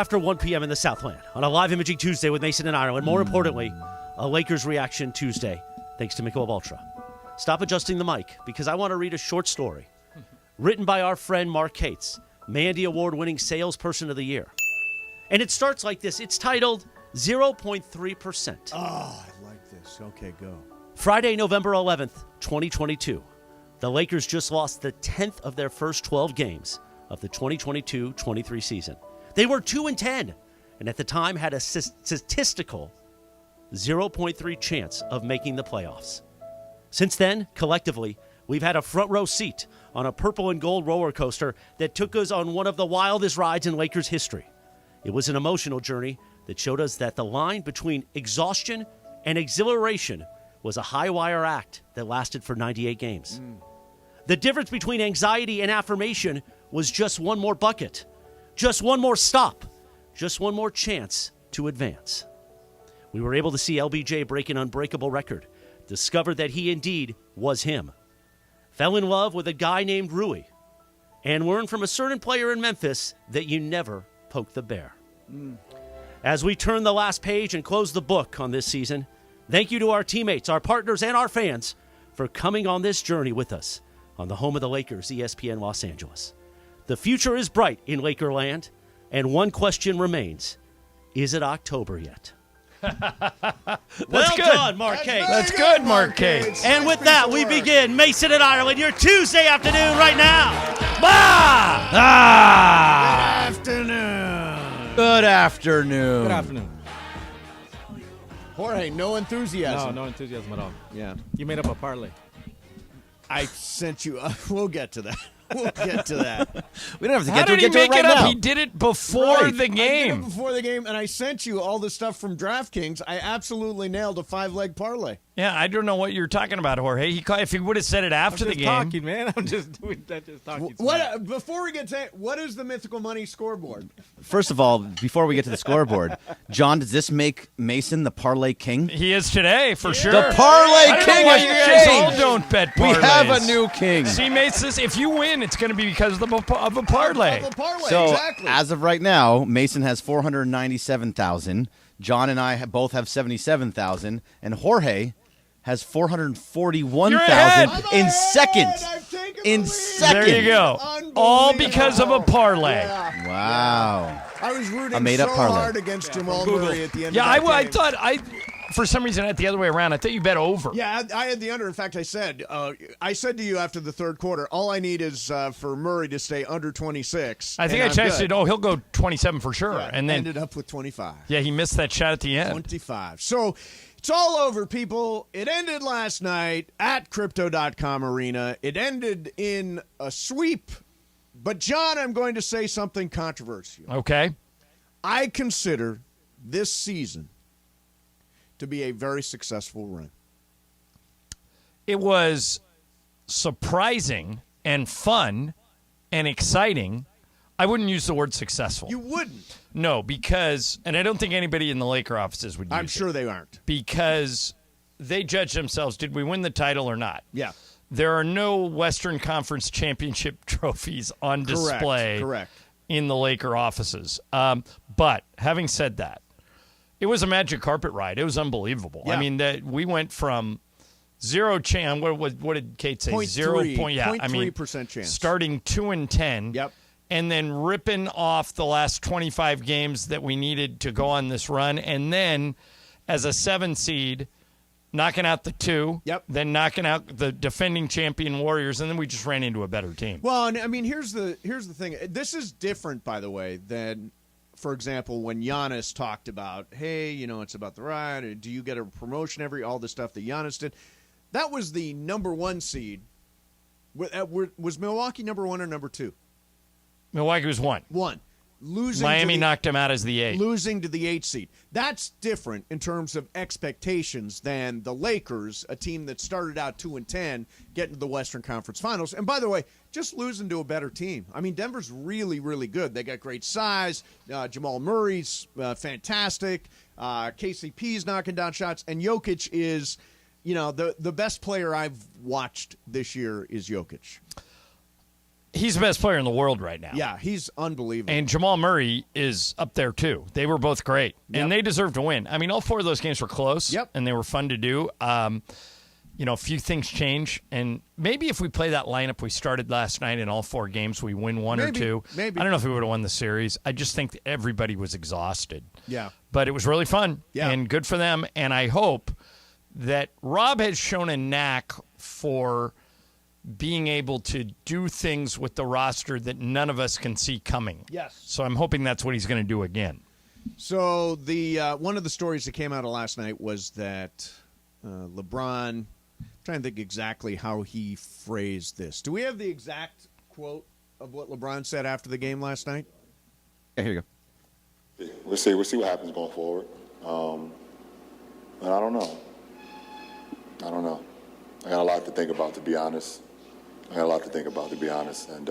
After 1 p.m. in the Southland on a live imaging Tuesday with Mason and Ireland. More importantly, a Lakers reaction Tuesday, thanks to Michelob Ultra. Stop adjusting the mic because I want to read a short story written by our friend Mark Cates, Mandy Award-winning Salesperson of the Year. And it starts like this. It's titled 0.3%. Oh, I like this. Okay, go. Friday, November 11th, 2022. The Lakers just lost the 10th of their first 12 games of the 2022-23 season. They were 2-10, and at the time had a statistical 0.3 chance of making the playoffs. Since then, collectively, we've had a front row seat on a purple and gold roller coaster that took us on one of the wildest rides in Lakers history. It was an emotional journey that showed us that the line between exhaustion and exhilaration was a high-wire act that lasted for 98 games. The difference between anxiety and affirmation was just one more bucket. Just one more stop. Just one more chance to advance. We were able to see LBJ break an unbreakable record, discovered that he indeed was him. Fell in love with a guy named Rui, and learned from a certain player in Memphis that you never poke the bear. As we turn the last page and close the book on this season, thank you to our teammates, our partners, and our fans for coming on this journey with us on the home of the Lakers, ESPN Los Angeles. The future is bright in Lakerland, and one question remains. Is it October yet? Well done, Mark Cates. That's good, Mark Cates. And with that, we begin Mason and Ireland, your Tuesday afternoon right now. Good afternoon. Good afternoon. Jorge, no enthusiasm. No enthusiasm at all. Yeah. You made up a parlay. I sent you. We'll get to that. We'll get to that. We don't have to How get to it. did he Get to it make right it up? now. He did it before Right. the I did game. it before the game, and I sent you all the stuff from DraftKings. I absolutely nailed a 5-leg parlay. Yeah, I don't know what you're talking about, Jorge. If he would have said it after the I'm just game. talking, man. I'm just doing that. Just talking. What? Before we get to it, what is the Mythical Money scoreboard? First of all, before we get to the scoreboard, John, does this make Mason the parlay king? He is today, for sure. The parlay I don't king know why has you guys all changed. don't bet We parlays. have a new king. See, Mason, if you win, it's going to be because of a parlay. Of a parlay, So exactly. as of right now, Mason has 497,000. John and I both have 77,000, and Jorge has 441,000 I'm in ahead! second. I've taken In the lead. second. There you go. All because of a parlay. Yeah. Wow. I was rooting A made-up so parlay. hard against Jamal Murray at the end Yeah, of that I game. thought for some reason, the other way around, I thought you bet over. Yeah, I had the under. In fact, I said to you after the third quarter, all I need is for Murray to stay under 26. I think I and I'm texted, good. he'll go 27 for sure. Yeah, and then, ended up with 25. yeah, he missed that shot at the end. 25. So it's all over, people. It ended last night at Crypto.com Arena. It ended in a sweep. But, John, I'm going to say something controversial. Okay. I consider this season to be a very successful run. It was surprising and fun and exciting. I wouldn't use the word successful. You wouldn't. No, because, and I don't think anybody in the Laker offices would use I'm sure it, they aren't. because they judge themselves, did we win the title or not? Yeah. There are no Western Conference championship trophies on display Correct. in the Laker offices. But having said that, it was a magic carpet ride. It was unbelievable. Yeah. I mean, we went from zero chance. What did Kate say? 0.3, Yeah, I mean, 0.3% chance. starting 2-10. Yep. And then ripping off the last 25 games that we needed to go on this run, and then as a 7 seed, knocking out the 2. Yep. Then knocking out the defending champion Warriors, and then we just ran into a better team. Well, and I mean, here's the thing. This is different, by the way, than, for example, when Giannis talked about, hey, it's about the ride. Or do you get a promotion all the stuff that Giannis did? That was the number 1 seed. Was Milwaukee number 1 or number 2? Milwaukee was 1. 1. Miami knocked him out as the 8. Losing to the 8 seed. That's different in terms of expectations than the Lakers, a team that started out 2-10, getting to the Western Conference Finals. And by the way, just losing to a better team. I mean, Denver's really, really good. They got great size. Jamal Murray's fantastic. KCP's knocking down shots. And Jokic is, the best player I've watched this year is Jokic. He's the best player in the world right now. Yeah, he's unbelievable. And Jamal Murray is up there, too. They were both great, and they deserve to win. I mean, all 4 of those games were close, and they were fun to do. A few things change, and maybe if we play that lineup we started last night in all 4 games, we win 1 or 2. Maybe. I don't know if we would have won the series. I just think that everybody was exhausted. Yeah. But it was really fun, and good for them, and I hope that Rob has shown a knack for being able to do things with the roster that none of us can see coming. Yes. So I'm hoping that's what he's going to do again. So the one of the stories that came out of last night was that LeBron, I'm trying to think exactly how he phrased this. Do we have the exact quote of what LeBron said after the game last night? Yeah, here you go. We'll see what happens going forward. And I don't know. I got a lot to think about, to be honest. And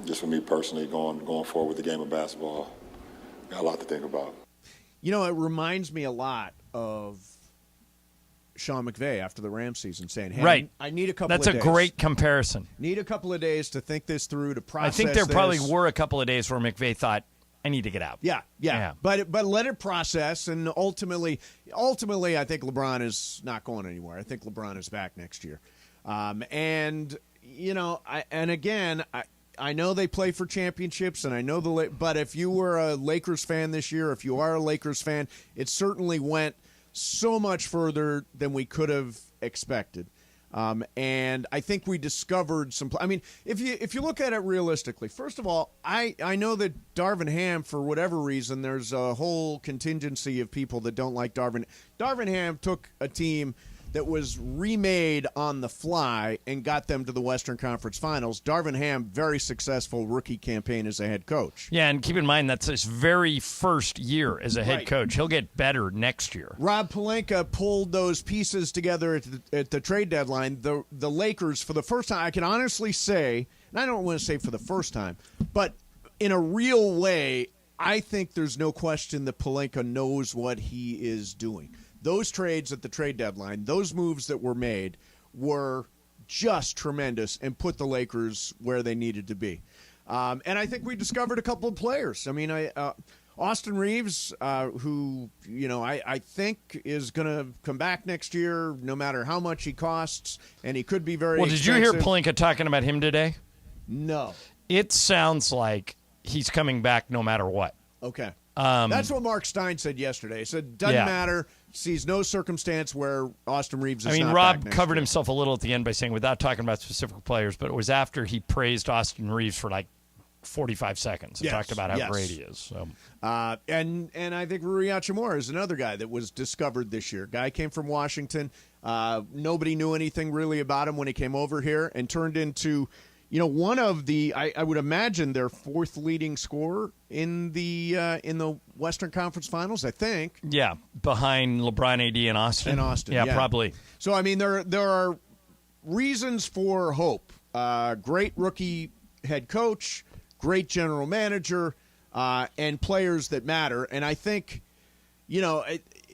just for me personally, going forward with the game of basketball, I got a lot to think about. You know, it reminds me a lot of Sean McVay after the Rams season saying, hey, right. I need a couple of days. days. That's a great comparison. Need a couple of days to think this through, to process I think there this. probably were a couple of days where McVay thought, I need to get out. Yeah. But let it process, and ultimately, I think LeBron is not going anywhere. I think LeBron is back next year. And, you know, I know they play for championships, and I know but if you were a Lakers fan this year, if you are a Lakers fan, it certainly went so much further than we could have expected. And I think we discovered some. I mean, if you look at it realistically, first of all, I know that Darvin Ham, for whatever reason, there's a whole contingency of people that don't like Darvin. Darvin Ham took a team that was remade on the fly and got them to the Western Conference Finals. Darvin Ham, very successful rookie campaign as a head coach. Yeah, and keep in mind that's his very first year as a head coach. He'll get better next year. Rob Pelinka pulled those pieces together at the trade deadline. The Lakers, for the first time, I can honestly say, and I don't want to say for the first time, but in a real way, I think there's no question that Pelinka knows what he is doing. Those trades at the trade deadline, those moves that were made were just tremendous and put the Lakers where they needed to be. And I think we discovered a couple of players. I mean, Austin Reeves, who, you know, I think is going to come back next year no matter how much he costs, and he could be very Well, did you hear Pelinka talking about him today? No. It sounds like he's coming back no matter what. Okay. That's what Mark Stein said yesterday. He said, doesn't matter, sees no circumstance where Austin Reeves is not Rob back covered year. himself a little at the end by saying, without talking about specific players, but it was after he praised Austin Reeves for like 45 seconds and talked about how great he is. So. And I think Rui Hachimura is another guy that was discovered this year. Guy came from Washington. Nobody knew anything really about him when he came over here and turned into, you know, one of the, I would imagine, their 4th leading scorer in the Western Conference Finals, I think. Yeah, behind LeBron, AD, and Austin. Yeah, probably. So, I mean, there are reasons for hope. Great rookie head coach, great general manager, and players that matter. And I think, you know,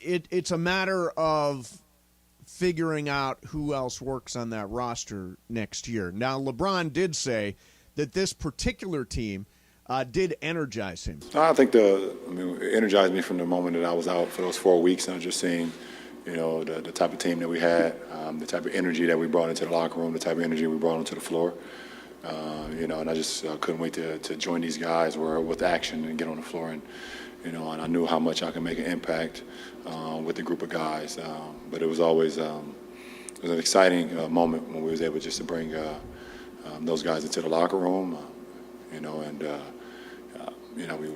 it's a matter of figuring out who else works on that roster next year. Now, LeBron did say that this particular team did energize him. I think it energized me from the moment that I was out for those 4 weeks. And I was just seeing, you know, the type of team that we had, the type of energy that we brought into the locker room, the type of energy we brought onto the floor. You know, and I just couldn't wait to join these guys with action and get on the floor. And, you know, and I knew how much I could make an impact with the group of guys. But it was always it was an exciting moment when we was able just to bring those guys into the locker room. You know, and you know, we were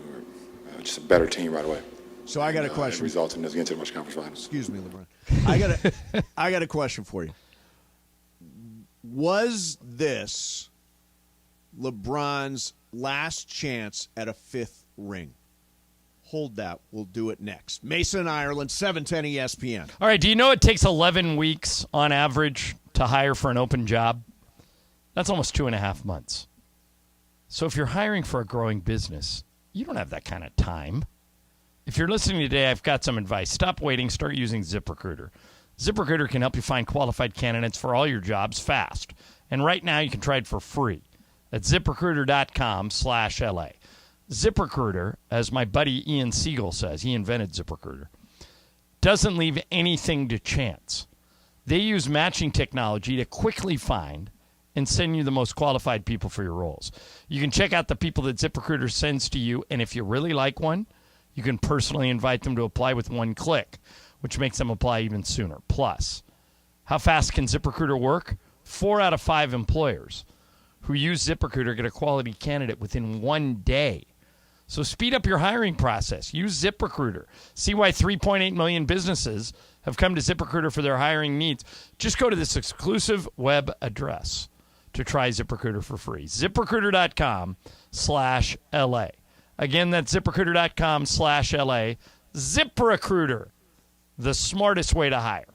just a better team right away. So I got a question. It resulted in us getting to the Western Conference Finals. Excuse me, LeBron. I got a question for you. Was this LeBron's last chance at a 5th ring? Hold that. We'll do it next. Mason, Ireland, 710 ESPN. All right, do you know it takes 11 weeks on average to hire for an open job? That's almost 2.5 months. So if you're hiring for a growing business, you don't have that kind of time. If you're listening today, I've got some advice. Stop waiting. Start using ZipRecruiter. ZipRecruiter can help you find qualified candidates for all your jobs fast. And right now, you can try it for free. That's ZipRecruiter.com/LA. ZipRecruiter, as my buddy Ian Siegel says, he invented ZipRecruiter, doesn't leave anything to chance. They use matching technology to quickly find and send you the most qualified people for your roles. You can check out the people that ZipRecruiter sends to you, and if you really like one, you can personally invite them to apply with one click, which makes them apply even sooner. Plus, how fast can ZipRecruiter work? 4 out of 5 employers who use ZipRecruiter get a quality candidate within 1 day. So speed up your hiring process. Use ZipRecruiter. See why 3.8 million businesses have come to ZipRecruiter for their hiring needs. Just go to this exclusive web address to try ZipRecruiter for free. ZipRecruiter.com/LA. Again, that's ZipRecruiter.com/LA. ZipRecruiter, the smartest way to hire.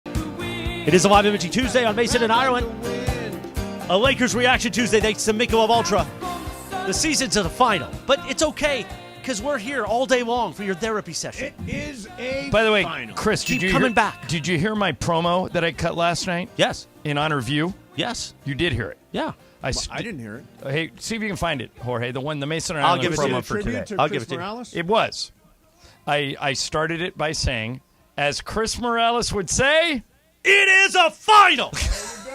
It is a live imaging Tuesday on Mason and Ireland. A Lakers reaction Tuesday thanks to Michelob Ultra. The season's at the final, but it's okay because we're here all day long for your therapy session. It is a By the way, final. Chris, Keep did you coming hear, back. Did you hear my promo that I cut last night Yes. in honor of you? Yes. You did hear it. Yeah. I didn't hear it. Hey, see if you can find it, Jorge. The Mason and I'll Ireland give it to promo you. for today. To I'll Chris give it to you. Morales? It was. I started it by saying, as Chris Morales would say, It is a final!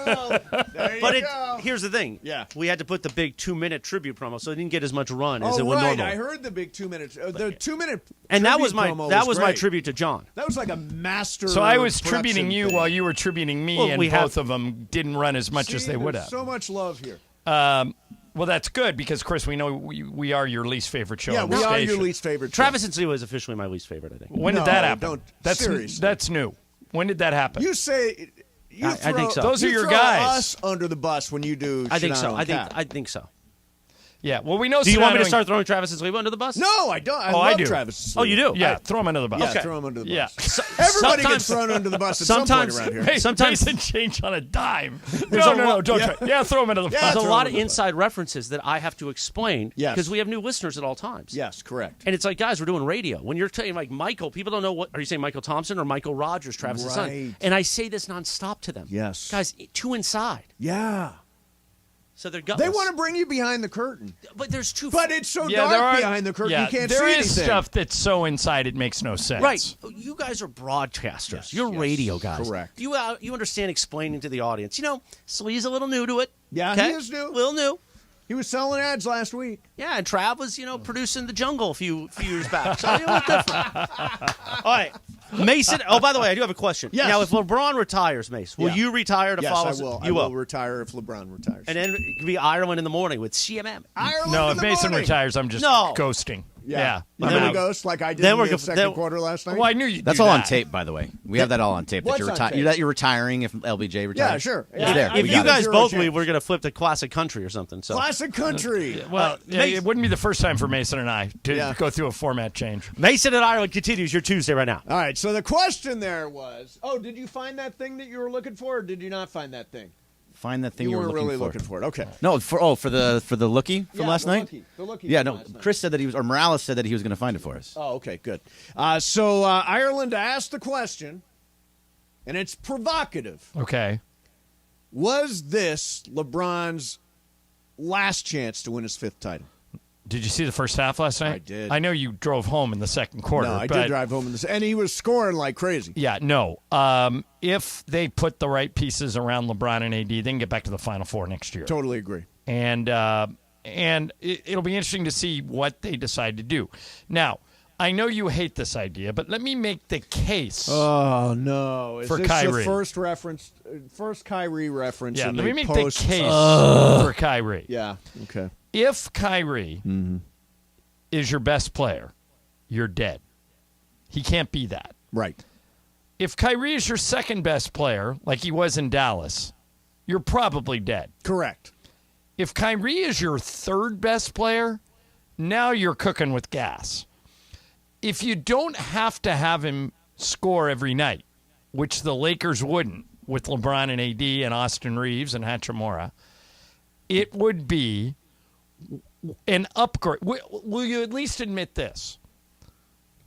There you But go. here's the thing. Yeah. We had to put the big 2-minute tribute promo, so it didn't get as much run as Oh, it would right. normally. I heard the big 2 minutes. The 2 minute And that was tribute my promo that was my great. tribute to John. That was like a master. so I was production tributing you thing. while you were tributing me, Well, and we both have- of them didn't run as much as See, they would there's have. So much love here. Well, that's good because, Chris, we know we are your least favorite show Yeah, on the we are station. your least favorite. Travis and Sue is officially my least favorite, I think. When No, did that happen? don't. That's Seriously. That's new. When did that happen? You say. You I throw, think so. Those are you your throw guys. us under the bus when you do. I think so. Shadano and Cap. I think so. yeah. Well, we know. Do you want me to Sedano start throwing Travis and Slee under the bus? No, I don't. I Oh, love I do. Travis. Oh, you do? Yeah, throw him under the bus. Yeah, Okay. throw him under the bus. Yeah. Everybody Sometimes- gets thrown under the bus at some point sometimes- around here. Hey, Sometimes- Mason change on a dime. a No, lot- don't yeah. try. Yeah, throw him under the Yeah, bus. There's a throw lot him of under the inside references that I have to explain Yes. because we have new listeners at all times. Yes, correct. And it's like, guys, we're doing radio. When you're saying like Michael, people don't know what are you saying, Michael Thompson or Michael Rogers, Travis' son? Right. And I say this nonstop to them. Yes. Guys, two inside. Yeah. So they're gutless. They want to bring you behind the curtain. But there's two. But it's so Yeah, dark behind the curtain, yeah, you can't there see is anything. stuff that's so inside it makes no sense. Right. You guys are broadcasters. Yes, You're yes, radio guys. correct. You understand explaining to the audience. You know, Slee's a little new to it. Yeah, okay? he is new. A little new. He was selling ads last week. Yeah, and Trav was, producing The Jungle a few years back. So, a little different. All right. Mason. Oh, by the way, I do have a question. Yes. Now, if LeBron retires, Mace, will Yeah. you retire to Yes, follow? I will. You I will retire if LeBron retires. And then it could be Ireland in the morning with CMM. Ireland No, in if the Mason morning. retires, I'm just No. ghosting. Yeah. I'm Then we out. ghost like I did Then in we're the go- second then- quarter last night. Well, I knew you'd That's do all on that. tape, by the way. We have that all on tape. What's on tape? That you're retiring if LBJ retires. Yeah, sure. It's Yeah, there. I- If We you got it. guys Zero both chance. leave, we're going to flip to classic country or something. So Classic country. Well, it wouldn't be the first time for Mason and I to Yeah. go through a format change. Mason and Ireland continues your Tuesday right now. All right, so the question there was, did you find that thing that you were looking for, or did you not find that thing? Find that thing you were weren't looking really for. looking for it. Okay. No, for the lookie from last night. The lookie Yeah, from no. last night. Chris said that Morales said that he was going to find it for us. Oh, okay, good. So Ireland asked the question, and it's provocative. Okay. Was this LeBron's last chance to win his 5th title? Did you see the first half last night? I did. I know you drove home in the second quarter. No, I but did drive home in this, and he was scoring like crazy. Yeah, no. If they put the right pieces around LeBron and AD, they can get back to the Final Four next year. Totally agree. And it'll be interesting to see what they decide to do. Now, I know you hate this idea, but let me make the case. Oh no! Is For this Kyrie. the first Kyrie reference? Yeah, in let the me make post- the case for Kyrie. Yeah. Okay. If Kyrie is your best player, you're dead. He can't be that. Right. If Kyrie is your second best player, like he was in Dallas, you're probably dead. Correct. If Kyrie is your third best player, now you're cooking with gas. If you don't have to have him score every night, which the Lakers wouldn't with LeBron and AD and Austin Reeves and Hachimura, it would be an upgrade. Will you at least admit this?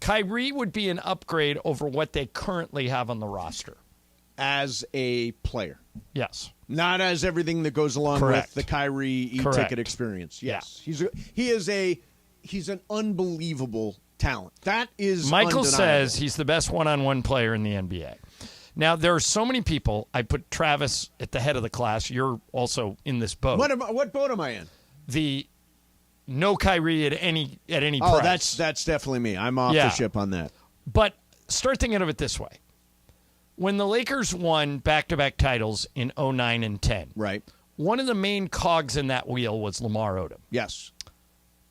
Kyrie would be an upgrade over what they currently have on the roster. As a player, Yes. not as everything that goes along Correct. with the Kyrie Correct. e-ticket experience. Yes, he's an unbelievable talent. That is Michael undeniable. says he's the best one-on-one player in the NBA. Now, there are so many people. I put Travis at the head of the class. You're also in this boat. What boat am I in? The no Kyrie at any Oh, price. that's definitely me. I'm off Yeah. the ship on that. But start thinking of it this way. When the Lakers won back-to-back titles in 09 and 10, Right. one of the main cogs in that wheel was Lamar Odom. Yes.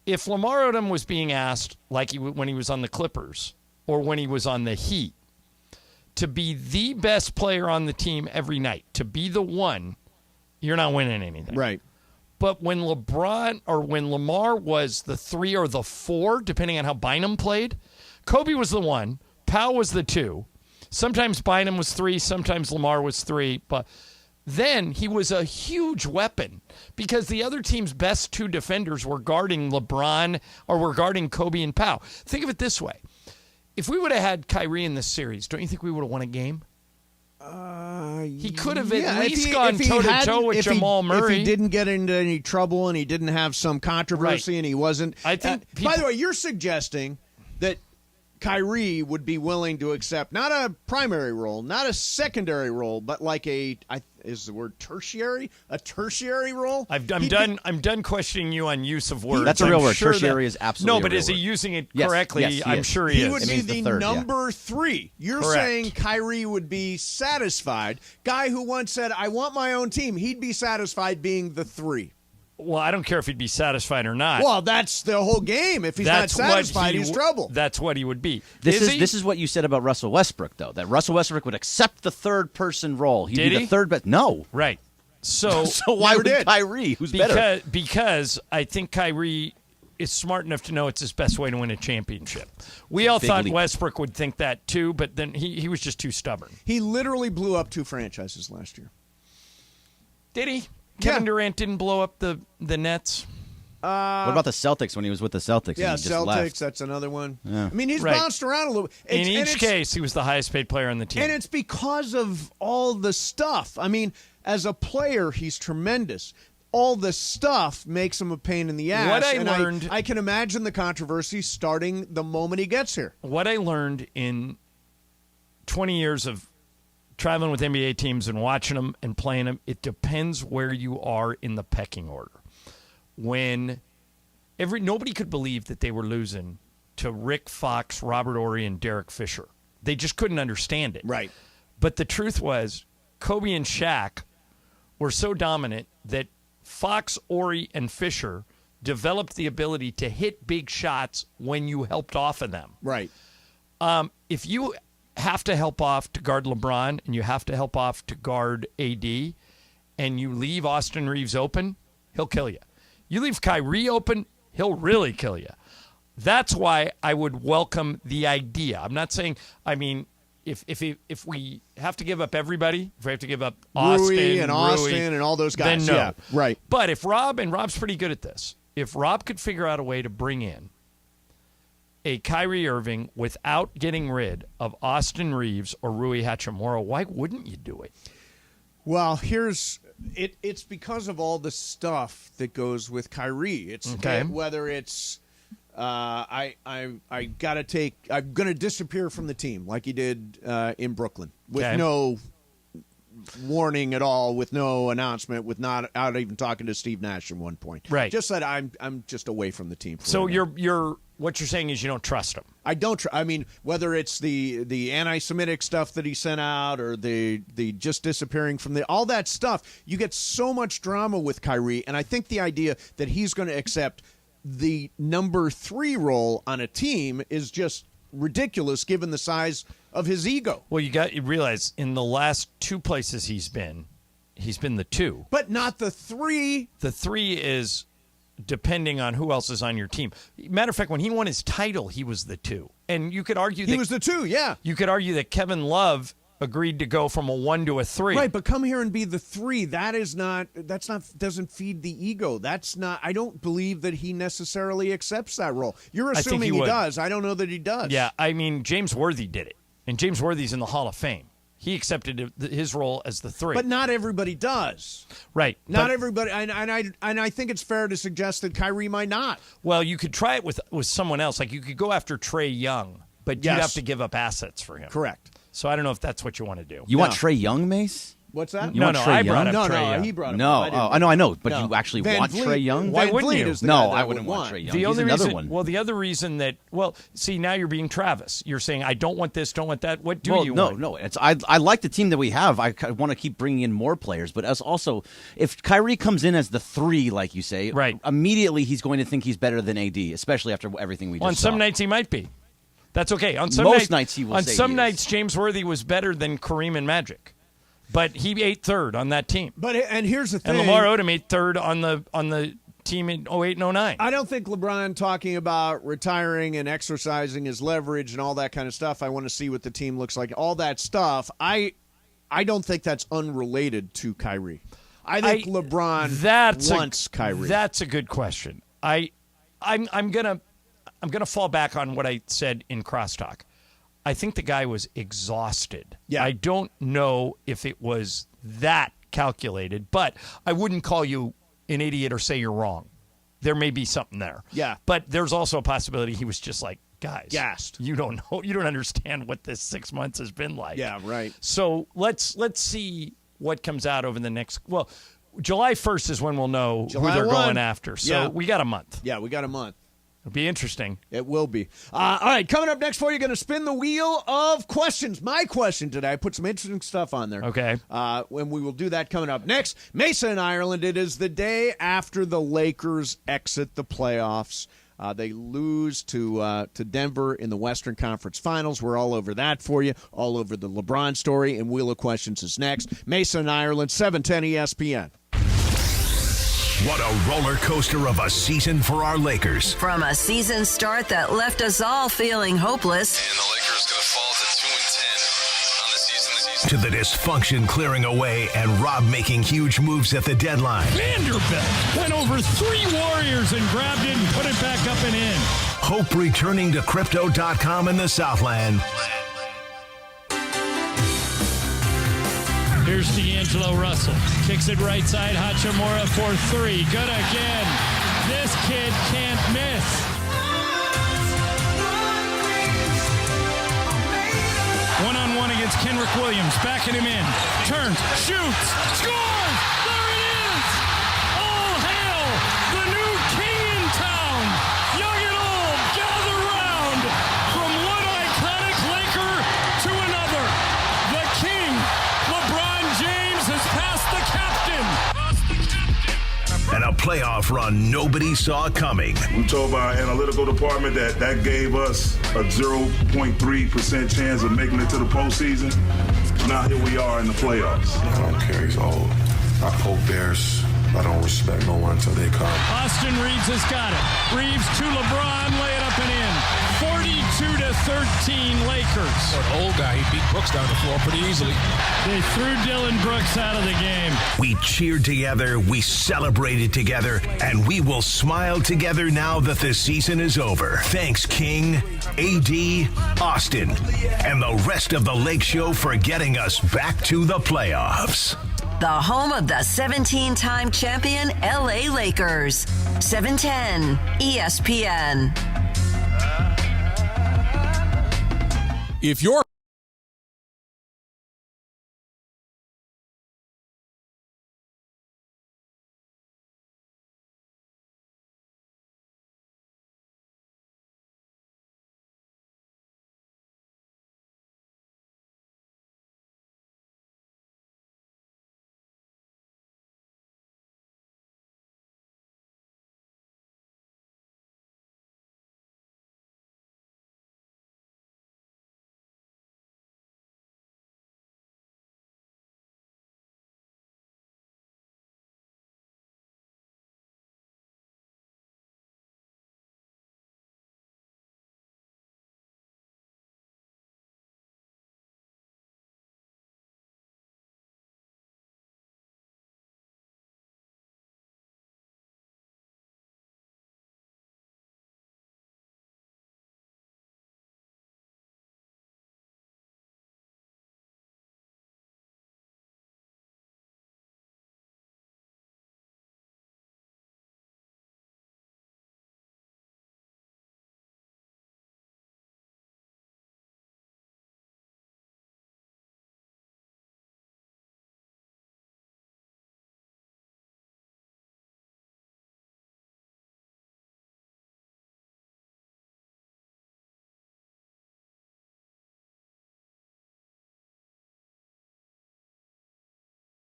If Lamar Odom was being asked, like when he was on the Clippers or when he was on the Heat, to be the best player on the team every night, to be the one, you're not winning anything. Right. But when LeBron or when Lamar was the 3 or the 4, depending on how Bynum played, Kobe was the 1, Powell was the 2. Sometimes Bynum was 3, sometimes Lamar was 3, but then he was a huge weapon because the other team's best 2 defenders were guarding LeBron or were guarding Kobe and Powell. Think of it this way. If we would have had Kyrie in this series, don't you think we would have won a game? He could have at least gone toe-to-toe with Jamal Murray. If he didn't get into any trouble and he didn't have some controversy Right. and he wasn't. I think by the way, you're suggesting that Kyrie would be willing to accept not a primary role, not a secondary role, but like is the word tertiary? A tertiary role? I'm done questioning you on use of words. That's a real I'm word. sure Tertiary is absolutely no, a but real is he word. using it Yes, correctly? yes, he I'm is. sure He he would is. It be means the the third, yeah. number 3. You're Correct. saying Kyrie would be satisfied. Guy who once said, "I want my own team." He'd be satisfied being the 3. Well, I don't care if he'd be satisfied or not. Well, that's the whole game. If he's not That's what satisfied, he he's w- trouble. That's what he would be. This is what you said about Russell Westbrook, though. That Russell Westbrook would accept the third person role. He'd Did be he? the third best. No. right. So So why Never would did. Kyrie, who's better? because I think Kyrie is smart enough to know it's his best way to win a championship. We all Big thought leap. Westbrook would think that too, but then he was just too stubborn. He literally blew up 2 franchises last year. Did he? Yeah. Kevin Durant didn't blow up the Nets. What about the Celtics when he was with the Celtics? Yeah, and he just Celtics, left? that's another one. Yeah. I mean, he's Right. bounced around a little. In And each it's- case, he was the highest paid player on the team. And it's because of all the stuff. I mean, as a player, he's tremendous. All the stuff makes him a pain in the ass. What I and learned- I can imagine the controversy starting the moment he gets here. What I learned in 20 years of traveling with NBA teams and watching them and playing them, it depends where you are in the pecking order. When nobody could believe that they were losing to Rick Fox, Robert Horry, and Derek Fisher They just couldn't understand it. Right. But the truth was, Kobe and Shaq were so dominant that Fox, Ori, and Fisher developed the ability to hit big shots when you helped off of them. Right. If you have to help off to guard LeBron and you have to help off to guard AD and you leave Austin Reeves open, he'll kill you. You leave Kyrie open, he'll really kill you. That's why I would welcome the idea. I'm not saying, I mean, if we have to give up everybody, if we have to give up Austin and Austin and all those guys, then no. yeah, right. But if Rob's pretty good at this, if Rob could figure out a way to bring in a Kyrie Irving without getting rid of Austin Reeves or Rui Hachimura, why wouldn't you do it? Well, it's because of all the stuff that goes with Kyrie. It's Okay. Whether it's I'm going to disappear from the team like he did in Brooklyn with Okay. no warning at all, with no announcement, with not out even talking to Steve Nash at one point. Right. Just said I'm just away from the team. For So right now. you're what you're saying is you don't trust him. I don't. I mean, whether it's the anti-Semitic stuff that he sent out, or the just disappearing from all that stuff, you get so much drama with Kyrie, and I think the idea that he's going to accept the number 3 role on a team is just ridiculous, given the size of his ego. Well, you realize in the last 2 places he's been the 2. But not the 3. The 3 is depending on who else is on your team. Matter of fact, when he won his title, he was the 2. And you could argue He was the 2, yeah. You could argue that Kevin Love agreed to go from a 1 to a 3. Right, but come here and be the 3. Doesn't feed the ego. I don't believe that he necessarily accepts that role. You're I think assuming he he would. does. I don't know that he does. Yeah, I mean, James Worthy did it. And James Worthy's in the Hall of Fame. He accepted his role as the 3. But not everybody does. Right. Not but, everybody, and I think it's fair to suggest that Kyrie might not. Well, you could try it with someone else. Like you could go after Trae Young, but you'd Yes. have to give up assets for him. Correct. So I don't know if that's what you want to do. You want No. Trey Young, Mace? What's that? No, want no, Trae I brought Young? up Trae Young. he brought him. No, up. I know, but No. you actually Van want Vliet- Trey Young? Why Van wouldn't Vliet you? is the No, guy that I wouldn't want Trae Young. The He's only another reason, one. well, the other reason that, see, now you're being Travis. You're saying I don't want this, don't want that. What do you want? No. I like the team that we have. I want to keep bringing in more players, but as also, if Kyrie comes in as the 3, like you say, Right. immediately he's going to think he's better than AD, especially after everything we just On saw. some nights he might be. That's okay. On some Most nights he will On say some he is. nights James Worthy was better than Kareem and Magic, but he ate 3rd on that team. And here's the thing. And Lamar Odom ate 3rd on the team in 08 and 09. I don't think LeBron talking about retiring and exercising his leverage and all that kind of stuff. I want to see what the team looks like. All that stuff. I don't think that's unrelated to Kyrie. I think LeBron wants Kyrie. That's a good question. I'm gonna fall back on what I said in crosstalk. I think the guy was exhausted. Yeah. I don't know if it was that calculated, but I wouldn't call you an idiot or say you're wrong. There may be something there. Yeah. But there's also a possibility he was just like, guys, Gassed. you don't know, you don't understand what this 6 months has been like. Yeah, right. So let's see what comes out over the next. Well, July 1st is when we'll know July who they're 1. going after. So Yeah. we got a month. Yeah, we got a month. It'll be interesting. It will be. All right, coming up next for you, going to spin the wheel of questions. My question today, I put some interesting stuff on there. Okay. When we will do that coming up next. Mesa in Ireland, it is the day after the Lakers exit the playoffs. They lose to Denver in the Western Conference Finals. We're all over that for you, all over the LeBron story, and Wheel of Questions is next. Mesa in Ireland, 710 ESPN. What a roller coaster of a season for our Lakers. From a season start that left us all feeling hopeless And the Lakers going to fall to 2-10 on the season. To the dysfunction clearing away and Rob making huge moves at the deadline. Vanderbilt went over 3 Warriors and grabbed it and put it back up and in. Hope returning to Crypto.com in the Southland. Here's D'Angelo Russell. Kicks it right side. Hachimura for 3. Good again. This kid can't miss. One-on-one against Kenrick Williams. Backing him in. Turns. Shoots. Scores! There it is! All hail the new king in town. Young and old, gather round. From one iconic Laker playoff run nobody saw coming. We told by our analytical department that gave us a 0.3% chance of making it to the postseason. Now here we are in the playoffs. I don't care. He's old. I poke bears. I don't respect no one until they come. Austin Reeves has got it. Reeves to LeBron, lay it up and in. 42-13 Lakers. For an old guy, he beat Brooks down the floor pretty easily. They threw Dylan Brooks out of the game. We cheered together, we celebrated together, and we will smile together now that the season is over. Thanks, King, AD, Austin, and the rest of the Lake Show for getting us back to the playoffs. The home of the 17-time champion LA Lakers. 710 ESPN. If you're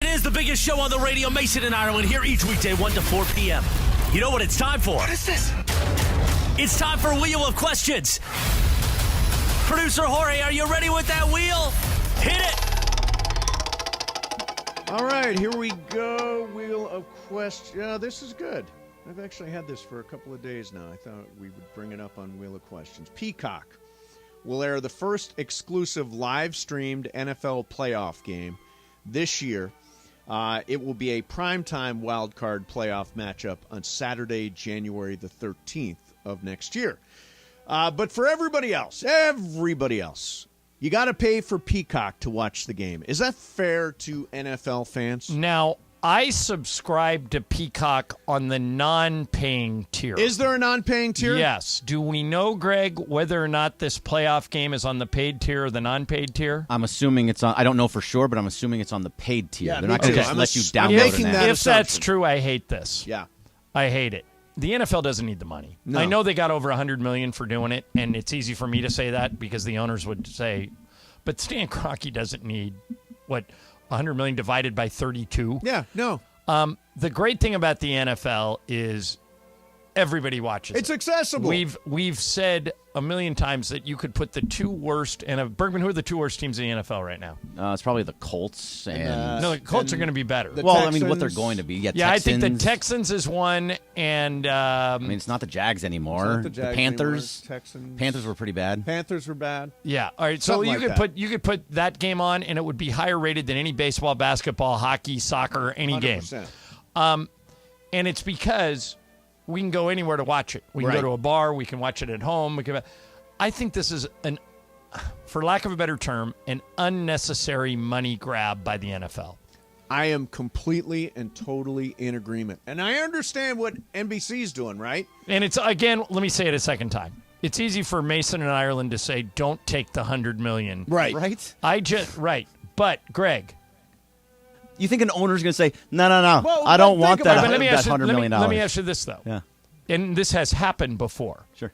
It is the biggest show on the radio. Mason and Ireland here each weekday, 1 to 4 p.m. You know what it's time for? What is this? It's time for Wheel of Questions. Producer Jorge, are you ready with that wheel? Hit it! All right, here we go. Wheel of Questions. This is good. I've actually had this for a couple of days now. I thought we would bring it up on Wheel of Questions. Peacock will air the first exclusive live-streamed NFL playoff game this year. It will be a primetime wildcard playoff matchup on Saturday, January the 13th of next year. But for everybody else, you got to pay for Peacock to watch the game. Is that fair to NFL fans? Now, I subscribe to Peacock on the non-paying tier. Is there a non-paying tier? Yes. Do we know, Greg, whether or not this playoff game is on the paid tier or the non-paid tier? I'm assuming it's on. I don't know for sure, but I'm assuming it's on the paid tier. Yeah, They're me not going too. to just I'm let you I'm download making an that app. If assumption. that's true, I hate this. Yeah. I hate it. The NFL doesn't need the money. No. I know they got over $100 million for doing it, and it's easy for me to say that because the owners would say, but Stan Kroenke doesn't need, $100 million divided by 32? Yeah, no. The great thing about the NFL is everybody watches It's it. accessible. We've said a million times that you could put the two worst, and Bergman, who are the two worst teams in the NFL right now? It's probably the Colts and No, the Colts are going to be better. well, I mean, what they're going to be. Yeah, Yeah, Texans. I think the Texans is one, and I mean, it's not the Jags anymore. It's not the Jags Panthers. anymore. Texans. Panthers were pretty bad. Panthers were bad. yeah. All right, so Something you like could that. you could put that game on, and it would be higher rated than any baseball, basketball, hockey, soccer, any game. 100%. And it's because we can go anywhere to watch it. We can Right. go to a bar. We can watch it at home. I think this is for lack of a better term, an unnecessary money grab by the NFL. I am completely and totally in agreement. And I understand what NBC's doing, right? And it's, again, let me say it a second time. It's easy for Mason and Ireland to say, don't take the $100 million. Right. Right. But, Greg. You think an owner's going to say, no, Well, I don't think want about that, it. But that $100 million. Let me ask you this, though. Yeah. And this has happened before. Sure.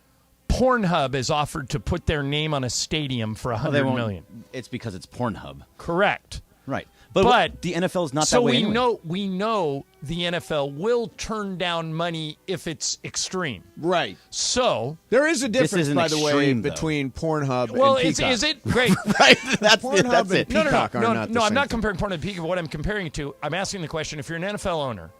Pornhub has offered to put their name on a stadium for Well, they $100 won't- million. It's because it's Pornhub. Correct. Right. But the NFL is not so that way we anyway. we know the NFL will turn down money if it's extreme. Right. So there is a difference, isn't by the way, extreme, though. between Pornhub well, and Peacock. is it great? Right. That's Pornhub it. and Peacock are no, not the no. I'm same not thing. comparing Pornhub and Peacock. What I'm comparing it to, I'm asking the question: if you're an NFL owner,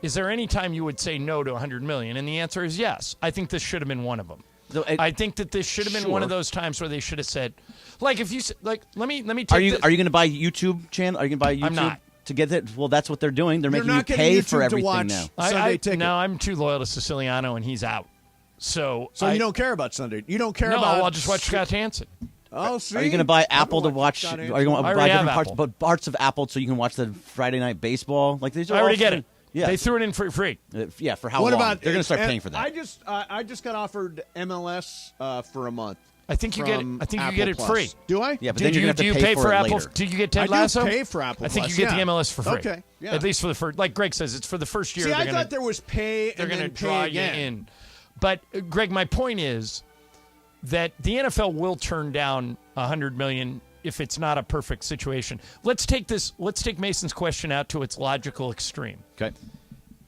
is there any time you would say no to $100 million? And the answer is yes. I think this should have been one of them. So, I think that this should have been one of those times where they should have said, like, if you let me take. Are you going to buy YouTube channel? Are you going to buy YouTube? I'm not. To get it? Well, that's what they're doing. They're You're making you not getting pay YouTube for to everything watch now. Sunday Ticket. No, I'm too loyal to Siciliano, and he's out. So you don't care about Sunday. You don't care no, about. I'll just watch Scott Hansen. Oh, see. Are you going to buy Apple to watch? Are Scott you going to I buy already have different Apple. parts of Apple so you can watch the Friday Night Baseball? Like these are I already all get free. it. Yeah, They threw it in for free. Yeah, for how What long? about They're going to start and paying for that. I just got offered MLS for a month. I think you get it. I think you Apple get it Plus. free. Do I? Yeah, but Do then you're you, going to do have you to pay for for it Apple? later. Do you get Ted I do Lasso? pay for Apple I think Plus, you get yeah. the MLS for free. Okay, yeah. At least for the first. Like Greg says, it's for the first year. See, I they're thought there was pay they're and going to then draw pay again. you in. But Greg, my point is that the NFL will turn down $100 million if it's not a perfect situation. Let's take Mason's question out to its logical extreme. Okay.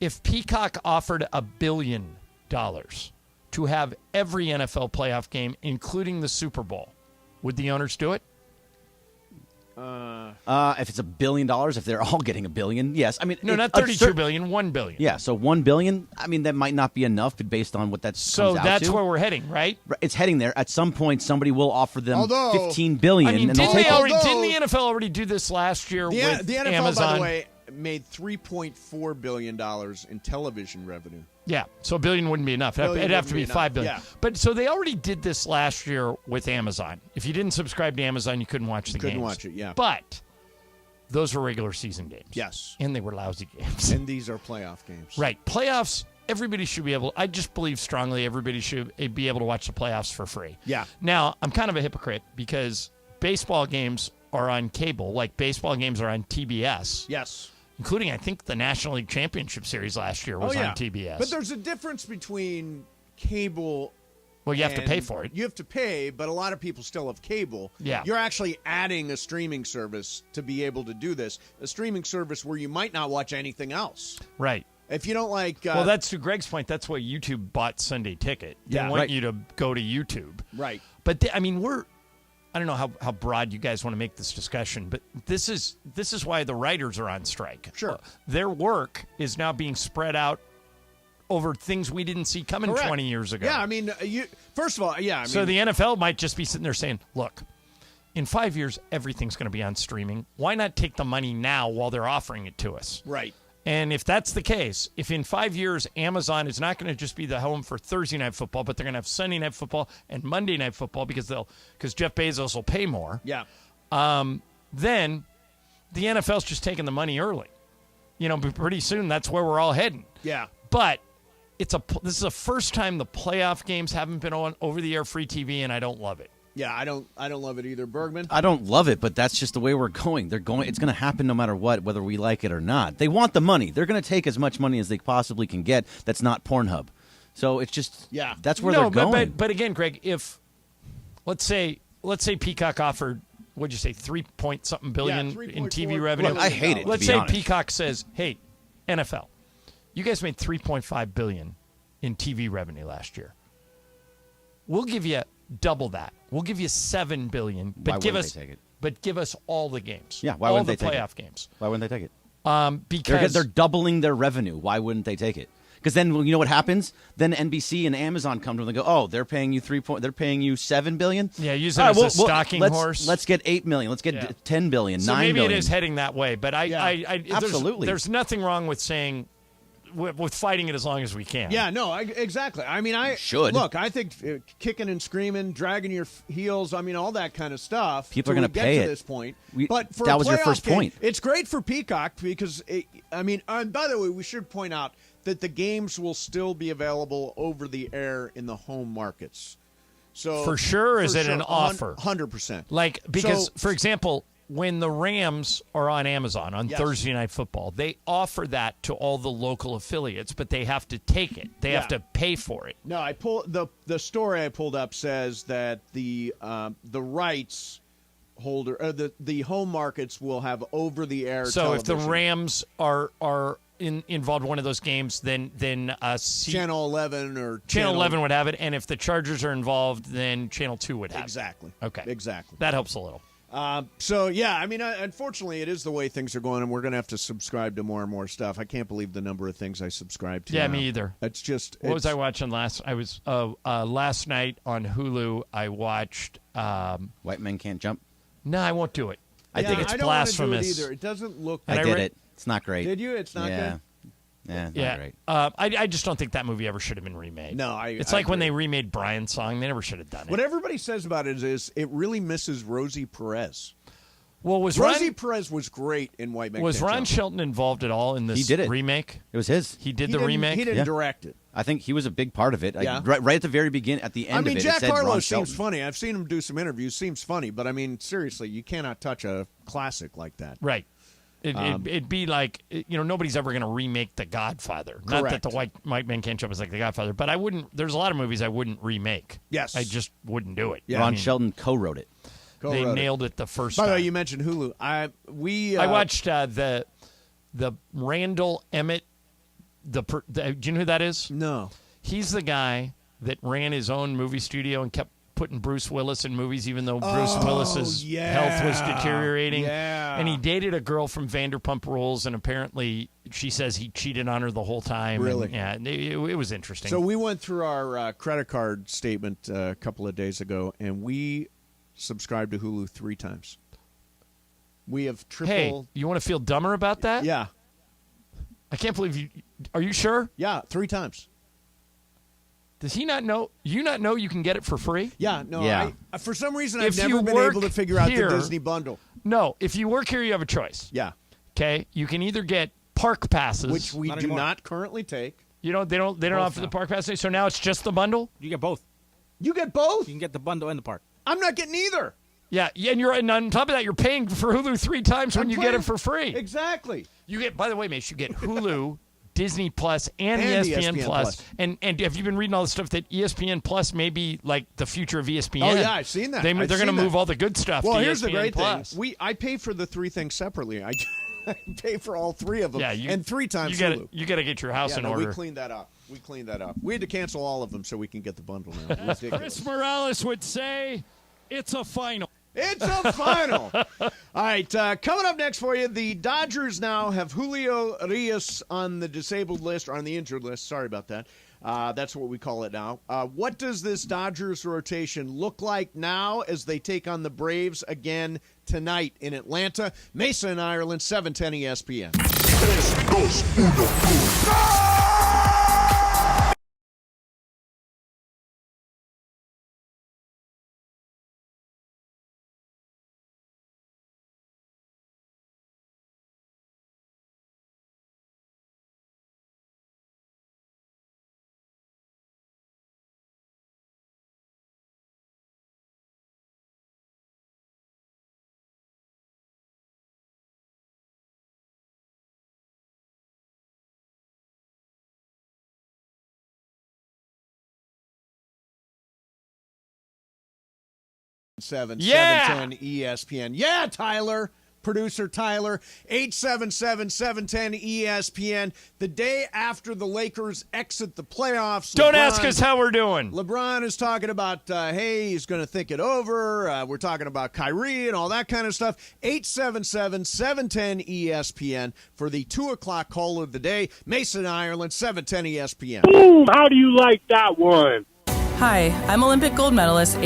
If Peacock offered $1 billion to have every NFL playoff game, including the Super Bowl, would the owners do it? If it's $1 billion, if they're all getting $1 billion, yes. I mean, No, not $32 billion, $1 billion. Yeah, so $1 billion. I mean, that might not be enough based on what that's So that's where we're heading, right? It's heading there. At some point, somebody will offer them Although- $15 billion, I mean, and they'll didn't, take it. didn't the NFL already do this last year The with NFL, Amazon? by the way, made $3.4 billion in television revenue. Yeah, so $1 billion wouldn't be enough. It'd have to be $5 billion. Yeah. But so they already did this last year with Amazon. If you didn't subscribe to Amazon, you couldn't watch the games. Couldn't watch it, yeah. But those were regular season games. Yes. And they were lousy games. And these are playoff games. Right. Playoffs, everybody should be able I just believe strongly everybody should be able to watch the playoffs for free. Yeah. Now, I'm kind of a hypocrite because baseball games are on cable, like baseball games are on TBS. Yes. Including, I think, the National League Championship Series last year was on TBS. But there's a difference between cable. Well, you have to and pay for it. You have to pay, but a lot of people still have cable. Yeah. You're actually adding a streaming service to be able to do this. A streaming service where you might not watch anything else. Right. If you don't like. Well, that's to Greg's point. That's why YouTube bought Sunday Ticket. They Yeah. want Right. you to go to YouTube. Right. But I mean, I don't know how broad you guys want to make this discussion, but this is why the writers are on strike. Sure. Their work is now being spread out over things we didn't see coming Correct. 20 years ago. Yeah, I mean, first of all, yeah. I mean, So the NFL might just be sitting there saying, look, in 5 years, everything's going to be on streaming. Why not take the money now while they're offering it to us? Right. And if that's the case, if in 5 years Amazon is not going to just be the home for Thursday Night Football, but they're going to have Sunday Night Football and Monday Night Football because Jeff Bezos will pay more, yeah. then the NFL's just taking the money early. But pretty soon that's where we're all heading. Yeah. But this is the first time the playoff games haven't been on over-the-air free TV, and I don't love it. Yeah, I don't love it either, Bergman. I don't love it, but that's just the way we're going. It's going to happen no matter what, whether we like it or not. They want the money. They're going to take as much money as they possibly can get. That's not Pornhub. So it's just that's where they're going. But again, Greg, if let's say Peacock offered, what'd you say, 3-point-something billion in TV revenue? Look, I hate it. Let's to be say honest. Peacock says, "Hey, NFL, you guys made 3.5 billion in TV revenue last year. We'll give you double that. We'll give you 7 billion, but Why give wouldn't us they take it? But give us all the games. Yeah, why all wouldn't the they take playoff it? games. Why wouldn't they take it? Because they're doubling their revenue. Why wouldn't they take it? Because then you know what happens? Then NBC and Amazon come to them and they go, "Oh, they're paying you They're paying you $7 billion. Yeah, use it as a stalking horse. Let's get $8 million. Let's get $10 billion. So $9 maybe billion. it is heading that way, but Absolutely. There's nothing wrong with saying with fighting it as long as we can. Yeah, no, exactly. I mean, I think kicking and screaming, dragging your heels, I mean, all that kind of stuff. People are going to pay get it. to this point. We- But for that a was your playoff first game, point. It's great for Peacock because, and by the way, we should point out that the games will still be available over the air in the home markets. So For sure, is it an offer? 100%. Like, because, So- for example, when the Rams are on Amazon on Yes. Thursday Night Football, they offer that to all the local affiliates, but they have to take it. They have Yeah. to pay for it. No, the story I pulled up says that the rights holder. The home markets will have over-the-air. So television. if the Rams are involved in one of those games, then Channel 11 or Channel 11 would have it, and if the Chargers are involved, then Channel 2 would have it. Exactly. Okay. Exactly. That helps a little. So, yeah, I mean, unfortunately, it is the way things are going, and we're going to have to subscribe to more and more stuff. I can't believe the number of things I subscribe to. Yeah, now. me either. It's just... What was I watching last? I was last night on Hulu, I watched... White Men Can't Jump? No, I won't do it. I think it's I don't blasphemous. want to do it either. It doesn't look... I did it. It's not great. Did you? It's not good? Yeah, it's not great. I just don't think that movie ever should have been remade. No, It's I like when agree. they remade Brian's Song. They never should have done it. What everybody says about it is it really misses Rosie Perez. Well, was Rosie Perez was great in White Man Was Can't Ron Jump. Shelton involved at all in this He did it. remake? It was his. He did the remake? He didn't direct it. I think he was a big part of it. Yeah. Right at the very beginning, at the end I mean, of it, Jack it said Harlow Ron seems Shelton. funny. I've seen him do some interviews. Seems funny, but I mean, seriously, you cannot touch a classic like that. Right. It'd be like, nobody's ever going to remake The Godfather. Not that Correct. the White Man Can't Jump is like The Godfather, but I wouldn't. There's a lot of movies I wouldn't remake. Yes. I just wouldn't do it. Yeah. Ron Shelton co-wrote it. They nailed it the first By the time. way, you mentioned Hulu. I watched the Randall Emmett. Do you know who that is? No. He's the guy that ran his own movie studio and kept putting Bruce Willis in movies, even though Bruce Willis's health was deteriorating. Yeah. And he dated a girl from Vanderpump Rules, and apparently she says he cheated on her the whole time. Really? And, it was interesting. So we went through our credit card statement a couple of days ago, and we subscribed to Hulu 3 times. We have triple. Hey, you want to feel dumber about that? Yeah. I can't believe you. Are you sure? Yeah, 3 times. Does he not know? You not know you can get it for free? Yeah, no. Yeah. For some reason, If I've you never been work able to figure out here- the Disney bundle. No. If you work here, you have a choice. Yeah. Okay. You can either get park passes, Which we do not currently take. They don't offer the park passes. So now it's just the bundle. You get both. You get both? You can get the bundle and the park. I'm not getting either. Yeah, and on top of that, you're paying for Hulu 3 times when I'm you get playing- it for free. Exactly. You get, by the way, Mace, you get Hulu, Disney Plus, and And ESPN, ESPN Plus. Plus. And have you been reading all the stuff that ESPN Plus may be like the future of ESPN? Oh, yeah, I've seen that. They're I've going to seen move that. all the good stuff Well, to here's the ESPN great Plus. thing. I pay for the 3 things separately. I pay for all 3 of them. Yeah, and 3 times you gotta, Hulu. You got to get your house Yeah, in no, order. we cleaned that up. We had to cancel all of them so we can get the bundle now. Ridiculous. Chris Morales would say, it's a final. It's a final. All right, coming up next for you, the Dodgers now have Julio Urias on the disabled list, or on the injured list. Sorry about that. That's what we call it now. What does this Dodgers rotation look like now as they take on the Braves again tonight in Atlanta? Mesa in Ireland, 710 ESPN. Yeah! 710 ESPN. Yeah, Tyler. Producer Tyler, 877-710 ESPN. The day after the Lakers exit the playoffs. Don't ask us how we're doing. LeBron is talking about, hey, he's going to think it over. We're talking about Kyrie and all that kind of stuff. 877-710 ESPN for the 2 o'clock call of the day. Mason, Ireland, 710 ESPN. Boom! How do you like that one? Hi, I'm Olympic gold medalist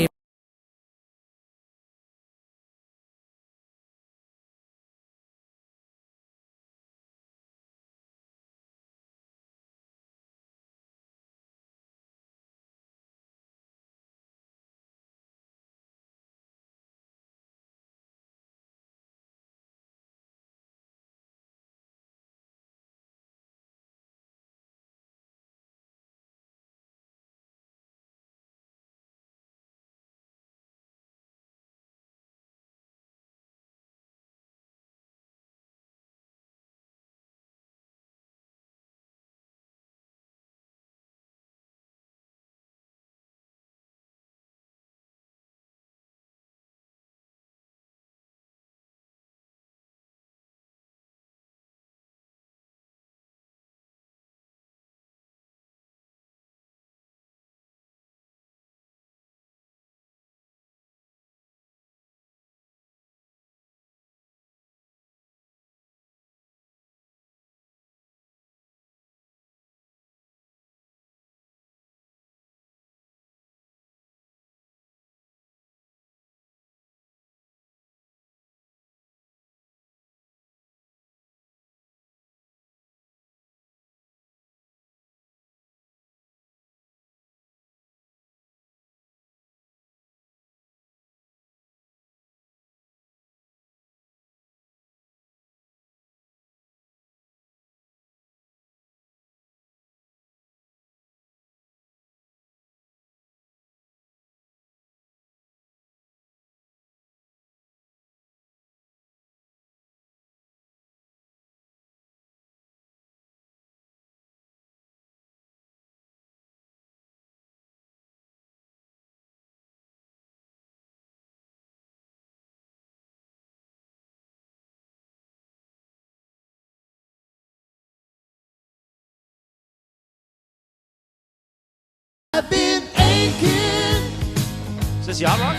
this Yacht Rock?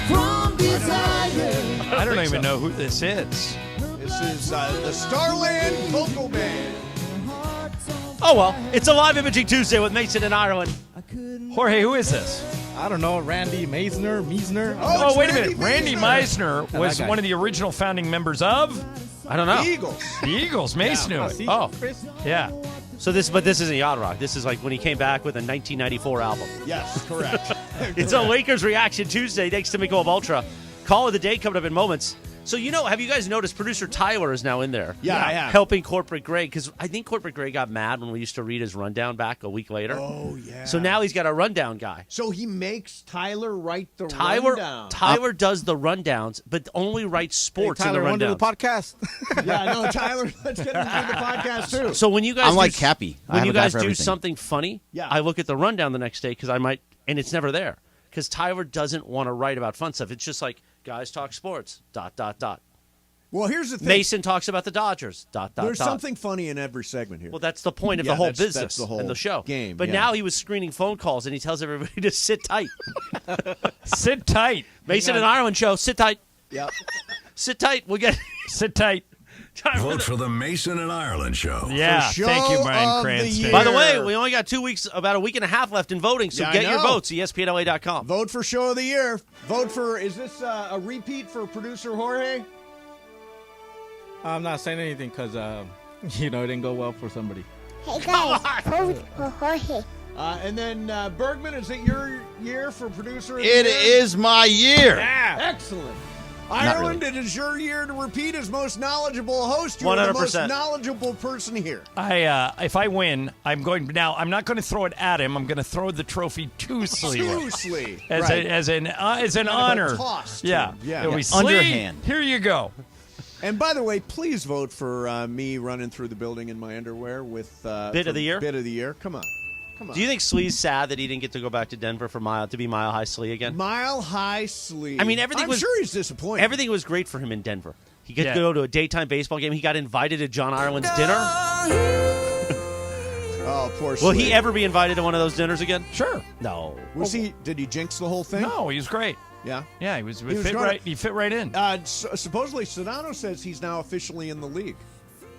I don't even know who this is. This is the Starland Vocal Band. Oh, well, it's a live imaging Tuesday with Mason in Ireland. Jorge, who is this? I don't know. Randy Meisner? Oh, wait a minute. Randy Meisner was one of the original founding members of? I don't know. The Eagles. The Eagles. Mace knew it. See, Oh, Chris? yeah. So this isn't Yacht Rock. This is like when he came back with a 1994 album. Yes, correct. It's a Lakers Reaction Tuesday thanks to Michelob Ultra. Call of the day coming up in moments. So, have you guys noticed producer Tyler is now in there? Yeah, I have. Helping Corporate Greg, because I think Corporate Greg got mad when we used to read his rundown back a week later. Oh, yeah. So now he's got a rundown guy. So he makes Tyler write the rundown. Tyler does the rundowns, but only writes sports Tyler, in the want to do rundowns. the podcast? Yeah, no, Tyler, let's get him through the podcast, too. So when you guys I'm like Cappy. I when have you a guy guys for do everything. something funny, Yeah. I look at the rundown the next day because I might, and it's never there because Tyler doesn't want to write about fun stuff. It's just like guys talk sports. ... Well, here's the thing. Mason talks about the Dodgers. ... There's something funny in every segment here. Well, that's the point of Yeah, the whole that's business the whole and the show. game, But yeah. now he was screening phone calls, and he tells everybody to sit tight. Sit tight. Mason and Ireland show. Sit tight. Yep. Sit tight. We'll get. Sit tight. Vote for the Mason and Ireland Show. Yeah. Show Thank you, Brian of the Cranston. year. By the way, we only got 2 weeks, about a week and a half left in voting, so Yeah, I get your know. votes. ESPNLA.com. Vote for Show of the Year. Vote for, is this a repeat for producer Jorge? I'm not saying anything because, it didn't go well for somebody. Hey guys, vote for Jorge. And then Bergman, is it your year for producer of the It year? is my year. Excellent. Ireland, it is your year to repeat as most knowledgeable host. You're the most 100%. knowledgeable person here. If I win, I'm not going to throw it at him. I'm going to throw the trophy to Slee. As an honor. Toss to Yeah. him. Yeah. It'll be Yeah. Slee, Underhand. Here you go. And by the way, please vote for me running through the building in my underwear with Bit of the year? Bit of the year. Come on. Do you think Slee's sad that he didn't get to go back to Denver for to be Mile High Slee again? Mile High Slee. I mean, everything I'm was sure he's disappointed. Everything was great for him in Denver. He got to go to a daytime baseball game. He got invited to John Ireland's dinner. Oh, poor Slee. Will he ever be invited to one of those dinners again? Sure. No. Was he? Did he jinx the whole thing? No, he was great. Yeah. Yeah, he was was fit gonna- right. He fit right in. Supposedly, Sedano says he's now officially in the league.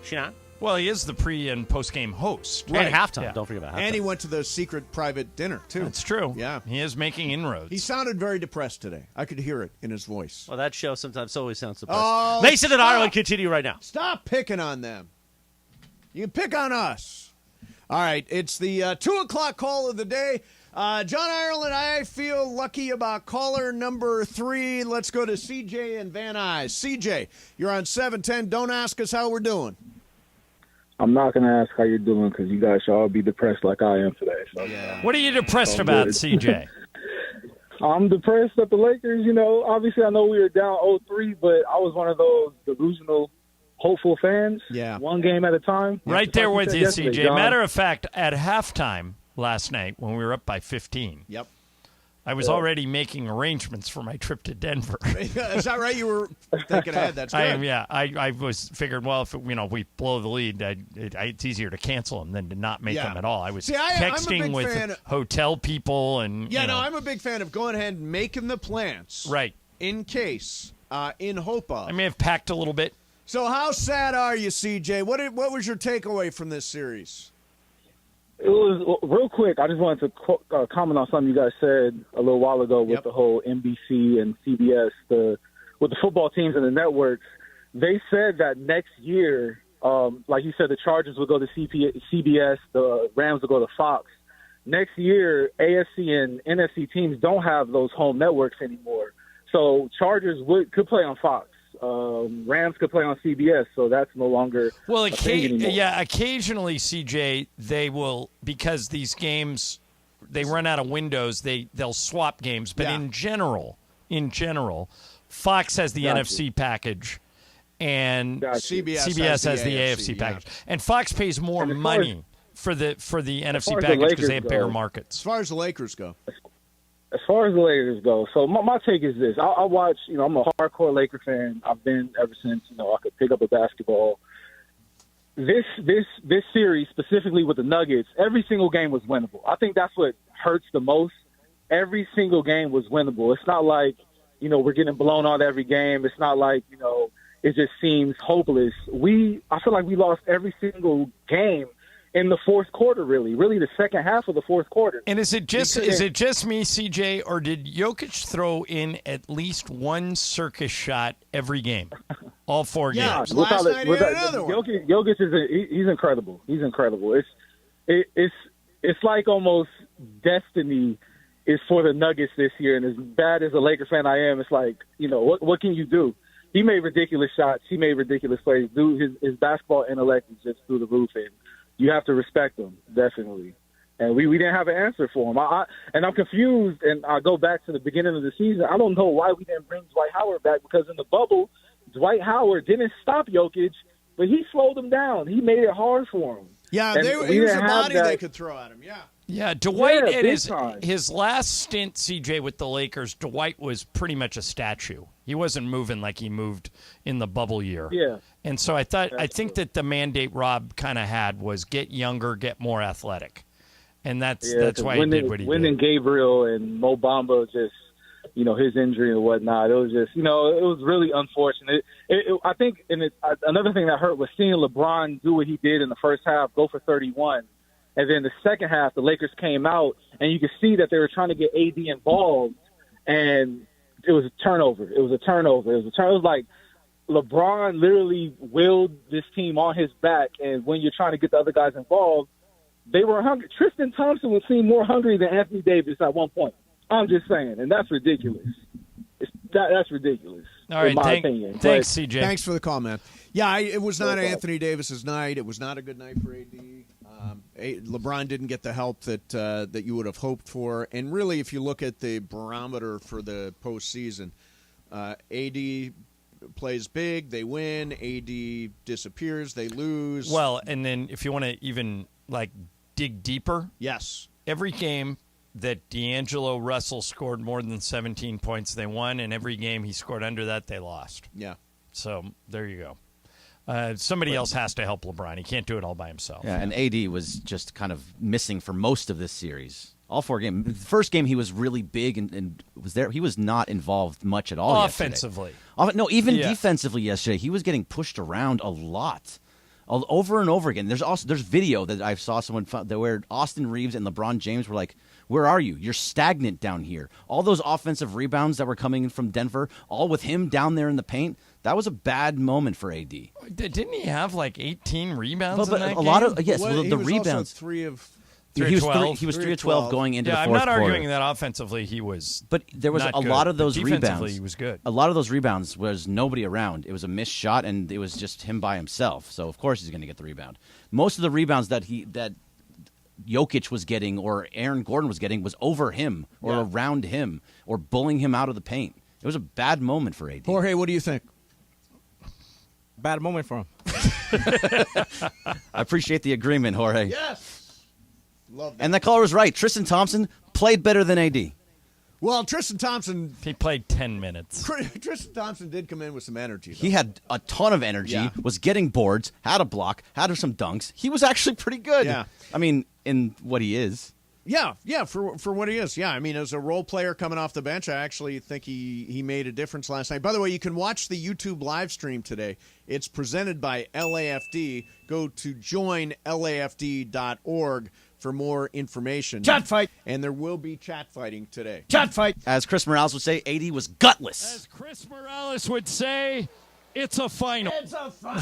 Sean? Well, he is the pre and post game host. And halftime. Yeah. Don't forget about halftime. And he went to the secret private dinner, too. That's true. Yeah. He is making inroads. He sounded very depressed today. I could hear it in his voice. Well, that show sometimes always sounds depressed. Oh, Mason and stop. Ireland continue right now. Stop picking on them. You can pick on us. All right, it's the 2 o'clock call of the day. John Ireland, I feel lucky about caller number 3. Let's go to CJ and Van Nuys. CJ, you're on 710. Don't ask us how we're doing. I'm not going to ask how you're doing because you guys should all be depressed like I am today. So. What are you depressed about, CJ? I'm depressed that the Lakers, obviously I know we were down 0-3, but I was one of those delusional, hopeful fans. Yeah. One game at a time. Right there with you, yesterday, CJ. John. Matter of fact, at halftime last night when we were up by 15, Yep. I was already making arrangements for my trip to Denver. Is that right? You were thinking ahead. That's good. I was figured, well, if we blow the lead, it's easier to cancel them than to not make them at all. I was See, I'm a texting big with fan of- hotel people and I'm a big fan of going ahead and making the plans. Right. In case, in hope of. I may have packed a little bit. So how sad are you, CJ? What was your takeaway from this series? It was real quick. I just wanted to comment on something you guys said a little while ago with the whole NBC and CBS, with the football teams and the networks. They said that next year, like you said, the Chargers will go to CBS, the Rams will go to Fox. Next year, AFC and NFC teams don't have those home networks anymore. So Chargers could play on Fox. Rams could play on CBS, so that's no longer a thing anymore. Occasionally, CJ, they will, because these games, they run out of windows, they'll swap games. But in general, Fox has the NFC package, and CBS has the AFC package. And Fox pays more money for the NFC package because they have bigger markets. As far as the Lakers go. As far as the Lakers go, so my take is this. I watch, I'm a hardcore Laker fan. I've been ever since, I could pick up a basketball. This series, specifically with the Nuggets, every single game was winnable. I think that's what hurts the most. every single game was winnable. It's not like, we're getting blown out every game. It's not like, it just seems hopeless. I feel like we lost every single game in the fourth quarter, really the second half of the fourth quarter. And is it just me, CJ, or did Jokic throw in at least one circus shot every game, all 4 games? Last night he had another one. Jokic he's incredible. He's incredible. It's like almost destiny is for the Nuggets this year. And as bad as a Lakers fan I am, it's like, what can you do? He made ridiculous shots. He made ridiculous plays. Dude, his basketball intellect is just through the roof, and you have to respect him, definitely. And we didn't have an answer for him. I'm confused, and I go back to the beginning of the season. I don't know why we didn't bring Dwight Howard back, because in the bubble, Dwight Howard didn't stop Jokic, but he slowed him down. He made it hard for him. Yeah, he was a body they could throw at him, Yeah, Dwight, at his last stint, CJ, with the Lakers, Dwight was pretty much a statue. He wasn't moving like he moved in the bubble year. Yeah. And so I think that the mandate Rob kind of had was get younger, get more athletic. And that's why he did what he did. Winning Gabriel and Mo Bamba, just, his injury and whatnot, it was just, it was really unfortunate. I think another thing that hurt was seeing LeBron do what he did in the first half, go for 31. And then the second half, the Lakers came out, and you could see that they were trying to get AD involved, and it was a turnover. It was like LeBron literally willed this team on his back, and when you're trying to get the other guys involved, they were hungry. Tristan Thompson would seem more hungry than Anthony Davis at one point. I'm just saying, and that's ridiculous. That's ridiculous. All right, in my opinion. Thanks, CJ. Thanks for the call, man. Yeah, it was not Anthony Davis's night. It was not a good night for AD. LeBron didn't get the help that you would have hoped for. And really, if you look at the barometer for the postseason, AD plays big, they win. AD disappears, they lose. Well, and then if you want to even dig deeper, yes, every game that D'Angelo Russell scored more than 17 points, they won, and every game he scored under that, they lost. Yeah. So there you go. Somebody else has to help LeBron. He can't do it all by himself. Yeah, and AD was just kind of missing for most of this series. All 4 games. The first game, he was really big and was there. He was not involved much at all offensively. Yesterday. No, even defensively yesterday, he was getting pushed around a lot, over and over again. There's video that I saw someone found where Austin Reeves and LeBron James were like, "Where are you? You're stagnant down here." All those offensive rebounds that were coming in from Denver, all with him down there in the paint. That was a bad moment for AD. Didn't he have 18 rebounds in that game? A lot of the he was rebounds. Also 3 of 12. He was 3 of 12 going into the fourth quarter. I'm not quarter. arguing that offensively he was. But there was not a good. lot of those Defensively, rebounds. he was good. A lot of those rebounds was nobody around. It was a missed shot, and it was just him by himself. So of course he's going to get the rebound. Most of the rebounds that Jokic was getting or Aaron Gordon was getting was over him or around him or bullying him out of the paint. It was a bad moment for AD. Jorge, what do you think? Bad moment for him. I appreciate the agreement, Jorge. Yes. Love that. And that caller was right. Tristan Thompson played better than AD. Well, Tristan Thompson... He played 10 minutes. Tristan Thompson did come in with some energy, though. He had a ton of energy, was getting boards, had a block, had some dunks. He was actually pretty good. Yeah. I mean, in what he is. Yeah, for what he is. Yeah, I mean, as a role player coming off the bench, I actually think he made a difference last night. By the way, you can watch the YouTube live stream today. It's presented by LAFD. Go to joinlafd.org for more information. Chat fight. And there will be chat fighting today. Chat fight. As Chris Morales would say, AD was gutless. As Chris Morales would say, it's a final. It's a final.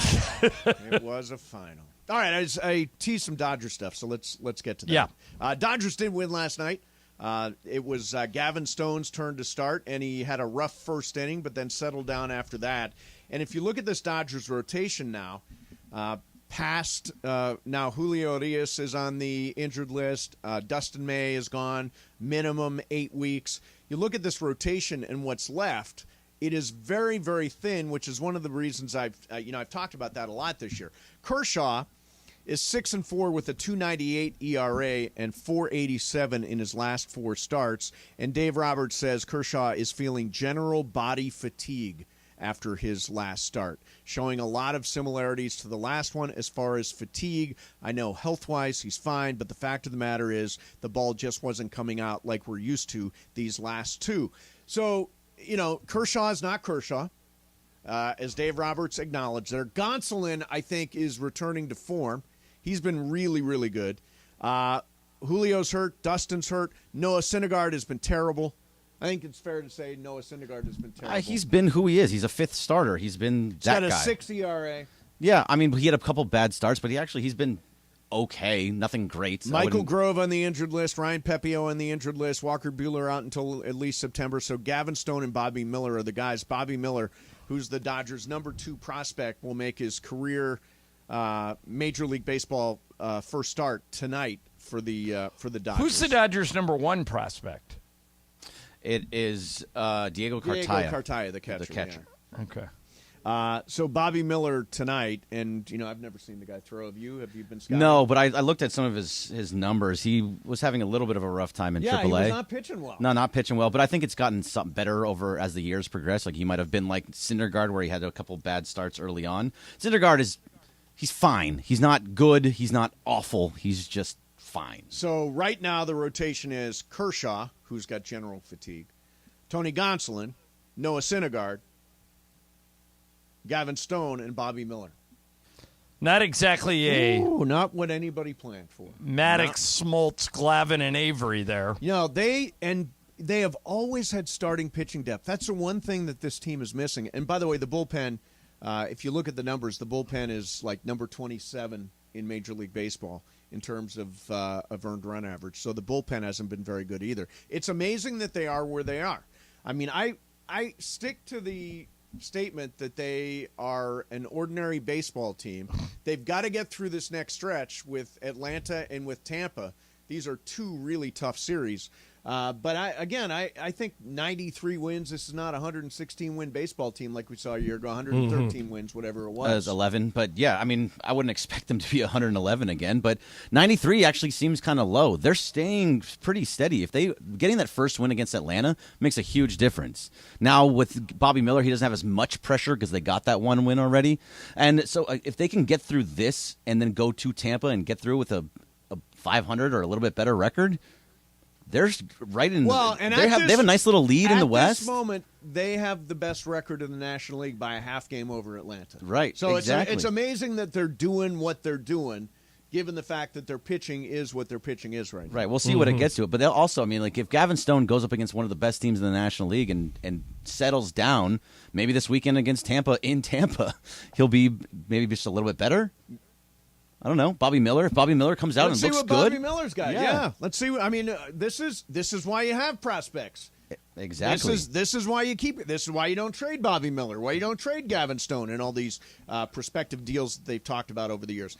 It was a final. All right, I teased some Dodger stuff, so let's get to that. Yeah. Dodgers did win last night. It was Gavin Stone's turn to start, and he had a rough first inning, but then settled down after that. And if you look at this Dodgers rotation now, now Julio Urias is on the injured list. Dustin May is gone, minimum 8 weeks. You look at this rotation and what's left, it is very, very thin, which is one of the reasons I've talked about that a lot this year. Kershaw is 6-4 with a 2.98 ERA and 4.87 in his last 4 starts. And Dave Roberts says Kershaw is feeling general body fatigue after his last start, showing a lot of similarities to the last one as far as fatigue. I know health-wise he's fine, but the fact of the matter is the ball just wasn't coming out like we're used to these last two. So, Kershaw is not Kershaw, as Dave Roberts acknowledged there. Gonsolin, I think, is returning to form. He's been really, really good. Julio's hurt. Dustin's hurt. Noah Syndergaard has been terrible. I think it's fair to say Noah Syndergaard has been terrible. He's been who he is. He's a fifth starter. He's been that guy. He's got a 6 ERA. Yeah, I mean, he had a couple bad starts, but he's been okay. Nothing great. Michael Grove on the injured list. Ryan Pepio on the injured list. Walker Buehler out until at least September. So Gavin Stone and Bobby Miller are the guys. Bobby Miller, who's the Dodgers' number 2 prospect, will make his career Major League Baseball first start tonight for the Dodgers. Who's the Dodgers' number 1 prospect? It is Diego Cartaya. Diego Cartaya, the catcher. Yeah. Okay. So Bobby Miller tonight, and I've never seen the guy throw. Have you been scouting? No, but I looked at some of his numbers. He was having a little bit of a rough time in AAA. Yeah, he was not pitching well. No, not pitching well, but I think it's gotten something better over as the years progress. Like he might have been like Syndergaard, where he had a couple bad starts early on. Syndergaard he's fine. He's not good. He's not awful. He's just fine. So right now the rotation is Kershaw, who's got general fatigue, Tony Gonsolin, Noah Syndergaard, Gavin Stone, and Bobby Miller. Not exactly not what anybody planned for. Maddox, Smoltz, Glavine, and Avery there. They have always had starting pitching depth. That's the one thing that this team is missing. And by the way, the bullpen, if you look at the numbers, the bullpen is like number 27 in Major League Baseball in terms of earned run average. So the bullpen hasn't been very good either. It's amazing that they are where they are. I mean, I stick to the statement that they are an ordinary baseball team. They've got to get through this next stretch with Atlanta and with Tampa. These are 2 really tough series. But I think 93 wins. This is not a 116-win baseball team like we saw a year ago. 113 wins, whatever it was. 11, but yeah, I mean, I wouldn't expect them to be 111 again. But 93 actually seems kind of low. They're staying pretty steady. If getting that first win against Atlanta makes a huge difference. Now with Bobby Miller, he doesn't have as much pressure because they got that 1 win already. And so if they can get through this and then go to Tampa and get through with a 500 or a little bit better record. They're right in. Well, and they have a nice little lead in the West. At this moment, they have the best record in the National League by a half game over Atlanta. Right. So exactly. it's amazing that they're doing what they're doing, given the fact that their pitching is what their pitching is right now. Right. We'll see what it gets to it. But they'll also, I mean, like if Gavin Stone goes up against one of the best teams in the National League and settles down, maybe this weekend against Tampa in Tampa, he'll be maybe just a little bit better. I don't know. Bobby Miller. If Bobby Miller comes out and looks good. Let's see what Bobby Miller's got. Yeah. Let's see. I mean, this is why you have prospects. Exactly. This is why you keep it. This is why you don't trade Bobby Miller. Why you don't trade Gavin Stone and all these prospective deals that they've talked about over the years.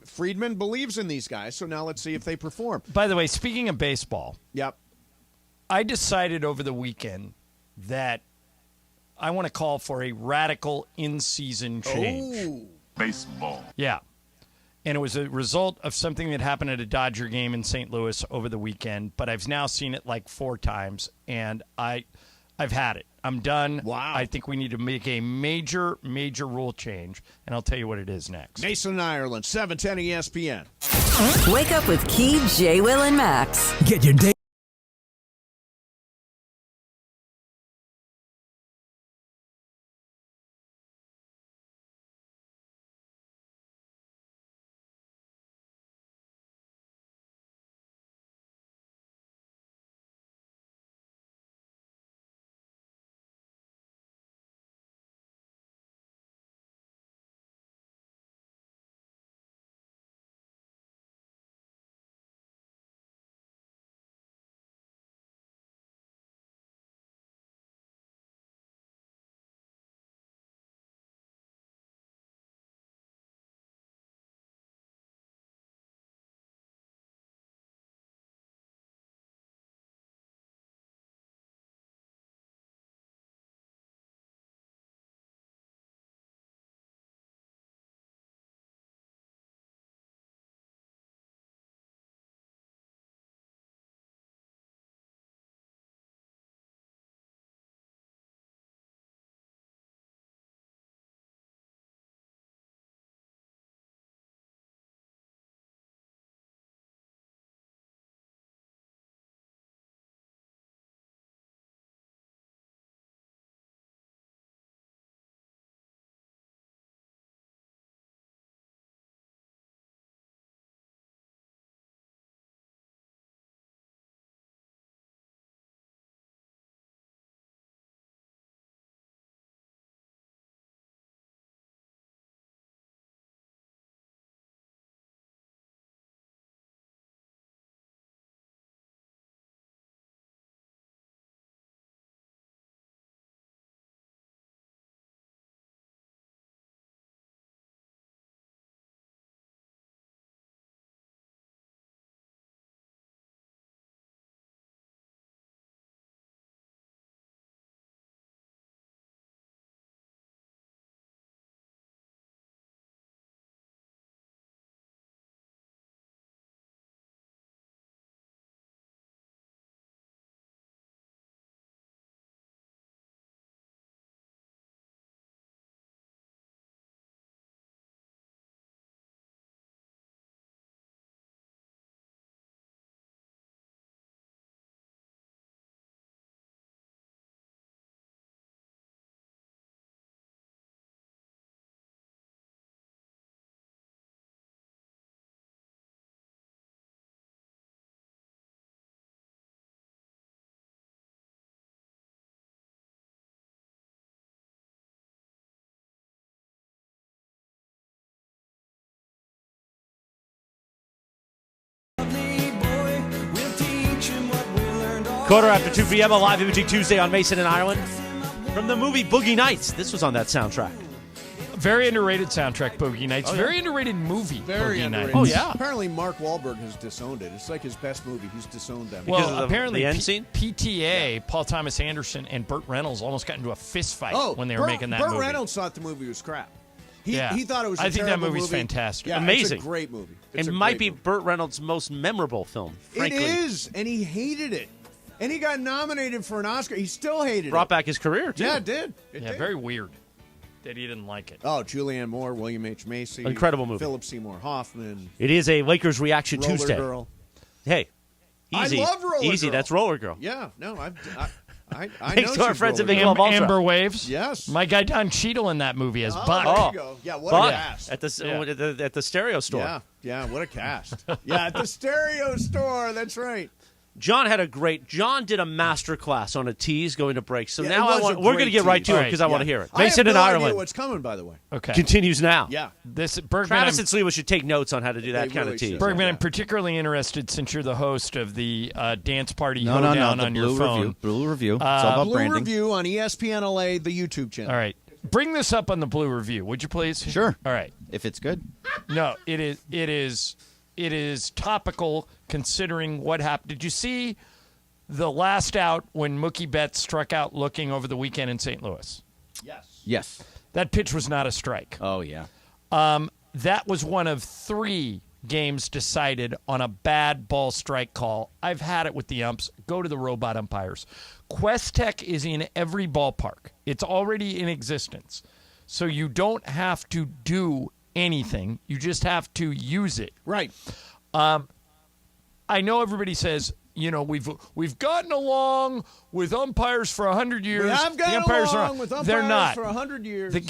Friedman believes in these guys, so now let's see if they perform. By the way, speaking of baseball. Yep. I decided over the weekend that I want to call for a radical in-season change. Oh. Baseball. Yeah. And it was a result of something that happened at a Dodger game in St. Louis over the weekend. But I've now seen it like 4 times, and I've had it. I'm done. Wow. I think we need to make a major, major rule change, and I'll tell you what it is next. Mason, Ireland, 710 ESPN. Wake up with Key, J. Will, and Max. Get your day. Quarter after 2 p.m. a live imaging Tuesday on Mason and Ireland. From the movie Boogie Nights. This was on that soundtrack. Very underrated soundtrack, Boogie Nights. Oh, yeah. Very underrated movie, Very Boogie underrated. Nights. Oh, yeah. Apparently, Mark Wahlberg has disowned it. It's like his best movie. He's disowned that. Because Well, of apparently, the end scene? PTA, Paul Thomas Anderson, and Burt Reynolds almost got into a fist fight when they were making that Burt movie. Reynolds thought the movie was crap. He Yeah. thought it was. I think that terrible movie's movie. fantastic. Yeah, Amazing. It's a great movie. It might be Burt Reynolds' most memorable film, frankly. It is, and he hated it. And he got nominated for an Oscar. He still hated Brought it. back his career, too. Yeah, it did. It Yeah, did. very weird that he didn't like it. Oh, Julianne Moore, William H. Macy. Incredible movie. Philip Seymour Hoffman. It is a Lakers Reaction Roller Tuesday. Girl. Hey, easy. I love Roller Easy, Girl. that's Roller Girl. Yeah, no, I Thanks know to our she's friends at Roller Big Girl. 12 Ultra. Amber Waves. Yes. My guy Don Cheadle in that movie as Oh, Buck. there you go. Yeah, what Buck a cast. at the stereo store. Yeah, what a cast. Yeah, at the stereo store. That's right. John did a master class on a tease going to break. So Yeah, now it was a we're going to great get right tease. to it because I want to hear it. I Mason have and no Ireland idea what's coming, by the way. Okay. continues now. Yeah. This Bergman. Travis and Sliwa should take notes on how to do that They kind really of tease. should. Bergman, I'm particularly interested since you're the host of the dance party No, hoedown the on Blue your phone. Review. Blue Review. It's all about Blue branding. Review on ESPN LA, the YouTube channel. All right. Bring this up on the Blue Review, would you please? Sure. All right. If it's good. No, it is topical considering what happened. Did you see the last out when Mookie Betts struck out looking over the weekend in St. Louis? Yes. That pitch was not a strike. Oh, yeah. That was one of 3 games decided on a bad ball strike call. I've had it with the umps. Go to the robot umpires. Quest Tech is in every ballpark. It's already in existence. So you don't have to do anything. You just have to use it. Right. I know everybody says, we've gotten along with umpires for 100 years. We have gotten the umpires along with umpires they're not. for 100 years. The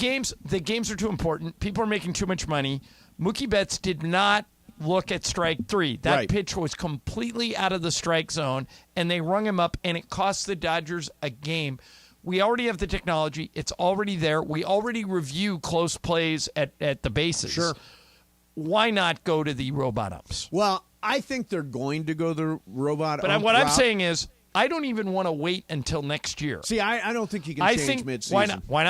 games are too important. People are making too much money. Mookie Betts did not look at strike 3. That Right. pitch was completely out of the strike zone, and they rung him up, and it cost the Dodgers a game. We already have the technology. It's already there. We already review close plays at the bases. Sure. Why not go to the robot umps? Well, I think they're going to go the robot But ump what I'm route. saying is, I don't even want to wait until next year. See, I don't think you can change mid-season. Why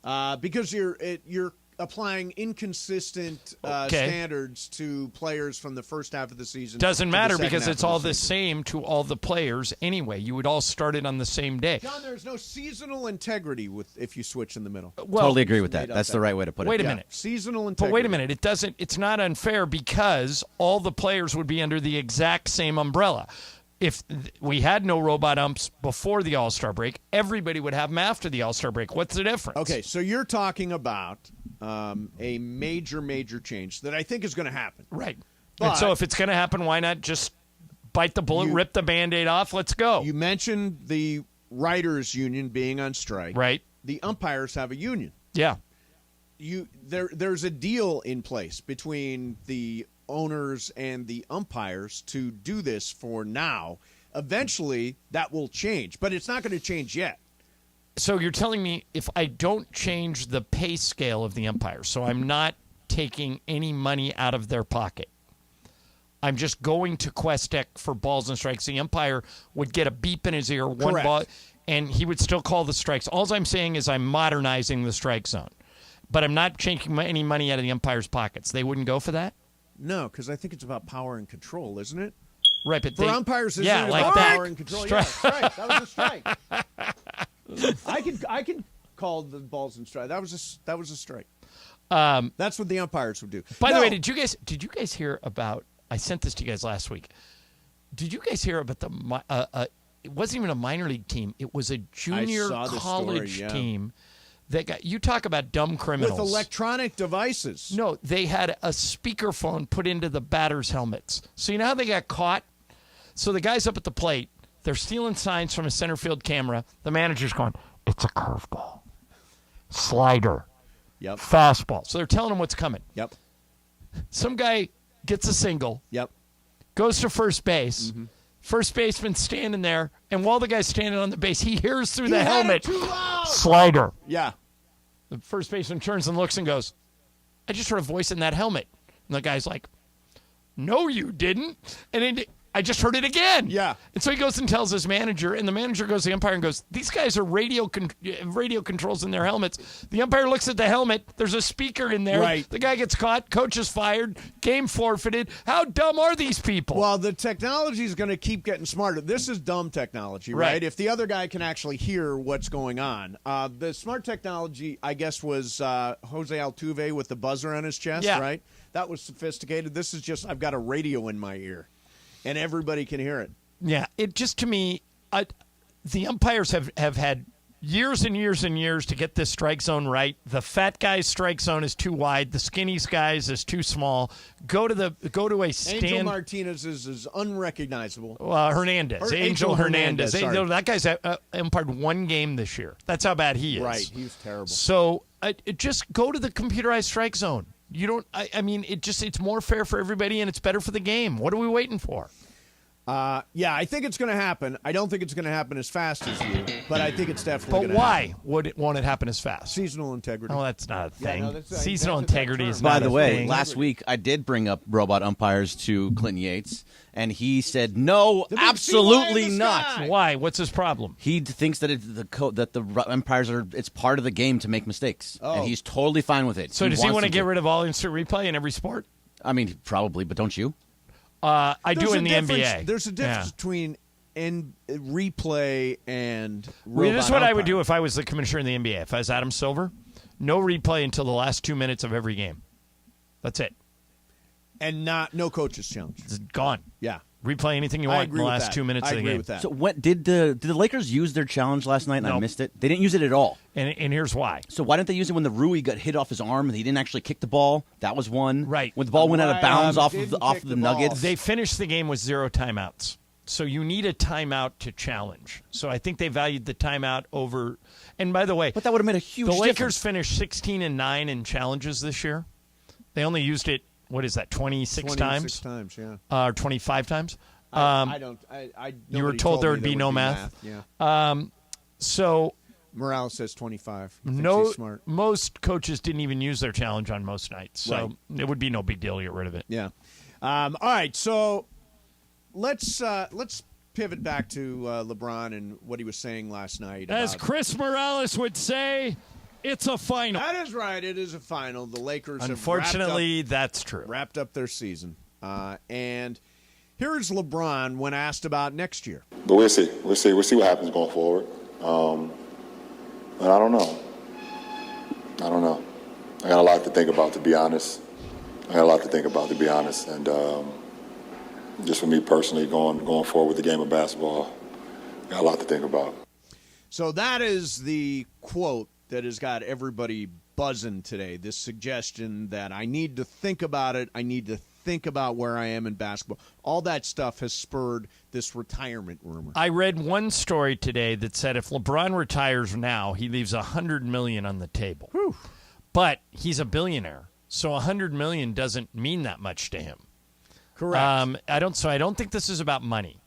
not? Because you're applying inconsistent standards to players from the first half of the season. Doesn't to the matter second because half it's of all the the season. same to all the players anyway. You would all start it on the same day. John, there's no seasonal integrity if you switch in the middle. Well, Totally agree with that. That's the right way to put it. Wait a Yeah. minute. Seasonal integrity. But wait a minute. It's not unfair because all the players would be under the exact same umbrella. If we had no robot umps before the All-Star break, everybody would have them after the All-Star break. What's the difference? Okay, so you're talking about a major change that I think is going to happen. Right. But and so if it's going to happen, why not just bite the bullet, rip the Band-Aid off? Let's go. You mentioned the writers' union being on strike. Right. The umpires have a union. Yeah. There's a deal in place between the owners and the umpires to do this for now. Eventually, that will change, but it's not going to change yet. So you're telling me if I don't change the pay scale of the umpires, so I'm not taking any money out of their pocket, I'm just going to Quest Tech for balls and strikes, the umpire would get a beep in his ear, one Correct. ball, and he would still call the strikes. All I'm saying is I'm modernizing the strike zone, but I'm not taking any money out of the umpire's pockets. They wouldn't go for that? No, because I think it's about power and control, isn't it? Right, but for umpires, isn't it like about that. power and control? Yeah, strike. That was a strike. I can call the balls and strike. That was a strike. That's what the umpires would do. By the way, did you guys hear about? I sent this to you guys last week. Did you guys hear about it wasn't even a minor league team. It was a junior college team that got. You talk about dumb criminals with electronic devices. No, they had a speakerphone put into the batters' helmets. So you know how they got caught? So the guys up at the plate, they're stealing signs from a center field camera. The manager's going, "It's a curveball, slider, yep, fastball." So they're telling them what's coming. Yep. Some guy gets a single. Yep. Goes to first base. Mm-hmm. First baseman standing there, and while the guy's standing on the base, he hears through the had helmet, it too loud. "Slider." Yeah. The first baseman turns and looks and goes, "I just heard a voice in that helmet." And the guy's like, "No, you didn't." And I just heard it again. Yeah. And so he goes and tells his manager, and the manager goes to the umpire and goes, these guys are radio controls in their helmets. The umpire looks at the helmet. There's a speaker in there. Right. The guy gets caught. Coach is fired. Game forfeited. How dumb are these people? Well, the technology is going to keep getting smarter. This is dumb technology, right? If the other guy can actually hear what's going on. The smart technology, I guess, was Jose Altuve with the buzzer on his chest, right? That was sophisticated. This is just, I've got a radio in my ear, and everybody can hear it. Yeah, it just, to me, the umpires have had years and years and years to get this strike zone right. The fat guy's strike zone is too wide. The skinny guy's is too small. Go to a stand. Angel Martinez is unrecognizable. Hernandez. Angel Hernandez. That guy's umpired one game this year. That's how bad he is. Right, he was terrible. So just go to the computerized strike zone. You don't. I mean, it's more fair for everybody, and it's better for the game. What are we waiting for? Yeah, I think it's going to happen. I don't think it's going to happen as fast as you, but I think it's definitely going to happen. But why won't it happen as fast? Seasonal integrity. Oh, that's not a thing. Yeah, no, Seasonal integrity is By not the a way, thing. last week I did bring up robot umpires to Clinton Yates, and he said, no, absolutely not. Why? What's his problem? He thinks that the umpires it's part of the game to make mistakes, and he's totally fine with it. So does he want to get rid of all instant replay in every sport? I mean, probably, but don't you? I do in the NBA. There's a difference between replay and Well, this is what umpire. I would do if I was the commissioner in the NBA. If I was Adam Silver, no replay until the last 2 minutes of every game. That's it. And no coaches challenge. It's gone. Yeah. Replay anything you want in the last 2 minutes of the game. I agree with that. So what did the Lakers use their challenge last night and I missed it? They didn't use it at all. And here's why. So why didn't they use it when the Rui got hit off his arm and he didn't actually kick the ball? That was one. Right. When the ball went out of bounds off of the Nuggets. They finished the game with 0 timeouts. So you need a timeout to challenge. So I think they valued the timeout over. And by the way, but that would have made a huge difference. The Lakers finished 16-9 in challenges this year. They only used it. What is that? 26 times. 26 times, yeah. Or 25 times. I don't. You were told there would be no math. Yeah. So Morales says 25. No, smart. Most coaches didn't even use their challenge on most nights, so it would be no big deal to get rid of it. Yeah. All right. So let's pivot back to LeBron and what he was saying last night. As Chris Morales would say, it's a final. That is right. It is a final. The Lakers. Unfortunately, that's true. Wrapped up their season, and. Here's LeBron when asked about next year. But we'll see. We'll see what happens going forward. But I don't know. I got a lot to think about, to be honest. And just for me personally, going forward with the game of basketball, I got a lot to think about. So that is the quote that has got everybody buzzing today. This suggestion that I need to think about it. I need to think about where I am in basketball. All that stuff has spurred this retirement rumor. I read one story today that said if LeBron retires now, he leaves $100 million on the table. Whew. But he's a billionaire, so $100 million doesn't mean that much to him. Correct. I don't think this is about money.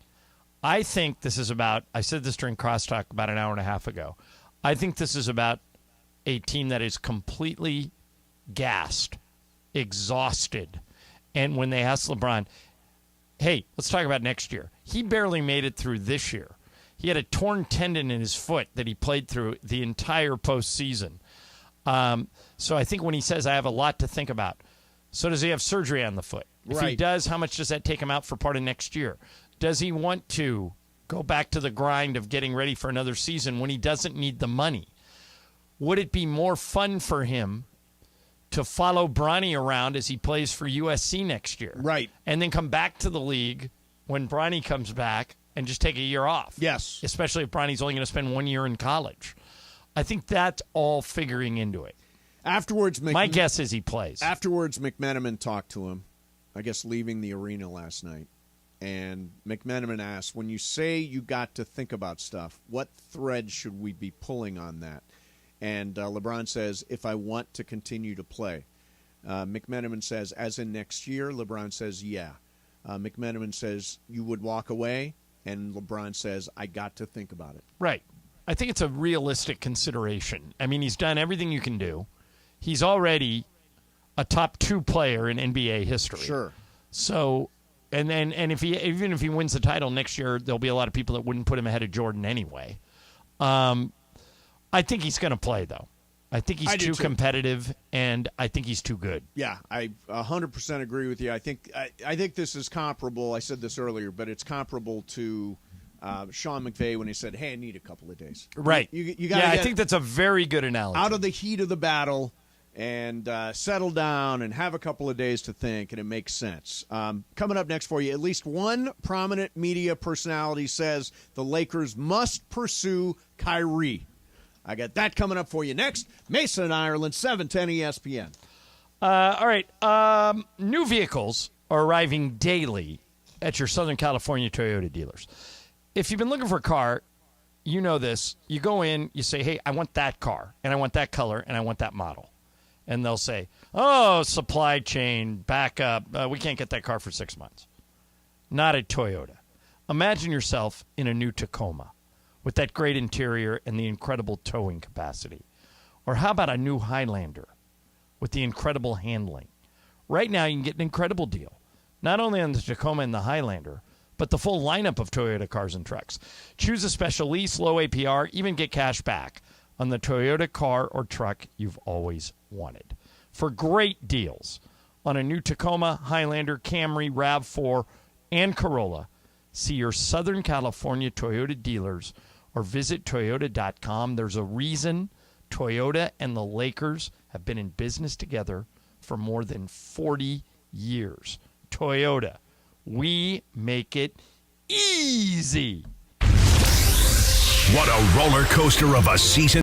I think this is about. I said this during Crosstalk about an hour and a half ago. I think this is about a team that is completely gassed, exhausted. And when they asked LeBron, hey, let's talk about next year. He barely made it through this year. He had a torn tendon in his foot that he played through the entire postseason. So I think when he says, I have a lot to think about, so does he have surgery on the foot? If he does, how much does that take him out for part of next year? Does he want to go back to the grind of getting ready for another season when he doesn't need the money? Would it be more fun for him to follow Bronny around as he plays for USC next year? Right. And then come back to the league when Bronny comes back and just take a year off. Yes. Especially if Bronny's only going to spend 1 year in college. I think that's all figuring into it. Afterwards, my guess is he plays. Afterwards, McMenamin talked to him, I guess leaving the arena last night. And McMenamin asked, when you say you got to think about stuff, what thread should we be pulling on that? And LeBron says, if I want to continue to play. McMenamin says, as in next year? LeBron says, yeah. McMenamin says, you would walk away? And LeBron says, I got to think about it. Right. I think it's a realistic consideration. I mean, he's done everything you can do. He's already a top 2 player in NBA history. Sure. So And if even if he wins the title next year, there'll be a lot of people that wouldn't put him ahead of Jordan anyway. I think he's going to play, though. I think he's too competitive, and I think he's too good. Yeah, I 100% agree with you. I think this is comparable. I said this earlier, but it's comparable to Sean McVay when he said, "Hey, I need a couple of days." Right. You got. I think that's a very good analogy. Out of the heat of the battle and settle down and have a couple of days to think, and it makes sense. Coming up next for you, at least one prominent media personality says the Lakers must pursue Kyrie. I got that coming up for you next. Mason, Ireland, 710 ESPN. All right. New vehicles are arriving daily at your Southern California Toyota dealers. If you've been looking for a car, you know this. You go in, you say, hey, I want that car, and I want that color, and I want that model. And they'll say, oh, supply chain, back up. We can't get that car for 6 months. Not at Toyota. Imagine yourself in a new Tacoma with that great interior and the incredible towing capacity. Or how about a new Highlander with the incredible handling? Right now, you can get an incredible deal, not only on the Tacoma and the Highlander, but the full lineup of Toyota cars and trucks. Choose a special lease, low APR, even get cash back on the Toyota car or truck you've always wanted. For great deals on a new Tacoma, Highlander, Camry, RAV4, and Corolla, see your Southern California Toyota dealers or visit Toyota.com. There's a reason Toyota and the Lakers have been in business together for more than 40 years. Toyota, we make it easy. What a roller coaster of a season.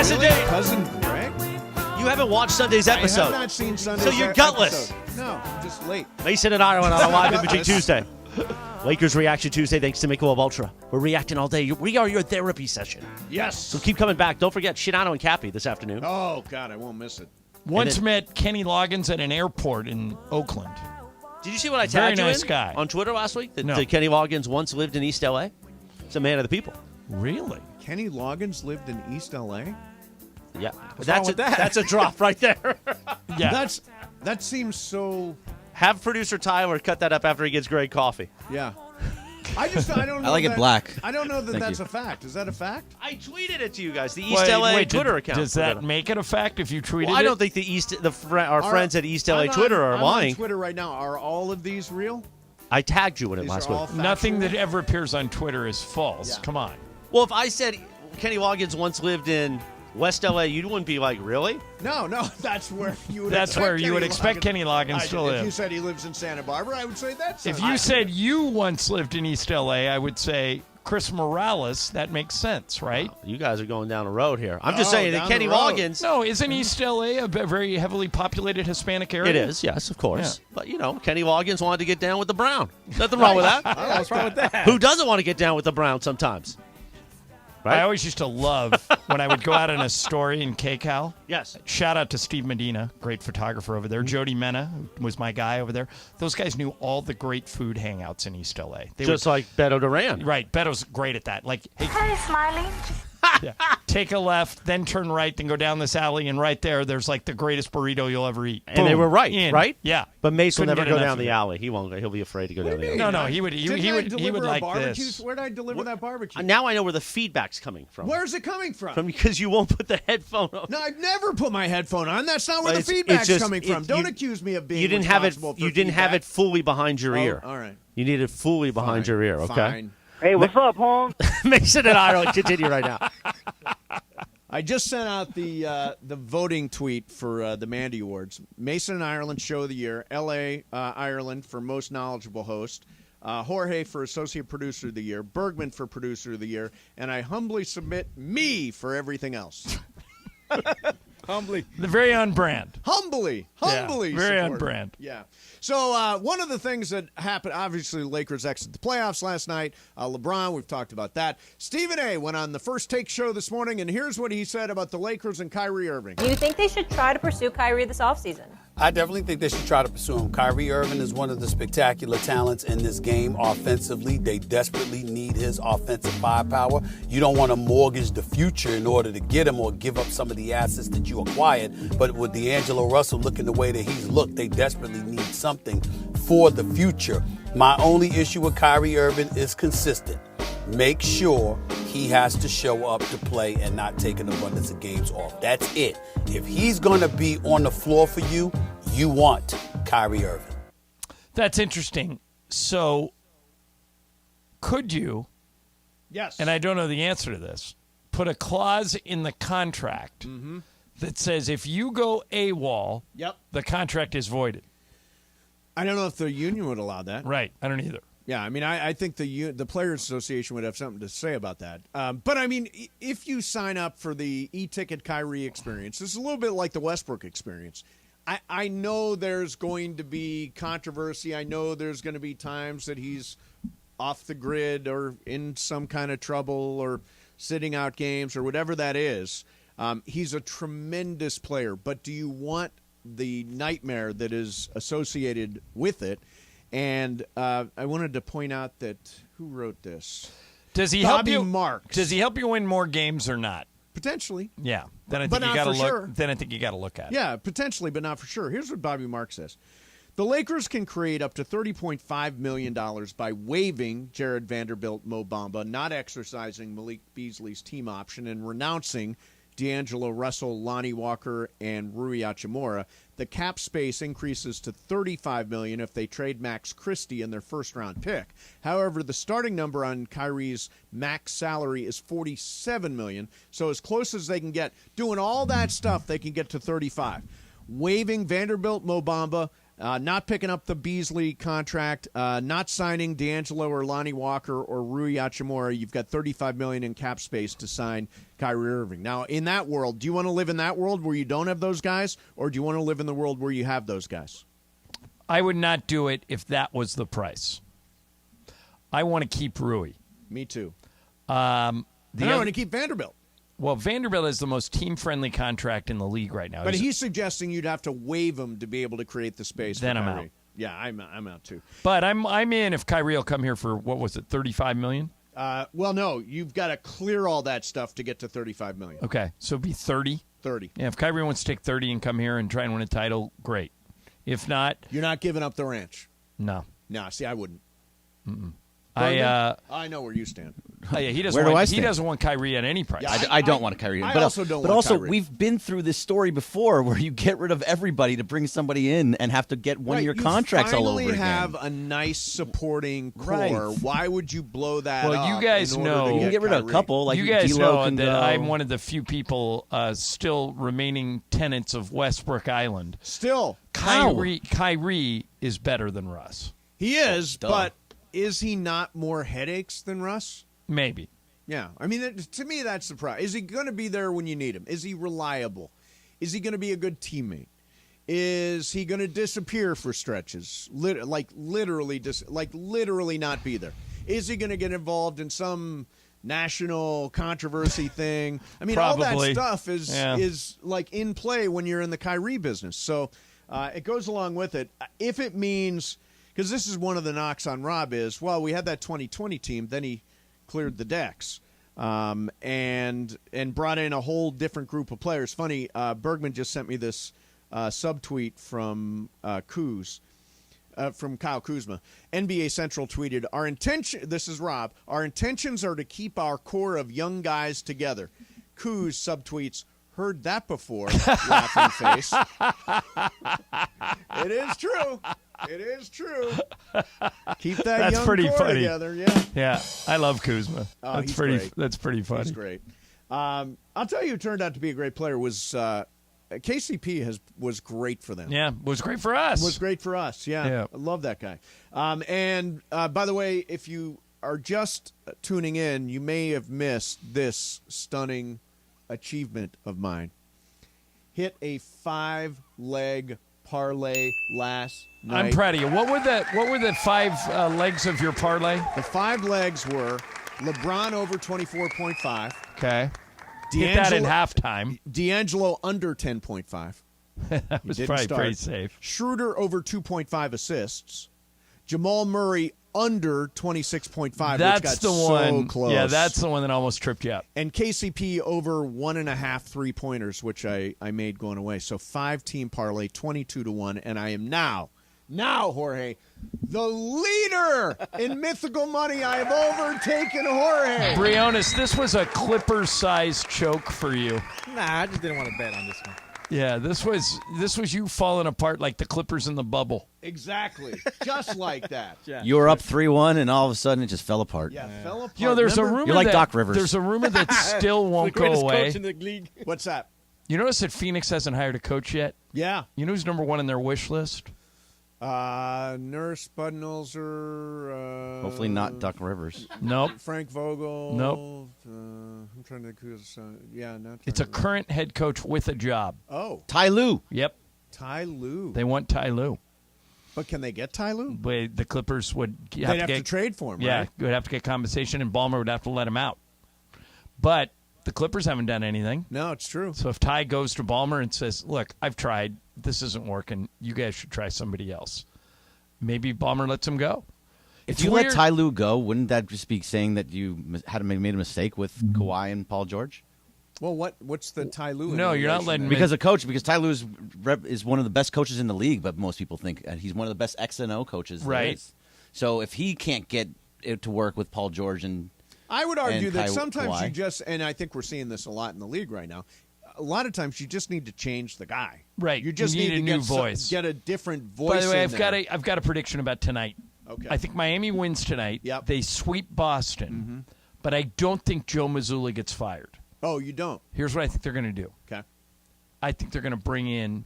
Listen, really? Dave. Cousin Greg? You haven't watched Sunday's episode. I have not seen Sunday's So you're gutless. episode. No, I'm just late. Mason and Ireland on a live imaging Tuesday. Lakers Reaction Tuesday, thanks to Michelob Ultra. We're reacting all day. We are your therapy session. Yes. So keep coming back. Don't forget Shinano and Cappy this afternoon. Oh, God, I won't miss it. Once met Kenny Loggins at an airport in Oakland. Did you see what I tagged Very nice you in guy. on Twitter last week? No. That Kenny Loggins once lived in East L.A.? He's a man of the people. Really? Kenny Loggins lived in East L.A.? Yeah. wrong with that? That's a drop right there. Yeah. That seems so... Have producer Tyler cut that up after he gets Greg coffee. Yeah. I don't know. I like it black. I don't know that Thank that's you. a fact. Is that a fact? I tweeted it to you guys. The East LA Twitter account. Does that make it a fact if you tweeted Well, I it? don't think our friends at East LA I'm Twitter are I'm lying. on Twitter right now. Are all of these real? I tagged you in it These last are all week. factual? Nothing that ever appears on Twitter is false. Yeah. Come on. Well, if I said Kenny Loggins once lived in West LA, you wouldn't be like, really? No, that's where you would. That's expect where you would Kenny expect Kenny Loggins to If live. you said he lives in Santa Barbara, I would say that's. If you said you once lived in East LA, I would say Chris Morales. That makes sense, right? You guys are going down a road here. I'm just saying that down Kenny the road. Loggins. No, isn't East LA a very heavily populated Hispanic area? It is, yes, of course. Yeah. But, Kenny Loggins wanted to get down with the Brown. Nothing wrong with that. What's wrong with that? Who doesn't want to get down with the Brown sometimes? Right? I always used to love when I would go out on a story in KCAL. Yes. Shout out to Steve Medina, great photographer over there. Jody Mena who was my guy over there. Those guys knew all the great food hangouts in East LA. Just like Beto Duran. Right. Beto's great at that. Like, Hey, Smiley. yeah, take a left, then turn right, then go down this alley, and right there's like the greatest burrito you'll ever eat. And they Boom. were right, In. right? Yeah. But Mace will Couldn't never get go enough down of the it. alley. He'll be afraid to go down the alley. No, he would deliver like this. Where'd I deliver that barbecue? Now I know where the feedback's coming from. Where's it coming from? Because you won't put the headphone on. No, I've never put my headphone on. That's not where Well, the it's feedback's just- coming from. it- Don't you- accuse me of being You didn't have it. responsible for You didn't have feedback. it fully behind your ear. All right. You need it fully behind your ear. Okay. Fine. Hey, what's up, Holmes? Mason and Ireland continue right now. I just sent out the voting tweet for the Mandy Awards. Mason and Ireland Show of the Year. L.A. Ireland for Most Knowledgeable Host. Jorge for Associate Producer of the Year. Bergman for Producer of the Year. And I humbly submit me for everything else. The very on brand. Humbly very supported. on brand. Yeah. So one of the things that happened, obviously, the Lakers exited the playoffs last night. LeBron, we've talked about that. Stephen A. went on the First Take show this morning, and here's what he said about the Lakers and Kyrie Irving. Do you think they should try to pursue Kyrie this offseason? I definitely think they should try to pursue him. Kyrie Irving is one of the spectacular talents in this game offensively. They desperately need his offensive firepower. You don't want to mortgage the future in order to get him or give up some of the assets that you acquired. But with D'Angelo Russell looking the way that he's looked, they desperately need something for the future. My only issue with Kyrie Irving is consistent. Make sure he has to show up to play and not take an abundance of games off. That's it. If he's going to be on the floor for you, you want Kyrie Irving. That's interesting. So, could you, Yes. and I don't know the answer to this, put a clause in the contract Mm-hmm. that says if you go AWOL, Yep. the contract is voided? I don't know if the union would allow that. Right. I don't either. Yeah, I mean, I think the Players Association would have something to say about that. But, I mean, if you sign up for the e-ticket Kyrie experience, it's a little bit like the Westbrook experience. I know there's going to be controversy. I know there's going to be times that he's off the grid or in some kind of trouble or sitting out games or whatever that is. He's a tremendous player. But do you want the nightmare that is associated with it? And I wanted to point out that who wrote this? Does he Bobby help you? Marks. Does he help you win more games or not? Potentially. Yeah. Then I But think you not got to for look. sure. Then I think you got to look at it. Yeah, potentially, but not for sure. Here's what Bobby Marks says. The Lakers can create up to $30.5 million by waiving Jared Vanderbilt Mo Bamba, not exercising Malik Beasley's team option, and renouncing D'Angelo Russell, Lonnie Walker, and Rui Hachimura. The cap space increases to $35 million if they trade Max Christie in their first-round pick. However, the starting number on Kyrie's max salary is $47 million, so as close as they can get, doing all that stuff, they can get to $35. Waiving Vanderbilt Mo Bamba not picking up the Beasley contract, not signing D'Angelo or Lonnie Walker or Rui Hachimura. You've got $35 million in cap space to sign Kyrie Irving. Now, in that world, do you want to live in that world where you don't have those guys, or do you want to live in the world where you have those guys? I would not do it if that was the price. I want to keep Rui. Me too. I want to keep Vanderbilt. Well, Vanderbilt is the most team-friendly contract in the league right now. But he's suggesting you'd have to waive him to be able to create the space. Then for I'm Kyrie. out. Yeah, I'm out too. But I'm in if Kyrie will come here for, what was it, $35 million? Well, no, you've got to clear all that stuff to get to $35 million. Okay, so it'd be 30? 30. Yeah, if Kyrie wants to take 30 and come here and try and win a title, great. If not... You're not giving up the ranch. No. No, see, I wouldn't. Mm-mm. I know where you stand. Oh, yeah, he doesn't. Where do I He stand? doesn't want Kyrie at any price. Yeah, I don't want Kyrie. I But also don't But want also, Kyrie. we've been through this story before where you get rid of everybody to bring somebody in and have to get one-year contracts all over You again. have a nice supporting core. Right. Why would you blow that up? Well, you guys know. You can get rid of a couple. Like you guys D'Lo know can that go. I'm one of the few people still remaining tenants of Westbrook Island. Still, Kyrie is better than Russ. He is, Duh. but is he not more headaches than Russ? Maybe. Yeah. I mean, to me, that's the problem. Is he going to be there when you need him? Is he reliable? Is he going to be a good teammate? Is he going to disappear for stretches? Literally not be there? Is he going to get involved in some national controversy thing? I mean, all that stuff is like in play when you're in the Kyrie business. So it goes along with it. If it means, because this is one of the knocks on Rob is, well, we had that 2020 team, then he cleared the decks and brought in a whole different group of players. Funny, Bergman just sent me this subtweet from from Kyle Kuzma. NBA Central tweeted, this is Rob, our intentions are to keep our core of young guys together. Kuz subtweets, heard that before, laughing face. It is true. It is true. Keep that That's young pretty core funny. together. Yeah. Yeah, I love Kuzma. Oh, That's he's pretty. great. That's pretty funny. He's great. I'll tell you who turned out to be a great player was KCP was great for them. Yeah, was great for us. Was great for us. Yeah. I love that guy. And by the way, if you are just tuning in, you may have missed this stunning achievement of mine. Hit a 5-leg parlay last night. I'm proud of you. What were the 5 legs of your parlay? The 5 legs were LeBron over 24.5. Okay. Hit that in halftime. D'Angelo under 10.5. That was probably pretty safe. Schroeder over 2.5 assists. Jamal Murray under 26.5. That's which got the one. So close. Yeah, that's the one that almost tripped you up. And KCP over 1.5 3-pointers, which I made going away. So 5-team parlay, 22-1, and I am now, Jorge, the leader in mythical money. I have overtaken Jorge. Briones, this was a Clippers-sized choke for you. Nah, I just didn't want to bet on this one. Yeah, this was you falling apart like the Clippers in the bubble. Exactly. Just like that. Yeah. You were up 3-1, and all of a sudden it just fell apart. Yeah, fell apart. You know, there's a rumor You're like that, Doc Rivers. There's a rumor that still won't the go greatest away. coach in the league. What's that? You notice that Phoenix hasn't hired a coach yet? Yeah. You know who's number 1 in their wish list? Nurse Budenholzer. Hopefully not Doc Rivers. Nope. Frank Vogel. Nope. I'm trying to who's not. It's a current head coach with a job. Oh, Ty Lue. Yep. Ty Lue. They want Ty Lue. But can they get Ty Lue? The Clippers would have to trade for him, yeah, right? would have to get compensation, and Ballmer would have to let him out. But the Clippers haven't done anything. No, it's true. So if Ty goes to Ballmer and says, look, I've tried. This isn't working. You guys should try somebody else. Maybe Ballmer lets him go. If you let Ty Lue go, wouldn't that just be saying that you had made a mistake with Kawhi and Paul George? Well, what's the Ty Lue? No, you're not letting because Ty Lue is one of the best coaches in the league, but most people think he's one of the best X and O coaches. Right. So if he can't get it to work with Paul George and I would argue that Kawhi, sometimes you just, and I think we're seeing this a lot in the league right now. A lot of times you just need to change the guy. Right. You just need a to new get voice. Get a different voice. By the way, in I've got a prediction about tonight. Okay. I think Miami wins tonight. Yep. They sweep Boston, but I don't think Joe Mazzulla gets fired. Oh, you don't? Here's what I think they're going to do. Okay. I think they're going to bring in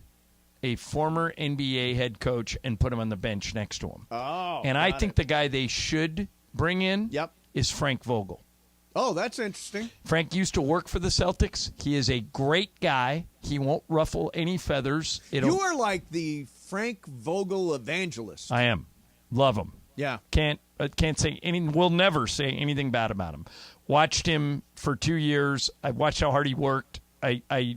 a former NBA head coach and put him on the bench next to him. Oh, and I think the guy they should bring in is Frank Vogel. Oh, that's interesting. Frank used to work for the Celtics. He is a great guy. He won't ruffle any feathers. You are like the Frank Vogel evangelist. I am. Love him. Yeah. Can't say any. Will never say anything bad about him. Watched him for 2 years. I watched how hard he worked. I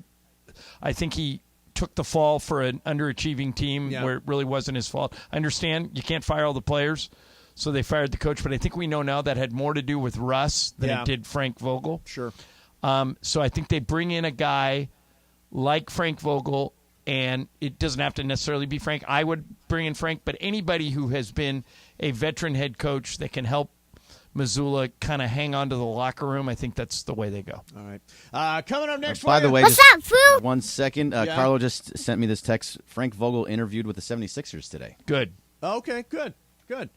think he took the fall for an underachieving team where it really wasn't his fault. I understand you can't fire all the players, so they fired the coach. But I think we know now that had more to do with Russ than it did Frank Vogel. Sure. So I think they bring in a guy like Frank Vogel, and it doesn't have to necessarily be Frank. I would bring in Frank, but anybody who has been a veteran head coach that can help Missoula kind of hang on to the locker room, I think that's the way they go. All right. Coming up next. By the way, what's up, Fu? 1 second. Carlo just sent me this text. Frank Vogel interviewed with the 76ers today. Good. Okay, good. All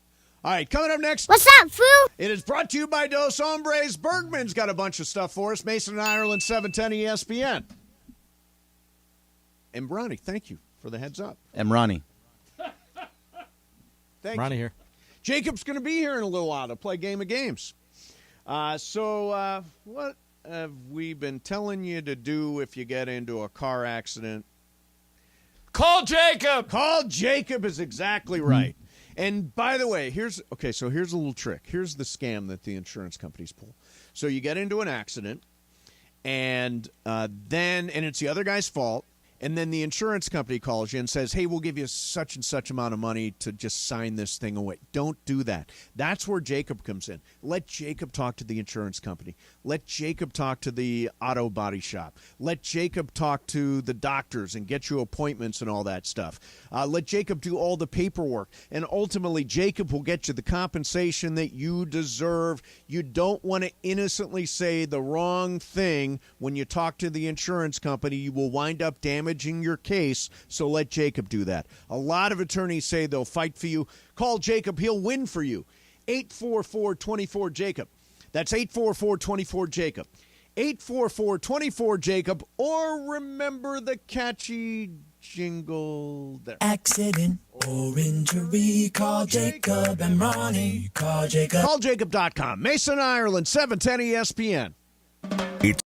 right, coming up next. What's up, Fu? It is brought to you by Dos Hombres. Bergman's got a bunch of stuff for us. Mason and Ireland, 710 ESPN. And Ronnie, thank you for the heads up. Ronnie. Thank Ronnie you. here. Jacob's going to be here in a little while to play Game of Games. So what have we been telling you to do if you get into a car accident? Call Jacob! Call Jacob is exactly right. And by the way, here's a little trick. Here's the scam that the insurance companies pull. So you get into an accident, and it's the other guy's fault, and then the insurance company calls you and says, hey, we'll give you such and such amount of money to just sign this thing away. Don't do that. That's where Jacob comes in. Let Jacob talk to the insurance company. Let Jacob talk to the auto body shop. Let Jacob talk to the doctors and get you appointments and all that stuff. Let Jacob do all the paperwork. And ultimately, Jacob will get you the compensation that you deserve. You don't want to innocently say the wrong thing when you talk to the insurance company. You will wind up damaging your case, so let Jacob do that. A lot of attorneys say they'll fight for you. Call Jacob. He'll win for you. 844-24-JACOB. That's 844-24-JACOB. 844-24-JACOB. Or remember the catchy jingle there. Accident or injury, call Jacob and Ronnie. Call Jacob. CallJacob.com. Mason, Ireland, 710 ESPN. It's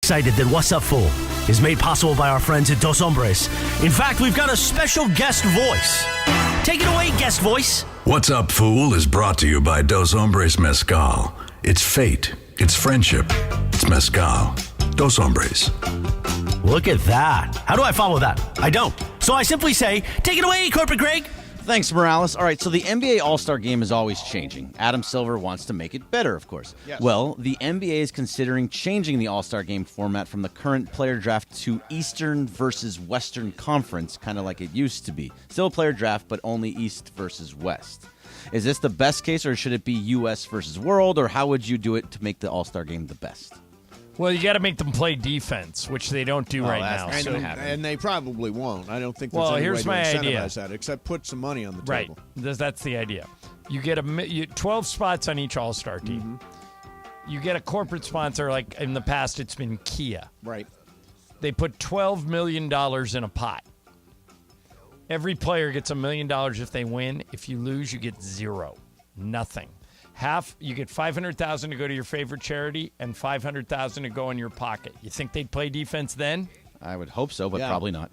Excited that What's Up Fool is made possible by our friends at Dos Hombres. In fact, we've got a special guest voice. Take it away, guest voice. What's Up, Fool is brought to you by Dos Hombres Mezcal. It's fate. It's friendship. It's mezcal. Dos Hombres. Look at that. How do I follow that? I don't. So I simply say, take it away, Corporate Greg. Thanks, Morales. All right, so the NBA All-Star Game is always changing. Adam Silver wants to make it better, of course. Yes. Well, the NBA is considering changing the All-Star Game format from the current player draft to Eastern versus Western Conference, kind of like it used to be. Still a player draft, but only East versus West. Is this the best case, or should it be U.S. versus World, or how would you do it to make the All-Star Game the best? Well, you got to make them play defense, which they don't do right now. And they probably won't. I don't think there's any here's way my to idea. incentivize that, except put some money on the table. Right. That's the idea. You get 12 spots on each All-Star team. You get a corporate sponsor, like in the past it's been Kia. Right. They put $12 million in a pot. Every player gets $1 million if they win. If you lose, you get zero. Nothing. Half, you get $500,000 to go to your favorite charity and $500,000 to go in your pocket. You think they'd play defense then? I would hope so, but probably not.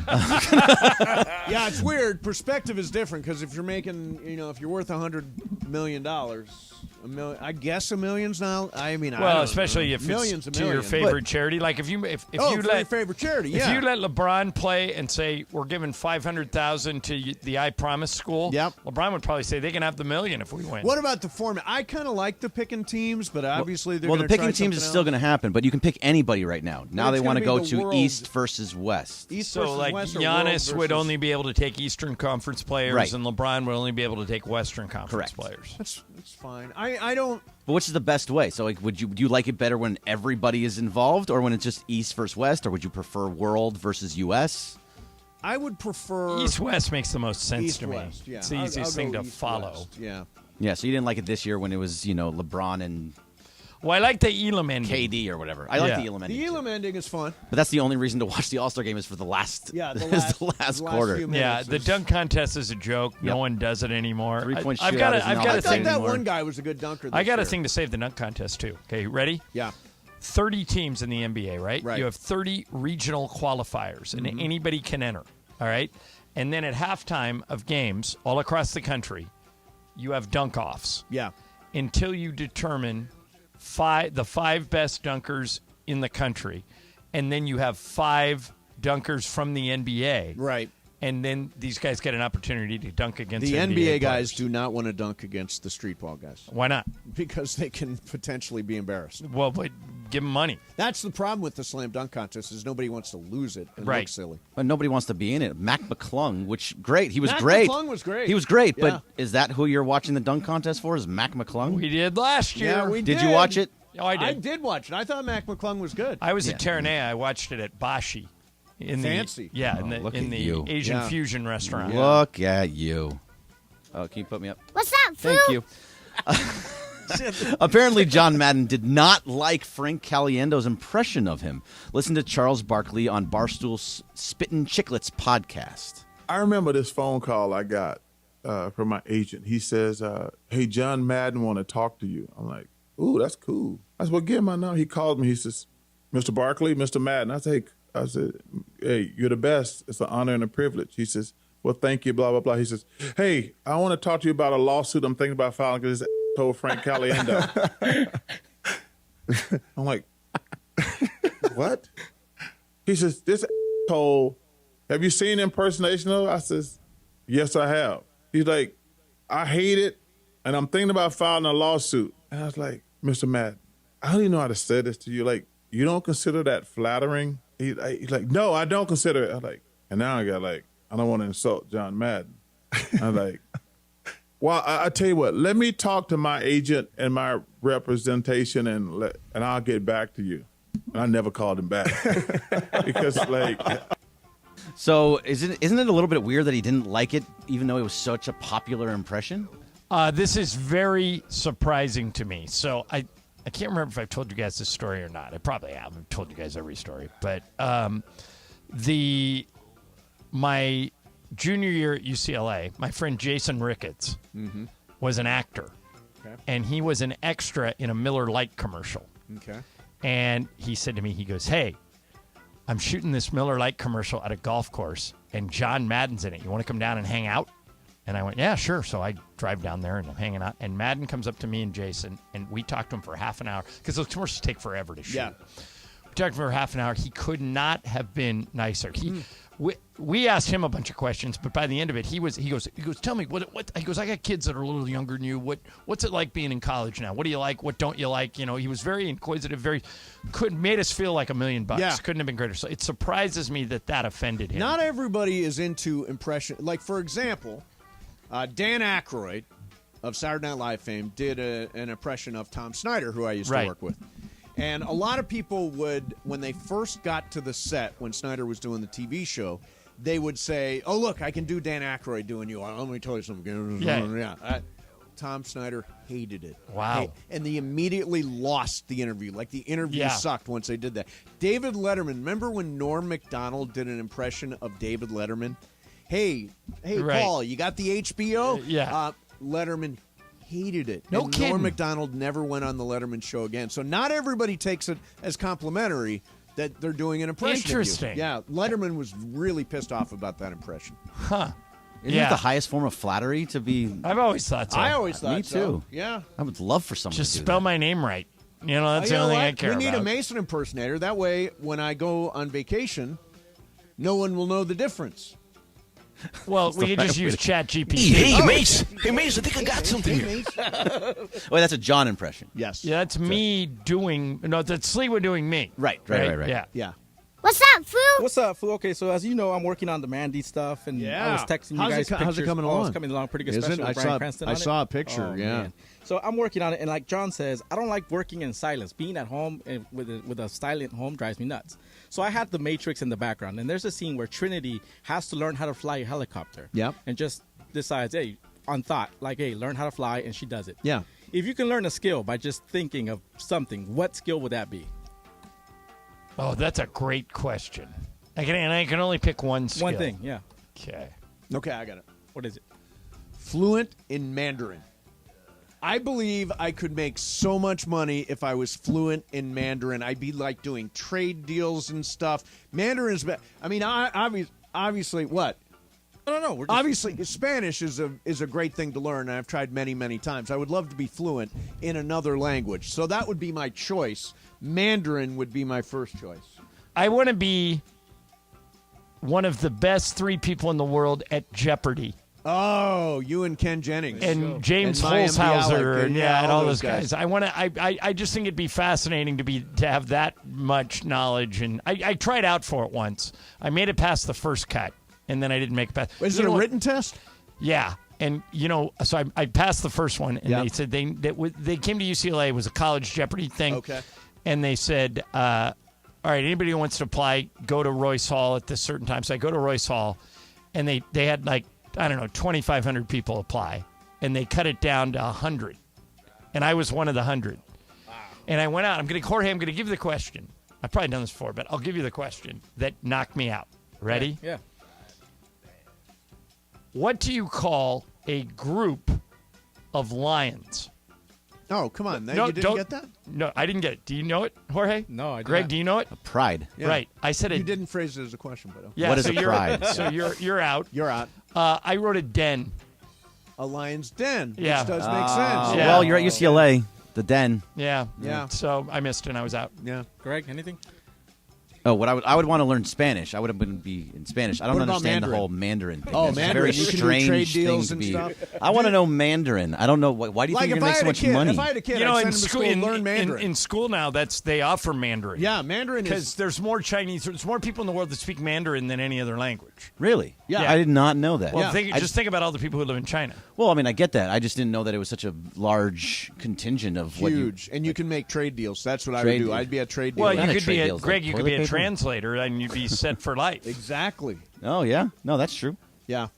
Yeah, it's weird. Perspective is different because if you're making, if you're worth $100 million, I guess $1 million's now. I mean, especially if it's to your favorite charity. Like if you let your favorite charity, if you let LeBron play and say we're giving $500,000 to the I Promise School, LeBron would probably say they can have the $1 million if we win. What about the format? I kind of like the picking teams, but obviously they're the picking teams is still going to happen, but you can pick anybody right now. Now they want to go to East versus West. Like Giannis would only be able to take Eastern Conference players, and LeBron would only be able to take Western Conference players. That's fine. I don't. But which is the best way? So, like, do you like it better when everybody is involved, or when it's just East versus West, or would you prefer World versus U.S.? I would prefer East-West makes the most sense to me. East-West, yeah. It's the easiest thing to follow. West, yeah. Yeah. So you didn't like it this year when it was LeBron and. Well, I like the Elam ending. KD or whatever. I like the Elam ending. The Elam ending is fun. But that's the only reason to watch the All-Star Game is for the last quarter. Yeah, the dunk contest is a joke. No one does it anymore. Three-point I've got a thing. That one guy was a good dunker this I got year. a thing to save the dunk contest, too. Okay, ready? Yeah. 30 teams in the NBA, right? You have 30 regional qualifiers, and anybody can enter, all right? And then at halftime of games all across the country, you have dunk-offs. Yeah. Until you determine the 5 best dunkers in the country, and then you have 5 dunkers from the NBA. Right. And then these guys get an opportunity to dunk against the NBA players. guys do not want to dunk against the street ball guys. Why not? Because they can potentially be embarrassed. Well, but give them money. That's the problem with the slam dunk contest is nobody wants to lose it and look silly. But nobody wants to be in it. Mac McClung, he was Mac great. McClung was great. He was great, but is that who you're watching the dunk contest for? Is Mac McClung? We did last year. Yeah, we did. Did you watch it? Oh, I did. I did watch it. I thought Mac McClung was good. I was at Terranea. I watched it at Bashi. Fancy. In the Asian fusion restaurant. Look at you. Oh, can you put me up? What's up, fool? Thank you. Apparently, John Madden did not like Frank Caliendo's impression of him. Listen to Charles Barkley on Barstool's Spittin' Chicklets podcast. I remember this phone call I got from my agent. He says, hey, John Madden want to talk to you. I'm like, ooh, that's cool. I said, well, give him my number. He called me. He says, Mr. Barkley, Mr. Madden. I said, hey, you're the best. It's an honor and a privilege. He says, well, thank you, blah, blah, blah. He says, hey, I want to talk to you about a lawsuit I'm thinking about filing because this told Frank Caliendo. I'm like, what? He says, this told, have you seen impersonation of? I says, yes, I have. He's like, I hate it, and I'm thinking about filing a lawsuit. And I was like, Mr. Madden, I don't even know how to say this to you. Like, you don't consider that flattering? He's like, no, I don't consider it. I'm like, and now I got I don't want to insult John Madden. I'm like, well, I tell you what, let me talk to my agent and my representation and I'll get back to you. And I never called him back because So isn't it a little bit weird that he didn't like it, even though it was such a popular impression? This is very surprising to me. So I can't remember if I've told you guys this story or not. I probably have. I've told you guys every story. But my junior year at UCLA, my friend Jason Ricketts was an actor. Okay. And he was an extra in a Miller Lite commercial. Okay. And he said to me, he goes, hey, I'm shooting this Miller Lite commercial at a golf course, and John Madden's in it. You want to come down and hang out? And I went, yeah, sure. So I drive down there, and I'm hanging out. And Madden comes up to me and Jason, and we talked to him for half an hour because those commercials take forever to shoot. Yeah. We talked for half an hour. He could not have been nicer. We asked him a bunch of questions, but by the end of it, he goes, tell me what he goes, I got kids that are a little younger than you. What's it like being in college now? What do you like? What don't you like? You know, he was very inquisitive, made us feel like $1 million. Yeah. Couldn't have been greater. So it surprises me that offended him. Not everybody is into impression. Like, for example, Dan Aykroyd of Saturday Night Live fame did an impression of Tom Snyder, who I used to work with. And a lot of people would, when they first got to the set, when Snyder was doing the TV show, they would say, oh, look, I can do Dan Aykroyd doing you. Let me tell you something. Yeah. Tom Snyder hated it. Wow. And they immediately lost the interview. Like, the interview sucked once they did that. David Letterman, remember when Norm Macdonald did an impression of David Letterman? Hey, Paul, you got the HBO? Yeah. Letterman hated it. No and kidding. Norm Macdonald never went on the Letterman show again. So not everybody takes it as complimentary that they're doing an impression Interesting. of you. Yeah, Letterman was really pissed off about that impression. Huh. Isn't it the highest form of flattery to be? I've always thought so. I always thought Me so. too. Yeah. I would love for someone Just to do spell that. my name right. You know, that's the You know only thing what? I care We need about. a Mason impersonator. That way, when I go on vacation, no one will know the difference. Well, we could just use ChatGPT. Hey, Mace. Hey, Mace, I think I got something here. Wait, that's a John impression. Yes. Yeah, that's me doing. No, that's Sliwa doing me. Right. Yeah. What's up, Foo? What's up, Foo? Okay, so as you know, I'm working on the Mandy stuff, and I was texting you guys pictures. How's it coming along? It's coming along pretty good. Isn't Especially it? with Bryan Cranston on it. I saw a picture, Oh, yeah. man. So I'm working on it, and like John says, I don't like working in silence. Being at home and with a silent home drives me nuts. So I had The Matrix in the background, and there's a scene where Trinity has to learn how to fly a helicopter. Yep. And just decides, hey, on thought, like, hey, learn how to fly, and she does it. Yeah. If you can learn a skill by just thinking of something, what skill would that be? Oh, that's a great question. I can only pick one skill. One thing, yeah. Okay, I got it. What is it? Fluent in Mandarin. I believe I could make so much money if I was fluent in Mandarin. I'd be like doing trade deals and stuff. Mandarin's, I mean, obviously, what? No. Obviously, Spanish is a great thing to learn, and I've tried many, many times. I would love to be fluent in another language, so that would be my choice. Mandarin would be my first choice. I want to be one of the best 3 people in the world at Jeopardy. Oh, you and Ken Jennings and James and Mayim Holzhauser, Bialik, and all those guys. I just think it'd be fascinating to have that much knowledge. And I tried out for it once. I made it past the first cut, and then I didn't make it past. Is it a written test? Yeah. And, so I passed the first one, and they said they came to UCLA. It was a college Jeopardy thing. Okay. And they said, all right, anybody who wants to apply, go to Royce Hall at this certain time. So I go to Royce Hall, and they had 2,500 people apply, and they cut it down to 100. And I was one of the 100. Wow. And I went out. Jorge, I'm going to give you the question. I've probably done this before, but I'll give you the question that knocked me out. Ready? Yeah. What do you call a group of lions? Oh, come on. You didn't get that? No, I didn't get it. Do you know it, Jorge? No, I did Greg, not. do you know it? Pride. Yeah. Right. I said it. You didn't phrase it as a question, but Yeah, what is so a pride? So you're out. You're out. I wrote a den. A lion's den, Yeah. which does make sense. Yeah. Well, you're at UCLA, the den. Yeah. Yeah. So I missed it and I was out. Yeah. Greg, anything? Oh, what I would want to learn Spanish. I would be in Spanish. I don't What about understand the Mandarin? whole Mandarin thing. Oh, It's Mandarin. a very You can do strange trade thing deals to and be. stuff. I want to know Mandarin. I don't know why do you Like think if you're I going to had make so a much kid, money? if I had a kid, You I'd know, send in him to school, school to learn Mandarin. in school now, they offer Mandarin. Yeah, Mandarin Because is. there's more Chinese, there's more people in the world that speak Mandarin than any other language. Really? Yeah. I did not know that. Well, just think about all the people who live in China. Well, I mean, I get that. I just didn't know that it was such a large contingent of what you. Huge, and you can make trade deals. That's what I would Trade do. deal. I'd be a trade deal. Well, Not you a could trade be deal, it's Greg. like You could be toilet a paper. translator, and you'd be set for life. Exactly. Oh yeah, no, that's true. Yeah.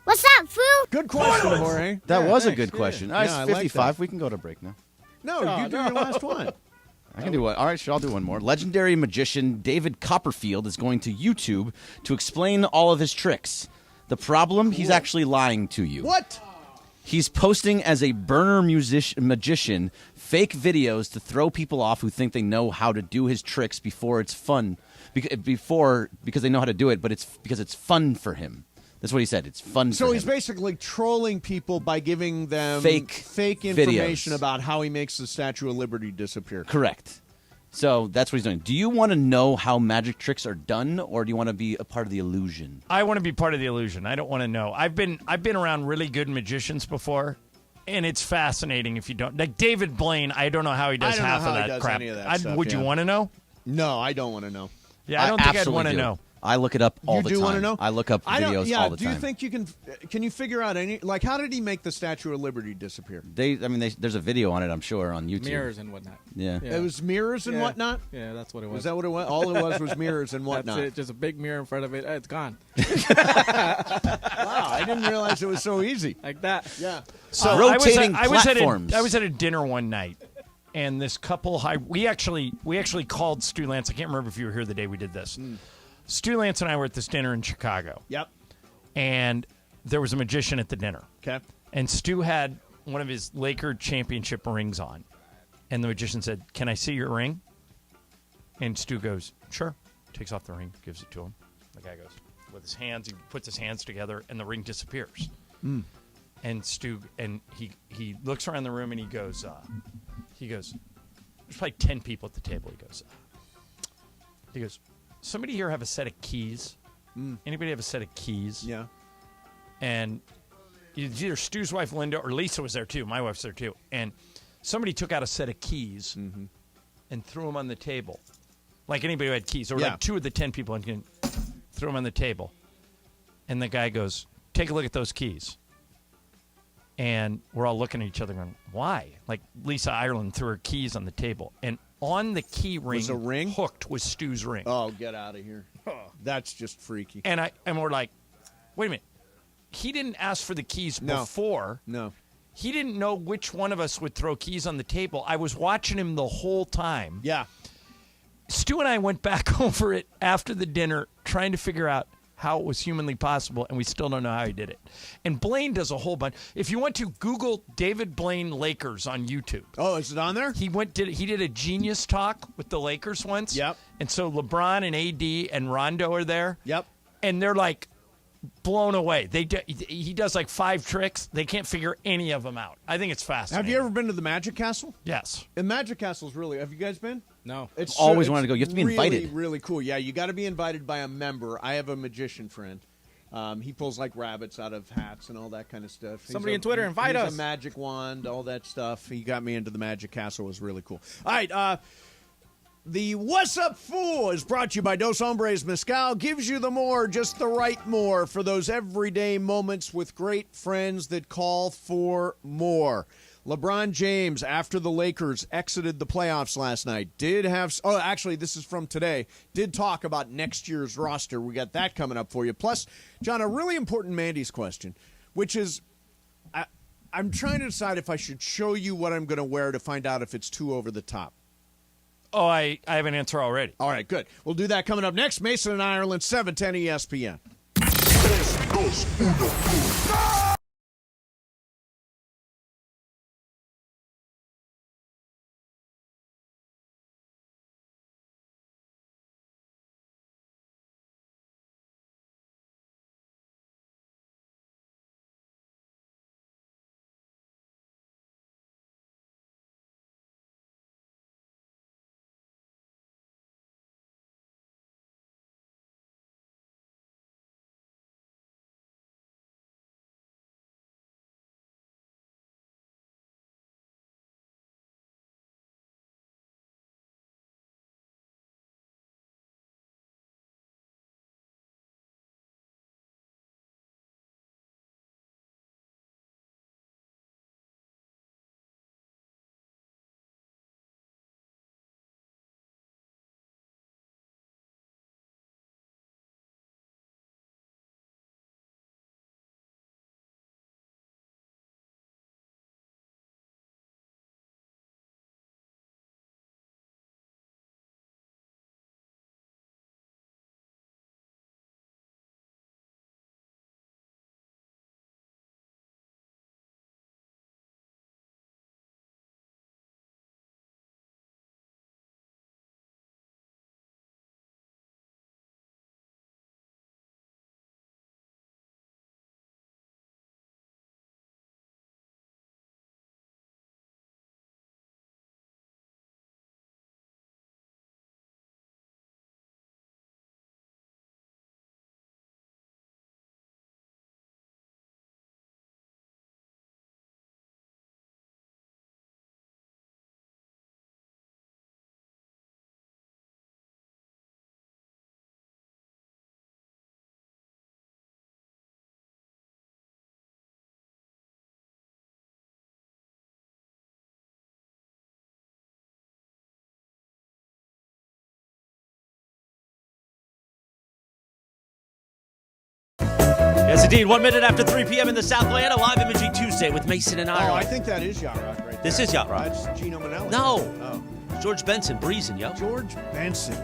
What's up, Foo? Good question, Jorge. That Yeah, was a thanks. good question. Yeah, All right, I it's like 55. that. We can go to break now. No, you do your last one. I can do one. All right, sure, I'll do one more. Legendary magician David Copperfield is going to YouTube to explain all of his tricks. The problem, he's actually lying to you. What? He's posting as a burner magician fake videos to throw people off who think they know how to do his tricks before it's fun. because they know how to do it, but it's because it's fun for him. That's what he said. It's fun for him. So he's basically trolling people by giving them Fake information videos. about how he makes the Statue of Liberty disappear. Correct. So that's what he's doing. Do you want to know how magic tricks are done, or do you want to be a part of the illusion? I want to be part of the illusion. I don't want to know. I've been around really good magicians before, and it's fascinating if you don't. Like David Blaine, I don't know how he does half of that crap. Any of that stuff, would you want to know? No, I don't want to know. Yeah, I don't think I'd want to know. I look it up all the time. You do want to know? I look up videos all the time. Do you think you can you figure out any, like, how did he make the Statue of Liberty disappear? There's a video on it, I'm sure, on YouTube. Mirrors and whatnot. Yeah. It was mirrors and whatnot? Yeah, that's what it was. Was that what it was? All it was mirrors and whatnot. That's it. Just a big mirror in front of it. It's gone. Wow, I didn't realize it was so easy. Like that. Yeah. So rotating I platforms. was at a dinner one night, and this couple, we actually called Stu Lance. I can't remember if you were here the day we did this. Stu Lance and I were at this dinner in Chicago. Yep. And there was a magician at the dinner. Okay. And Stu had one of his Laker championship rings on. And the magician said, "Can I see your ring?" And Stu goes, "Sure." Takes off the ring, gives it to him. The guy goes, with his hands, he puts his hands together, and the ring disappears. And Stu, and he looks around the room, and he goes, there's probably 10 people at the table. He goes, "Somebody here have a set of keys? Anybody have a set of keys?" Yeah. And either Stu's wife, Linda, or Lisa was there, too. My wife's there, too. And somebody took out a set of keys and threw them on the table. Like anybody who had keys. There were like 2 of the 10 people and threw them on the table. And the guy goes, "Take a look at those keys." And we're all looking at each other going, "Why?" Like Lisa Ireland threw her keys on the table. And on the key ring, was a ring hooked was Stu's ring. Oh, get out of here! That's just freaky. And we're like, wait a minute. He didn't ask for the keys before. No. He didn't know which one of us would throw keys on the table. I was watching him the whole time. Yeah. Stu and I went back over it after the dinner, trying to figure out how it was humanly possible, and we still don't know how he did it. And Blaine does a whole bunch. If you want to Google David Blaine Lakers on YouTube. Oh, is it on there? He did a Genius Talk with the Lakers once. Yep. And so LeBron and AD and Rondo are there. Yep. And they're like blown away. He does like 5 tricks. They can't figure any of them out. I think it's fascinating. Have you ever been to the Magic Castle? Yes. The Magic Castle's really. Have you guys been? No. It's always wanted to go. You have to be invited. Really, really cool. Yeah, you got to be invited by a member. I have a magician friend. He pulls like rabbits out of hats and all that kind of stuff. Somebody on Twitter, invite us. A magic wand, all that stuff. He got me into the Magic Castle. It was really cool. All right, the What's Up Fool is brought to you by Dos Hombres Mezcal. Gives you the more, just the right more for those everyday moments with great friends that call for more. LeBron James, after the Lakers exited the playoffs last night, actually, this is from today, did talk about next year's roster. We got that coming up for you. Plus, John, a really important Mandy's question, which is, I'm trying to decide if I should show you what I'm going to wear to find out if it's too over the top. Oh, I have an answer already. All right, good. We'll do that coming up next. Mason and Ireland, 710 ESPN. Yes, indeed. 1 minute after 3 p.m. in the Southland, a live imaging Tuesday with Mason and Ireland. I think that is Yacht Rock right there. This is Yacht Rock. That's Gino Manelli. No. Oh. George Benson, breezing, yo. George Benson.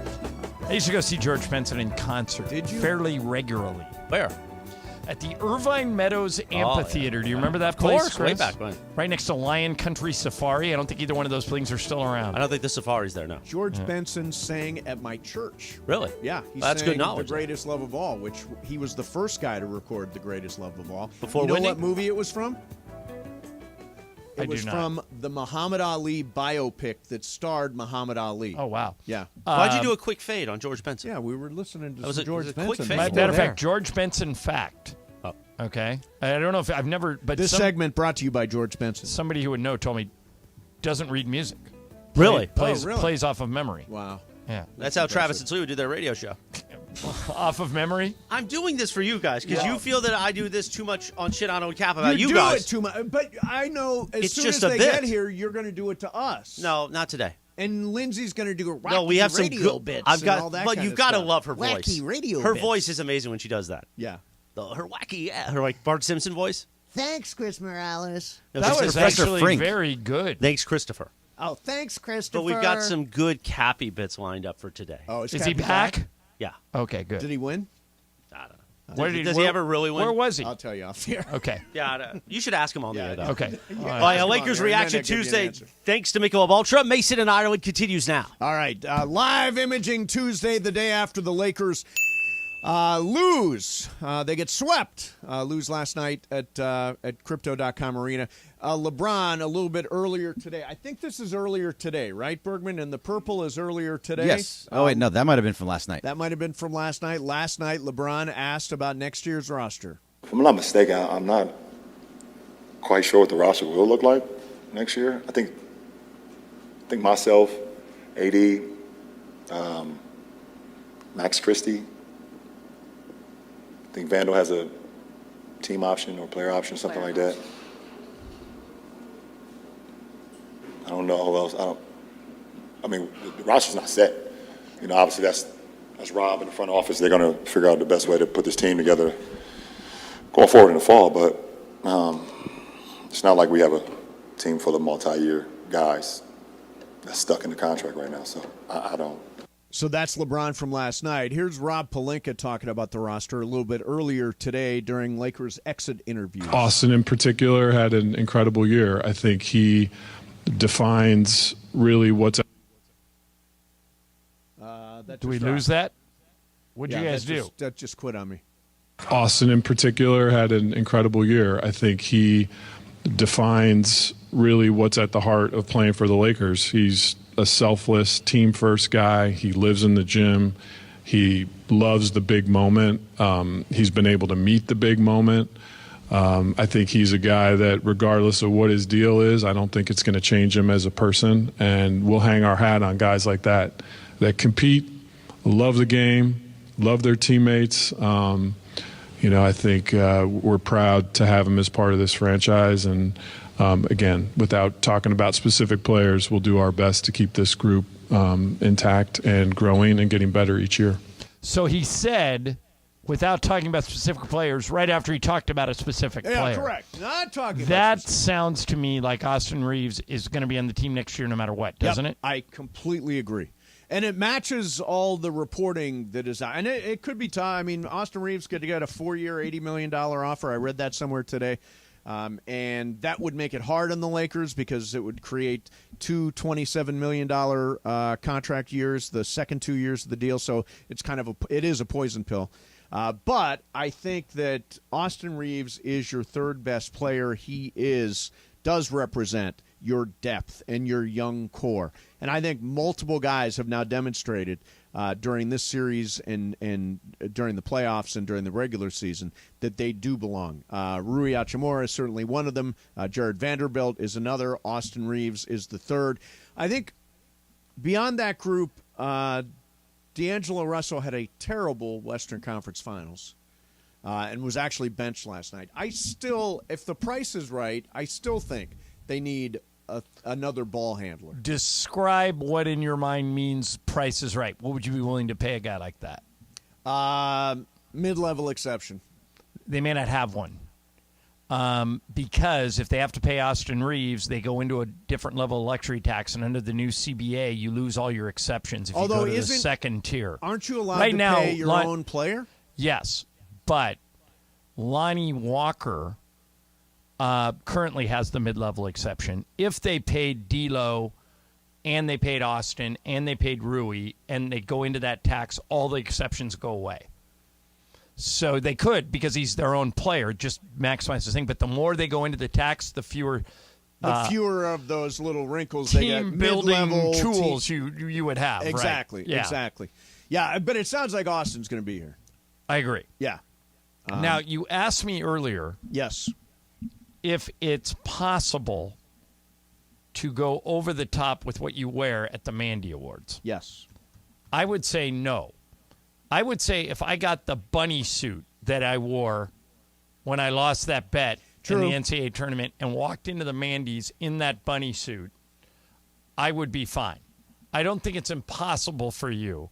I used to go see George Benson in concert. Did you? Fairly regularly. Where? At the Irvine Meadows Amphitheater. Do you remember that Of place, course, Chris? way back when. Right next to Lion Country Safari. I don't think either one of those things are still around. I don't think the Safari's there now. George Benson sang at my church. Really? Yeah. He That's sang good knowledge. The Greatest Love of All, which he was the first guy to record The Greatest Love of All. Before you know Whitney? what movie it was from? It was do not. from the Muhammad Ali biopic that starred Muhammad Ali. Oh, wow. Yeah. Why'd you do a quick fade on George Benson? Yeah, we were listening to That was some a- George it was a quick Benson. fade. Matter of fact, George Benson fact. Oh. Okay. I don't know if I've never, but This segment brought to you by George Benson. somebody who would know told me doesn't read music. Really? Plays, really? plays off of memory. Wow. Yeah. That's how Travis and Slee do their radio show. Off of memory? I'm doing this for you guys because Yeah. you feel that I do this too much on Shit I Don't Cap about You you do guys. it too much, but I know as It's soon just as a they bit. get here, you're going to do it to us. No, not today. And Lindsay's going to do a wacky No, we have some radio good bits. I've and all got, that but kind you've of got to stuff. love her voice. Wacky radio Her bits. voice is amazing when she does that. Yeah. Her wacky, her like Bart Simpson voice. Thanks, Chris Morales. No, That she's was Professor actually Frink. very good. Thanks, Christopher. Oh, thanks, Christopher. But we've got some good Cappy bits lined up for today. Oh, Is he Cappy back? Yeah. Okay, good. Did he win? I don't know. Where Does he ever really win? Where was he? I'll tell you off here. Okay. Yeah, you should ask him on the air, though. Okay. All right, Lakers Reaction Tuesday. Thanks to Michelob Ultra. Mason and Ireland continues now. All right, live imaging Tuesday, the day after the Lakers lose. They get swept. Lose last night at Crypto.com Arena. LeBron a little bit earlier today. I think this is earlier today, right, Bergman? And the purple is earlier today. Yes. Oh, wait, no, that might have been from last night. That might have been from last night. Last night, LeBron asked about next year's roster. If I'm not mistaken, I'm not quite sure what the roster will look like next year. I think myself, AD, Max Christie. I think Vandal has a team option or player option, something like that. I don't know who else. I mean, the roster's not set. You know, obviously that's Rob in the front office. They're going to figure out the best way to put this team together going forward in the fall. But it's not like we have a team full of multi-year guys that's stuck in the contract right now. So I don't. So that's LeBron from last night. Here's Rob Pelinka talking about the roster a little bit earlier today during Lakers exit interviews. Austin in particular had an incredible year. I think he defines really what's. Do we lose that? What'd you guys do? That just quit on me. Austin in particular had an incredible year. I think he defines really what's at the heart of playing for the Lakers. He's a selfless, team-first guy. He lives in the gym. He loves the big moment. He's been able to meet the big moment. I think he's a guy that, regardless of what his deal is, I don't think it's going to change him as a person. And we'll hang our hat on guys like that compete, love the game, love their teammates. I think we're proud to have him as part of this franchise. And again, without talking about specific players, we'll do our best to keep this group intact and growing and getting better each year. So he said, without talking about specific players, right after he talked about a specific player. Yeah, correct. Not talking That about sounds to me like Austin Reeves is going to be on the team next year no matter what, doesn't it? I completely agree. And it matches all the reporting that is out. And it could be time. I mean, Austin Reeves could get a 4-year, $80 million offer. I read that somewhere today. And that would make it hard on the Lakers because it would create two $27 million contract years, the second 2 years of the deal. So it's it is a poison pill. But I think that Austin Reeves is your third best player. He does represent your depth and your young core. And I think multiple guys have now demonstrated during this series and during the playoffs and during the regular season that they do belong. Rui Hachimura is certainly one of them. Jared Vanderbilt is another. Austin Reeves is the third. I think beyond that group, D'Angelo Russell had a terrible Western Conference Finals and was actually benched last night. If the price is right, I still think they need another ball handler. Describe what in your mind means price is right. What would you be willing to pay a guy like that? Mid-level exception. They may not have one. Because if they have to pay Austin Reeves, they go into a different level of luxury tax, and under the new CBA, you lose all your exceptions if you go to the second tier. Aren't you allowed right to now, pay your own player? Yes, but Lonnie Walker currently has the mid-level exception. If they paid D'Lo and they paid Austin and they paid Rui and they go into that tax, all the exceptions go away. So they could, because he's their own player, just maximize the thing. But the more they go into the tax, the fewer of those little wrinkles they get. Team building tools you would have. Exactly, right? Yeah. exactly. Yeah, but it sounds like Austin's going to be here. I agree. Yeah. Now, you asked me earlier. Yes. If it's possible to go over the top with what you wear at the Mandy Awards. Yes. I would say no. I would say if I got the bunny suit that I wore when I lost that bet in the NCAA tournament and walked into the Mandy's in that bunny suit, I would be fine. I don't think it's impossible for you.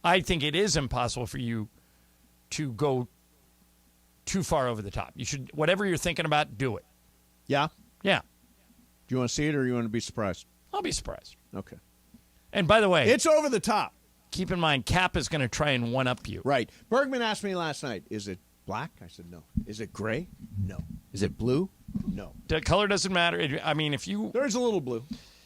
I think it is impossible for you to go too far over the top. You should, whatever you're thinking about, do it. Yeah? Yeah. Do you want to see it or you want to be surprised? I'll be surprised. Okay. And by the way, it's over the top. Keep in mind, Cap is going to try and one-up you. Right. Bergman asked me last night, is it black? I said no. Is it gray? No. Is it blue? No. The color doesn't matter. I mean, if you... There's a little blue.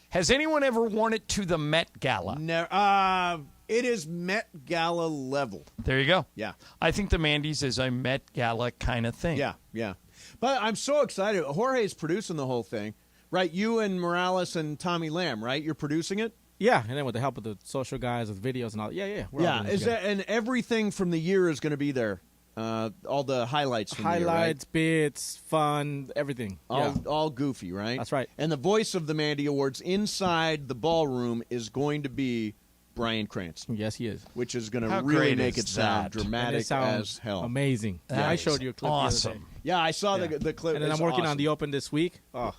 Has anyone ever worn it to the Met Gala? No. It is Met Gala level. There you go. Yeah. I think the Mandy's is a Met Gala kind of thing. Yeah, yeah. But I'm so excited. Jorge's producing the whole thing, right? You and Morales and Tommy Lamb, right? You're producing it? Yeah, and then with the help of the social guys with videos and all. Yeah. And everything from the year is going to be there. All the highlights from the year, right? Bits, fun, everything. All goofy, right? That's right. And the voice of the Mandy Awards inside the ballroom is going to be Bryan Cranston. Yes, he is. Which is going to really make it sound dramatic as hell. Amazing. I showed you a clip. Awesome. Yeah, I saw the clip. And then I'm working on the Open this week. Oh.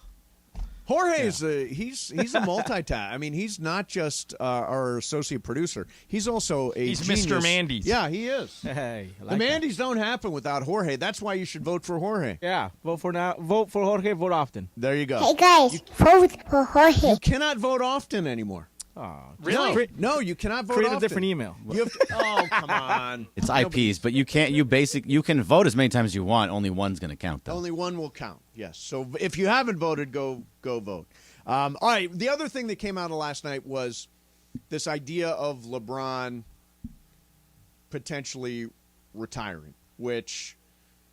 Jorge's he's a multitask. I mean, he's not just our associate producer. He's also he's genius. Mr. Mandy's. Yeah, he is. Hey, the Mandy's don't happen without Jorge. That's why you should vote for Jorge. Yeah, vote for Jorge. Vote often. There you go. Hey guys, vote for Jorge. You cannot vote often anymore. Oh, really? No, you cannot vote Create often. a different email. You have to, come on. It's IPs, but you can't. You can vote as many times as you want. Only one's going to count, though. Only one will count. Yes. So if you haven't voted, go vote. All right. The other thing that came out of last night was this idea of LeBron potentially retiring, which,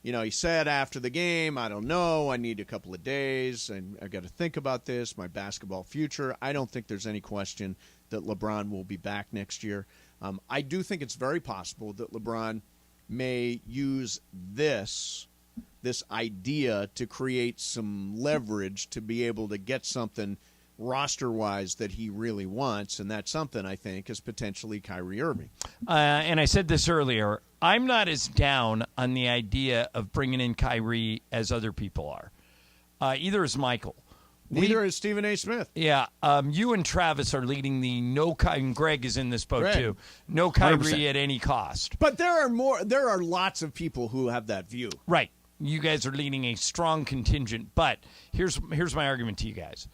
he said after the game, I don't know, I need a couple of days, and I've got to think about this, my basketball future. I don't think there's any question that LeBron will be back next year. I do think it's very possible that LeBron may use this idea to create some leverage to be able to get something roster-wise that he really wants, and that something, I think, is potentially Kyrie Irving. And I said this earlier, I'm not as down on the idea of bringing in Kyrie as other people are. Either is Michael. Neither is Stephen A. Smith. Yeah, you and Travis are leading the no Kyrie, and Greg is in this boat too. No Kyrie 100%. at any cost. But there are lots of people who have that view. Right. You guys are leading a strong contingent, but here's my argument to you guys.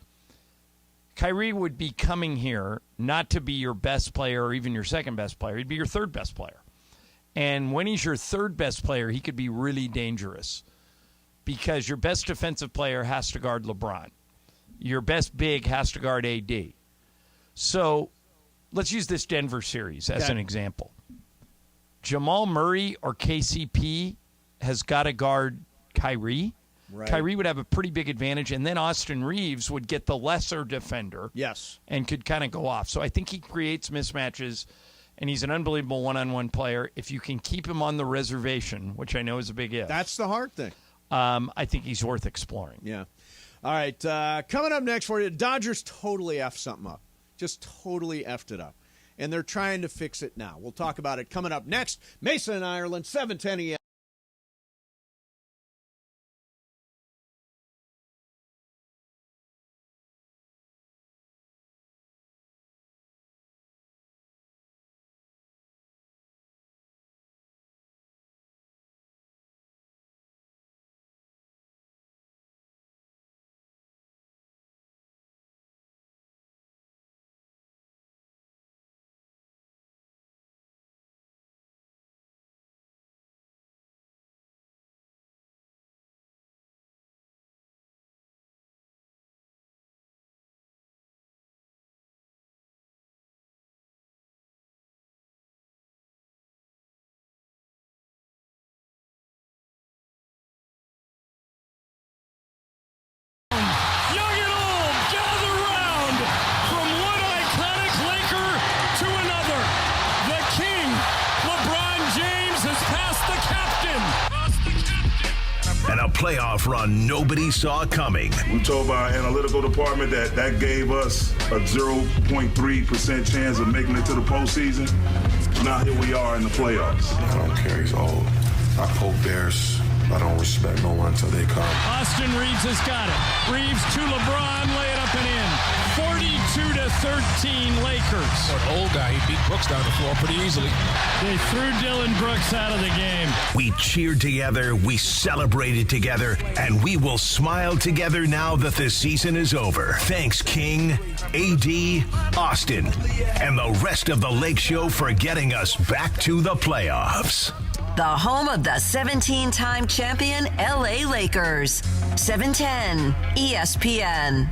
Kyrie would be coming here not to be your best player or even your second best player. He'd be your third best player. And when he's your third best player, he could be really dangerous because your best defensive player has to guard LeBron. Your best big has to guard AD. So let's use this Denver series as an example. Jamal Murray or KCP has got to guard Kyrie. Right. Kyrie would have a pretty big advantage, and then Austin Reeves would get the lesser defender. Yes. And could kind of go off. So I think he creates mismatches, and he's an unbelievable one-on-one player. If you can keep him on the reservation, which I know is a big if. That's the hard thing. I think he's worth exploring. Yeah. All right. Coming up next for you, Dodgers totally effed something up. Just totally effed it up. And they're trying to fix it now. We'll talk about it coming up next. Mason in Ireland, 7:10 a.m. playoff run nobody saw coming. We told our analytical department that gave us a 0.3% chance of making it to the postseason. Now here we are in the playoffs. I don't care. He's old. I poke bears. I don't respect no one until they come. Austin Reeves has got it. Reeves to LeBron, lay it up and in. 42-13 Lakers. For an old guy, he beat Brooks down the floor pretty easily. They threw Dylan Brooks out of the game. We cheered together, we celebrated together, and we will smile together now that the season is over. Thanks, King, AD, Austin, and the rest of the Lake Show for getting us back to the playoffs. The home of the 17-time champion LA Lakers. 710 ESPN.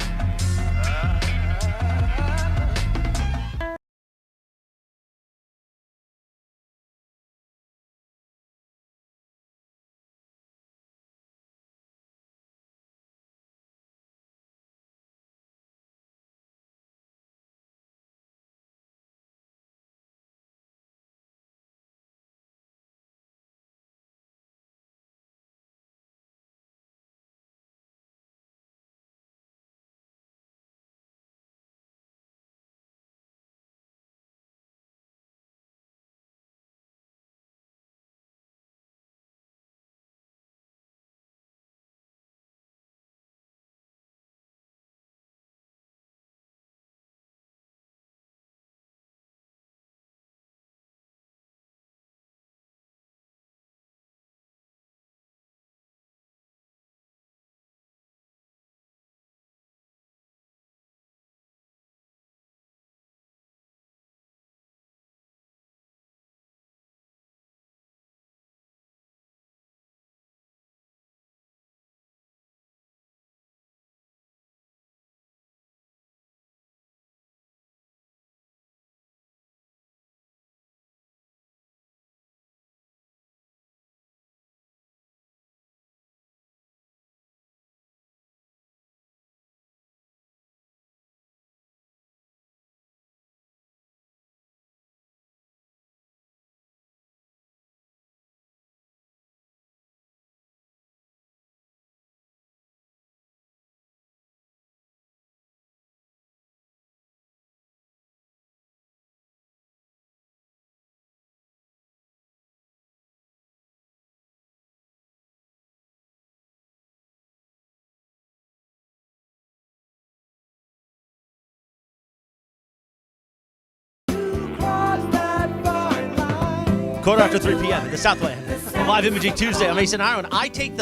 Quarter after 3 p.m. at the Southland. Live Imaging Tuesday. I'm Mason Iron. I take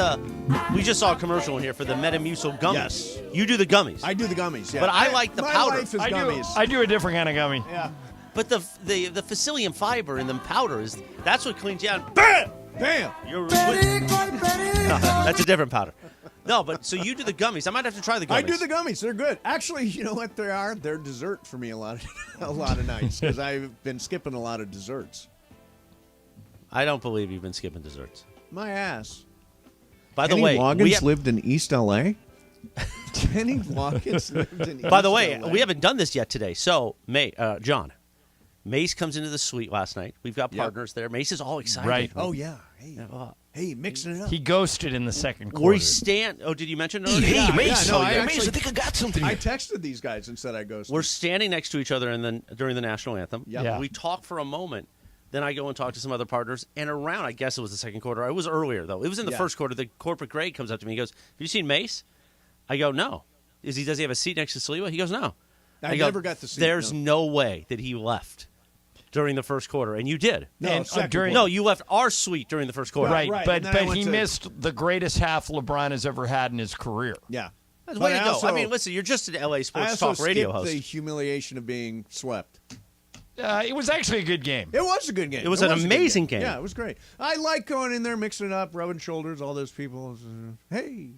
we just saw a commercial in here for the Metamucil gummies. Yes. You do the gummies. I do the gummies, yeah. But I like the my powder. Life is gummies. I do a different kind of gummy. Yeah. But the psyllium fiber in the powder that's what cleans you out. Bam! Bam! That's a different powder. No, but so you do the gummies. I might have to try the gummies. I do the gummies. They're good. Actually, you know what they are? They're dessert for me a lot of nights because I've been skipping a lot of desserts. I don't believe you've been skipping desserts. My ass. By the way, Loggins lived in East L.A.? Kenny Loggins lived in East By the way, LA. we haven't done this yet today. So, John, Mace comes into the suite last night. We've got partners there. Mace is all excited. Right. Oh, yeah. Hey, mixing it up. He ghosted in the second quarter. Where he did you mention it already? Hey, Mace, I think I got something I here. texted these guys and said I ghosted. We're standing next to each other during the national anthem. Yep. Yeah. We talk for a moment. Then I go and talk to some other partners. And around, I guess it was the second quarter. It was earlier, though. It was in the first quarter. The corporate grade comes up to me. He goes, have you seen Mace? I go, no. Does he have a seat next to Saliba? He goes, no. I never got the seat. There's no way that he left during the first quarter. And you did. No, you left our suite during the first quarter. Right. But he missed the greatest half LeBron has ever had in his career. Yeah. That's way to go. I mean, listen, you're just an LA Sports Talk radio host. The humiliation of being swept. It was actually a good game. It was a good game. It was an amazing game. Yeah, it was great. I like going in there, mixing it up, rubbing shoulders, all those people. Hey.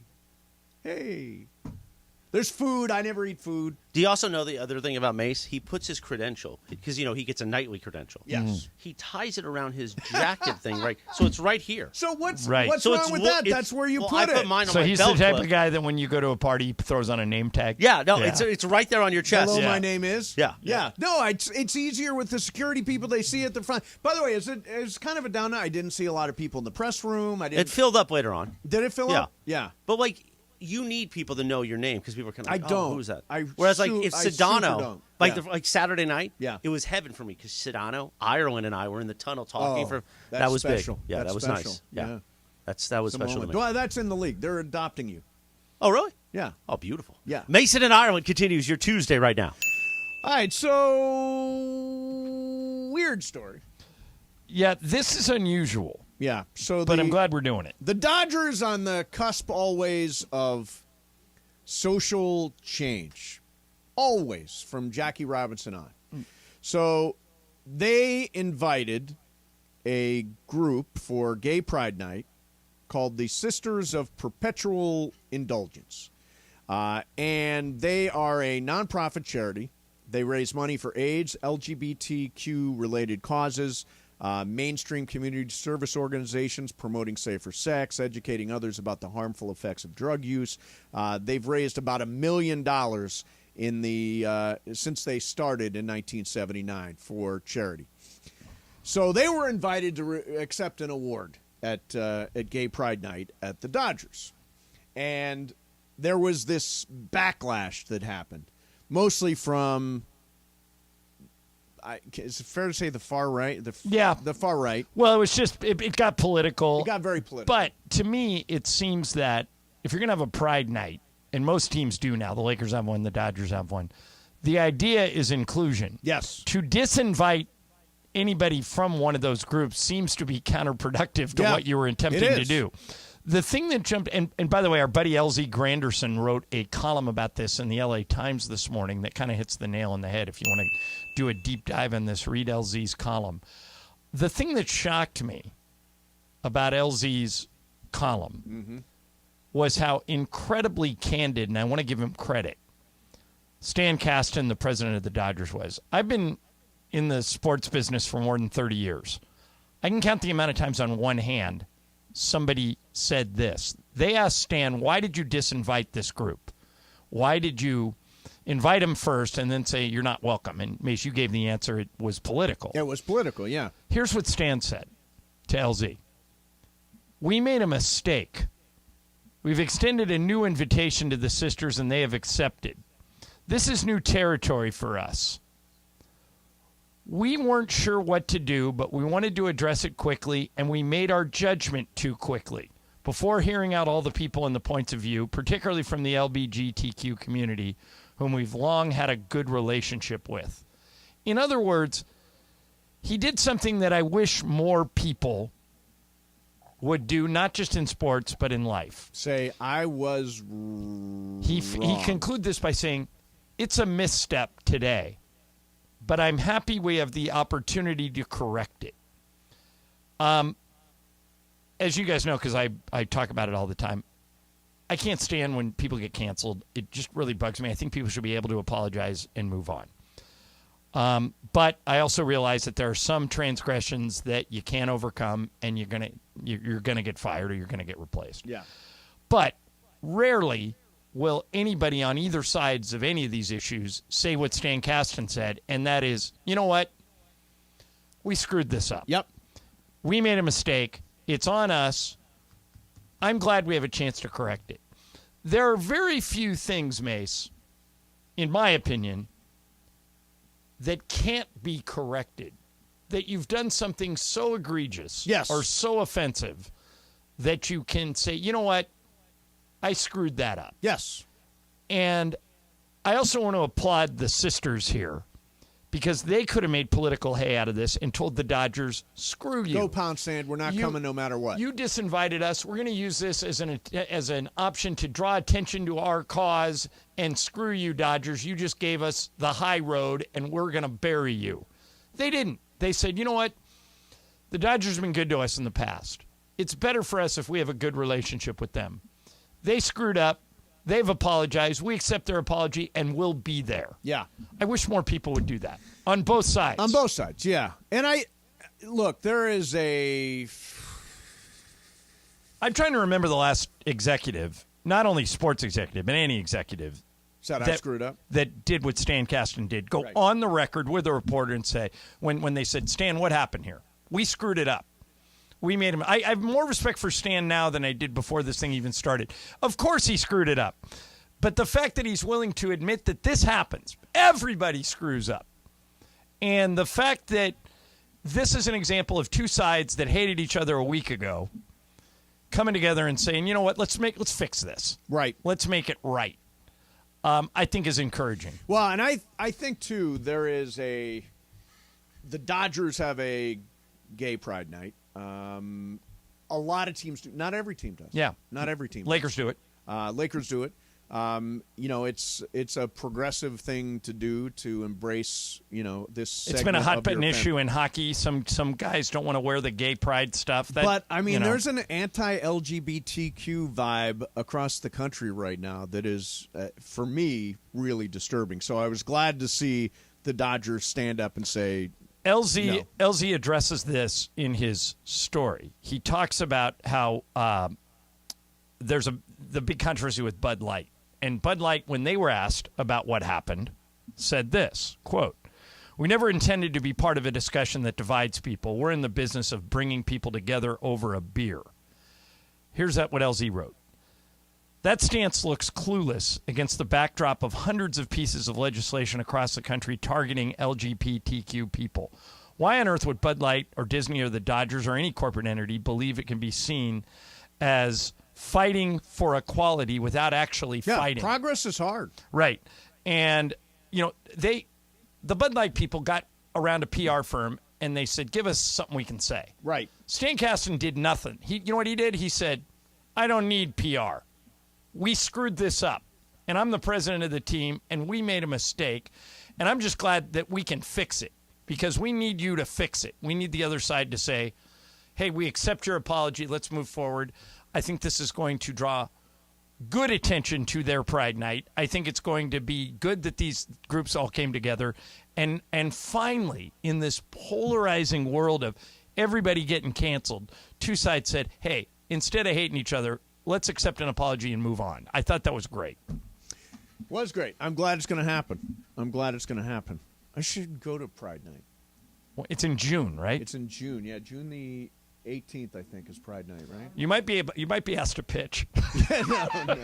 There's food. I never eat food. Do you also know the other thing about Mace? He puts his credential, because, he gets a nightly credential. Yes. He ties it around his jacket thing, right? So it's right here. So what's So wrong it's with that? That's where you put I it. put mine on So my he's belt the type clip. of guy that when you go to a party, he throws on a name tag? Yeah, no, it's right there on your chest. Hello, my name is. Yeah. Yeah. No, it's easier with the security people. They see at the front. By the way, it's kind of a down. I didn't see a lot of people in the press room. It filled up later on. Did it fill up? Yeah. But you need people to know your name, because people are kind of like, I don't. who's that? I Whereas su- if I super Sedano, don't. like Saturday night, Yeah. it was heaven for me, because Sedano, Ireland, and I were in the tunnel talking Oh, that that's was special. big. Yeah, That's that was special. nice. Yeah. Yeah. That was It's a special to moment. me. Well, that's in the league. They're adopting you. Oh, really? Yeah. Oh, beautiful. Yeah. Mason in Ireland continues your Tuesday right now. All right. So weird story. Yeah, this is unusual. Yeah. But I'm glad we're doing it. The Dodgers on the cusp always of social change. Always, from Jackie Robinson on. So they invited a group for Gay Pride Night called the Sisters of Perpetual Indulgence. And they are a nonprofit charity. They raise money for AIDS, LGBTQ-related causes, mainstream community service organizations promoting safer sex, educating others about the harmful effects of drug use. They've raised about $1 million in since they started in 1979 for charity. So they were invited to accept an award at Gay Pride Night at the Dodgers. And there was this backlash that happened, mostly from, is it fair to say the far right? The far right. Well, it was just, it got political. It got very political. But to me, it seems that if you're going to have a Pride Night, and most teams do now, the Lakers have one, the Dodgers have one, the idea is inclusion. Yes. To disinvite anybody from one of those groups seems to be counterproductive to what you were attempting to do. The thing that jumped, and by the way, our buddy LZ Granderson wrote a column about this in the LA Times this morning that kind of hits the nail on the head. If you want to do a deep dive on this, read LZ's column. The thing that shocked me about LZ's column was how incredibly candid, and I want to give him credit, Stan Kasten, the president of the Dodgers, was. I've been in the sports business for more than 30 years. I can count the amount of times on one hand somebody said this. They asked Stan, why did you disinvite this group? Why did you invite them first and then say you're not welcome? And Mace, you gave the answer. It was political. It was political, yeah. Here's what Stan said to LZ. We made a mistake. We've extended a new invitation to the sisters, and they have accepted. This is new territory for us. We weren't sure what to do, but we wanted to address it quickly, and we made our judgment too quickly. Before hearing out all the people and the points of view, particularly from the LGBTQ community, whom we've long had a good relationship with. In other words, he did something that I wish more people would do, not just in sports, but in life. Say, I was wrong. He concluded this by saying, it's a misstep today, but I'm happy we have the opportunity to correct it. As you guys know, because I talk about it all the time, I can't stand when people get canceled. It just really bugs me. I think people should be able to apologize and move on. But I also realize that there are some transgressions that you can't overcome, and you're gonna get fired or you're gonna get replaced. Yeah. But rarely will anybody on either sides of any of these issues say what Stan Kasten said, and that is, you know what? We screwed this up. Yep. We made a mistake. It's on us. I'm glad we have a chance to correct it. There are very few things, Mace, in my opinion, that can't be corrected. That you've done something so egregious or so offensive that you can say, you know what? I screwed that up. Yes. And I also want to applaud the sisters here because they could have made political hay out of this and told the Dodgers, screw you. Go pound sand. We're not coming no matter what. You disinvited us. We're going to use this as an option to draw attention to our cause, and screw you, Dodgers. You just gave us the high road, and we're going to bury you. They didn't. They said, you know what? The Dodgers have been good to us in the past. It's better for us if we have a good relationship with them. They screwed up. They've apologized. We accept their apology, and we'll be there. Yeah. I wish more people would do that on both sides. On both sides, yeah. And look, there is I'm trying to remember the last executive, not only sports executive, but any executive I screwed up. That did what Stan Kasten did. Go on the record with a reporter and say, when they said, Stan, what happened here? We screwed it up. We made him. I have more respect for Stan now than I did before this thing even started. Of course he screwed it up. But the fact that he's willing to admit that this happens, everybody screws up. And the fact that this is an example of two sides that hated each other a week ago coming together and saying, you know what, let's fix this. Right. Let's make it right. I think is encouraging. Well, and I think, too, there is the Dodgers have a gay pride night. A lot of teams do. Not every team does. Yeah. Not every team Lakers do it. Lakers do it. It's a progressive thing to do to embrace, this. It's been a hot button issue in hockey. Some guys don't want to wear the gay pride stuff. But, there's an anti-LGBTQ vibe across the country right now that is, for me, really disturbing. So I was glad to see the Dodgers stand up and say, LZ addresses this in his story. He talks about how there's the big controversy with Bud Light. And Bud Light, when they were asked about what happened, said this, quote, "We never intended to be part of a discussion that divides people. We're in the business of bringing people together over a beer." Here's what LZ wrote. "That stance looks clueless against the backdrop of hundreds of pieces of legislation across the country targeting LGBTQ people. Why on earth would Bud Light or Disney or the Dodgers or any corporate entity believe it can be seen as fighting for equality without actually fighting?" Progress is hard. Right. And, the Bud Light people got around a PR firm and they said, give us something we can say. Right. Stan Kasten did nothing. You know what he did? He said, I don't need PR. We screwed this up, and I'm the president of the team, and we made a mistake, and I'm just glad that we can fix it because we need you to fix it. We need the other side to say, hey, we accept your apology. Let's move forward. I think this is going to draw good attention to their Pride Night. I think it's going to be good that these groups all came together. And finally, in this polarizing world of everybody getting canceled, two sides said, hey, instead of hating each other, let's accept an apology and move on. I thought that was great. Was great. I'm glad it's going to happen. I should go to Pride Night. Well, it's in June, right? It's in June. Yeah, June the 18th, I think, is Pride Night, right? You might be asked to pitch. No.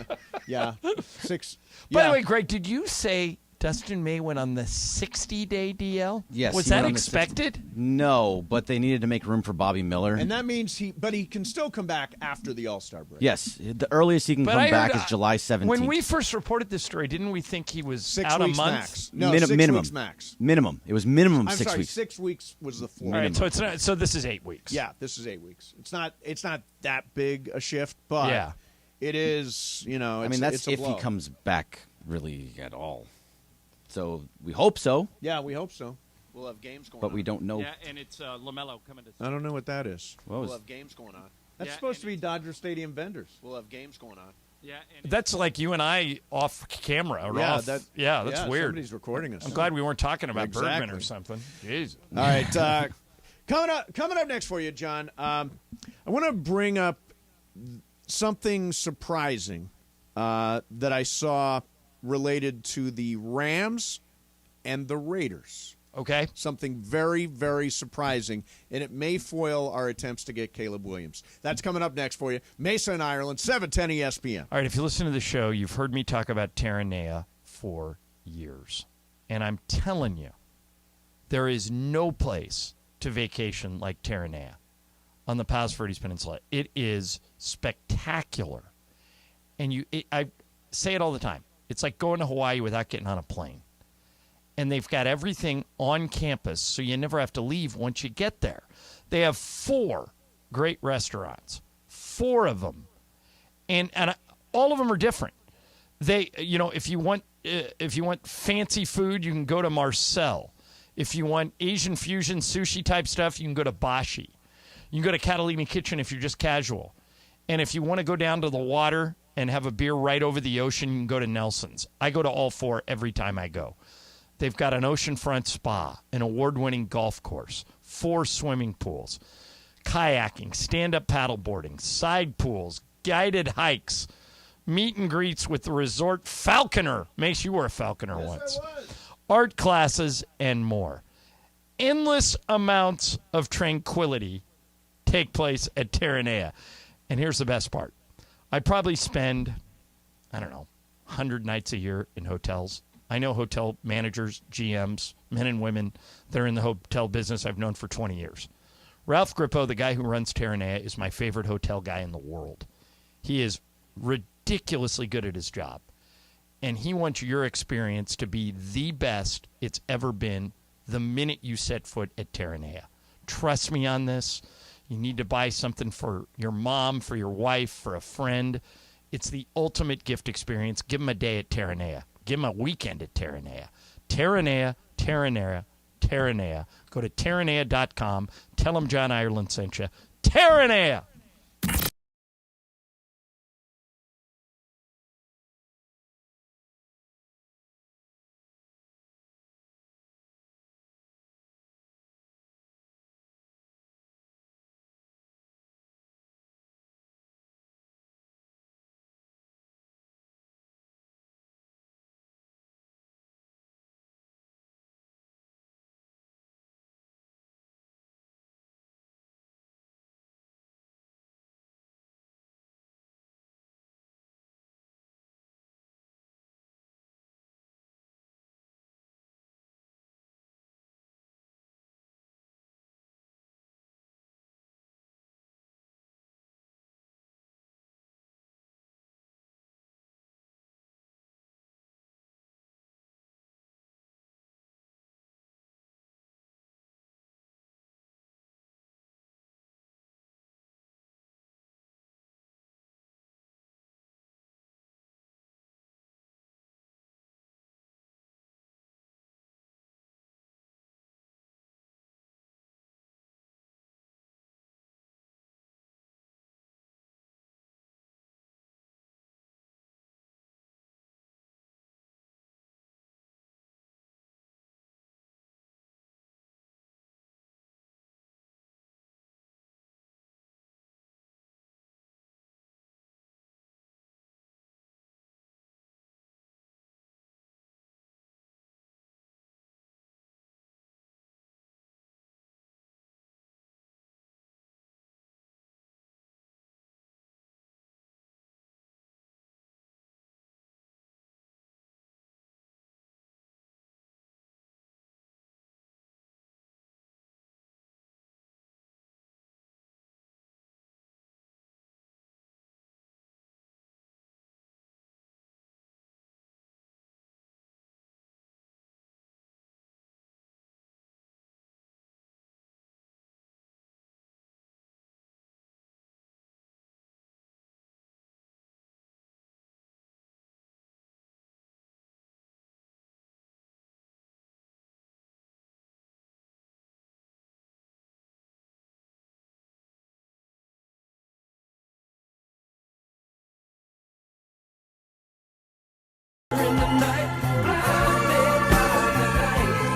Yeah. 6. By the way, Greg, did you say Dustin May went on the 60-day DL? Yes. Was that expected? No, but they needed to make room for Bobby Miller. And that means he can still come back after the All-Star break. Yes. The earliest he can come back is July 17th. When we first reported this story, didn't we think he was 6 out a weeks month? Max. No, minimum. 6 weeks max. Minimum. It was minimum I'm 6 sorry, weeks. 6 weeks was the floor. All right, so it's not. So this is 8 weeks. Yeah, this is 8 weeks. It's not that big a shift, but it is. That's if he comes back really at all. So we hope so. Yeah, we hope so. We'll have games going on. But we don't know. Yeah, and it's LaMelo coming to. I don't know what that is. We'll have games going on. That's supposed to be Dodger Stadium vendors. We'll have games going on. Yeah, that's like you and I off camera. Or off. That's weird. Somebody's recording us. I'm glad we weren't talking about Bergman or something. Jeez. All right, coming up next for you, John. I want to bring up something surprising that I saw related to the Rams and the Raiders. Okay. Something very, very surprising, and it may foil our attempts to get Caleb Williams. That's coming up next for you. Mesa and Ireland, 710 ESPN. All right, if you listen to the show, you've heard me talk about Terranea for years. And I'm telling you, there is no place to vacation like Terranea on the Palos Verdes Peninsula. It is spectacular. And I say it all the time. It's like going to Hawaii without getting on a plane. And they've got everything on campus, so you never have to leave once you get there. They have 4 great restaurants, 4 of them, and all of them are different. They, if you want fancy food, you can go to Marcel. If you want Asian fusion sushi type stuff, you can go to Bashi. You can go to Catalina Kitchen if you're just casual. And if you want to go down to the water and have a beer right over the ocean, you can go to Nelson's. I go to all 4 every time I go. They've got an oceanfront spa, an award-winning golf course, 4 swimming pools, kayaking, stand-up paddleboarding, side pools, guided hikes, meet and greets with the resort falconer. Makes you were a falconer once. Art classes, and more. Endless amounts of tranquility take place at Terranea. And here's the best part. I probably spend, 100 nights a year in hotels. I know hotel managers, GMs, men and women that are in the hotel business I've known for 20 years. Ralph Grippo, the guy who runs Terranea, is my favorite hotel guy in the world. He is ridiculously good at his job. And he wants your experience to be the best it's ever been the minute you set foot at Terranea. Trust me on this. You need to buy something for your mom, for your wife, for a friend. It's the ultimate gift experience. Give them a day at Terranea. Give them a weekend at Terranea. Terranea, Terranea, Terranea. Go to Terranea.com. Tell them John Ireland sent you. Terranea!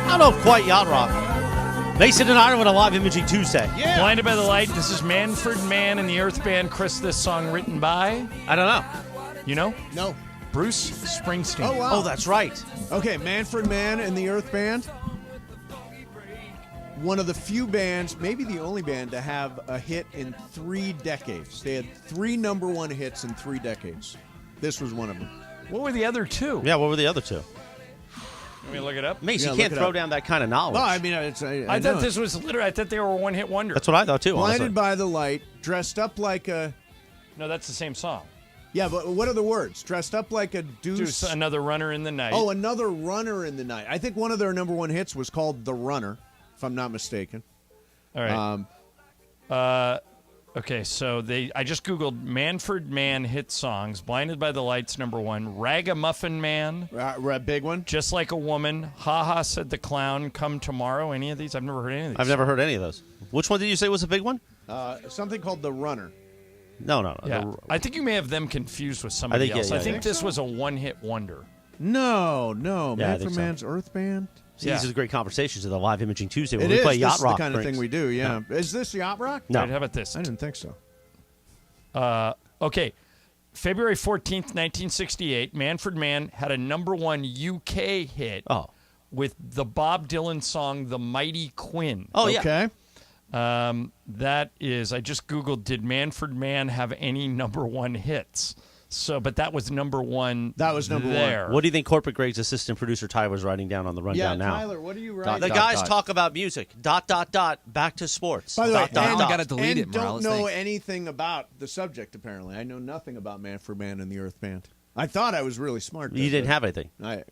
I don't know if quite yacht rock. Mason and Iron with a live imaging Tuesday. Yeah. Blinded by the Light. This is Manfred Mann and the Earth Band. Chris, this song written by? I don't know. You know? No. Bruce Springsteen. Oh, wow. Oh, that's right. Okay, Manfred Mann and the Earth Band. One of the few bands, maybe the only band, to have a hit in 3 decades. They had 3 number 1 hits in 3 decades. This was one of them. What were the other 2? Yeah, what were the other 2? Let me look it up. Mace, you can't throw down that kind of knowledge. No, I mean, I thought this was literally, I thought they were a one-hit wonder. That's what I thought, too, Blinded honestly. by the Light, dressed up like a... No, that's the same song. Yeah, but what are the words? Dressed up like a deuce. Another runner in the night. Oh, another runner in the night. I think one of their number 1 hits was called The Runner, if I'm not mistaken. All right. Okay, so I just Googled Manfred Mann hit songs. Blinded by the Lights, number 1. Ragamuffin Man. Big one. Just Like a Woman. Ha Ha Said the Clown. Come Tomorrow. Any of these? I've never heard any of these. I've never heard any of those. Which one did you say was a big one? Something called The Runner. No. Yeah. I think you may have them confused with somebody else. I think this was a one-hit wonder. No. Yeah, Man for Man's Earth Band. See, these are great conversations at the Live Imaging Tuesday where It we is. play This Yacht is Rock. the kind of drinks. thing we do, yeah. Is this Yacht Rock? No. Right, how about this? I didn't think so. Okay. February 14th, 1968, Manfred Mann had a #1 UK hit with the Bob Dylan song The Mighty Quinn. Oh, yeah. Okay. That is, I just Googled, did Manfred Mann have any #1 hits? So, but that was #1. That was number there. one. What do you think Corporate Greg's assistant producer Ty was writing down on the rundown now? Tyler, what are you writing? The guys talk about music. ... Back to sports. By the way, delete don't know anything about the subject, apparently. I know nothing about Manfred Mann and the Earth Band. I thought I was really smart. You didn't have anything. I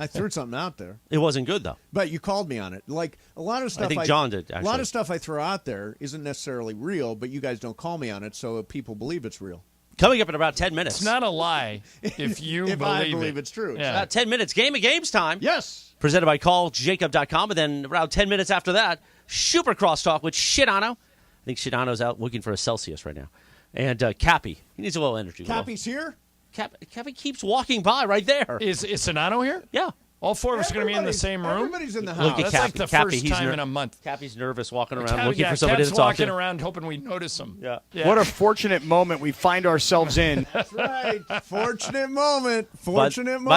threw something out there. It wasn't good, though. But you called me on it. Like, a lot of stuff I think John did, A lot actually. of stuff I throw out there isn't necessarily real, but you guys don't call me on it, so people believe it's real. Coming up in about 10 minutes. It's not a lie if you If I believe it's true. Yeah. About 10 minutes. Game of Games time. Yes. Presented by calljacob.com. And then around 10 minutes after that, Super Crosstalk with Shidano. I think Shidano's out looking for a Celsius right now. And Cappy. He needs a little energy. Cappy's here? Cappy keeps walking by right there. Is Sonano here? Yeah. All four of us are going to be in the same room? Everybody's in the house. Look at That's Cappy. like the Cappy, first he's time in a month. Cappy's nervous walking around looking for somebody Cap's to talk walking to. around hoping we notice him. Yeah. What a fortunate moment we find ourselves in. That's right. Fortunate moment. By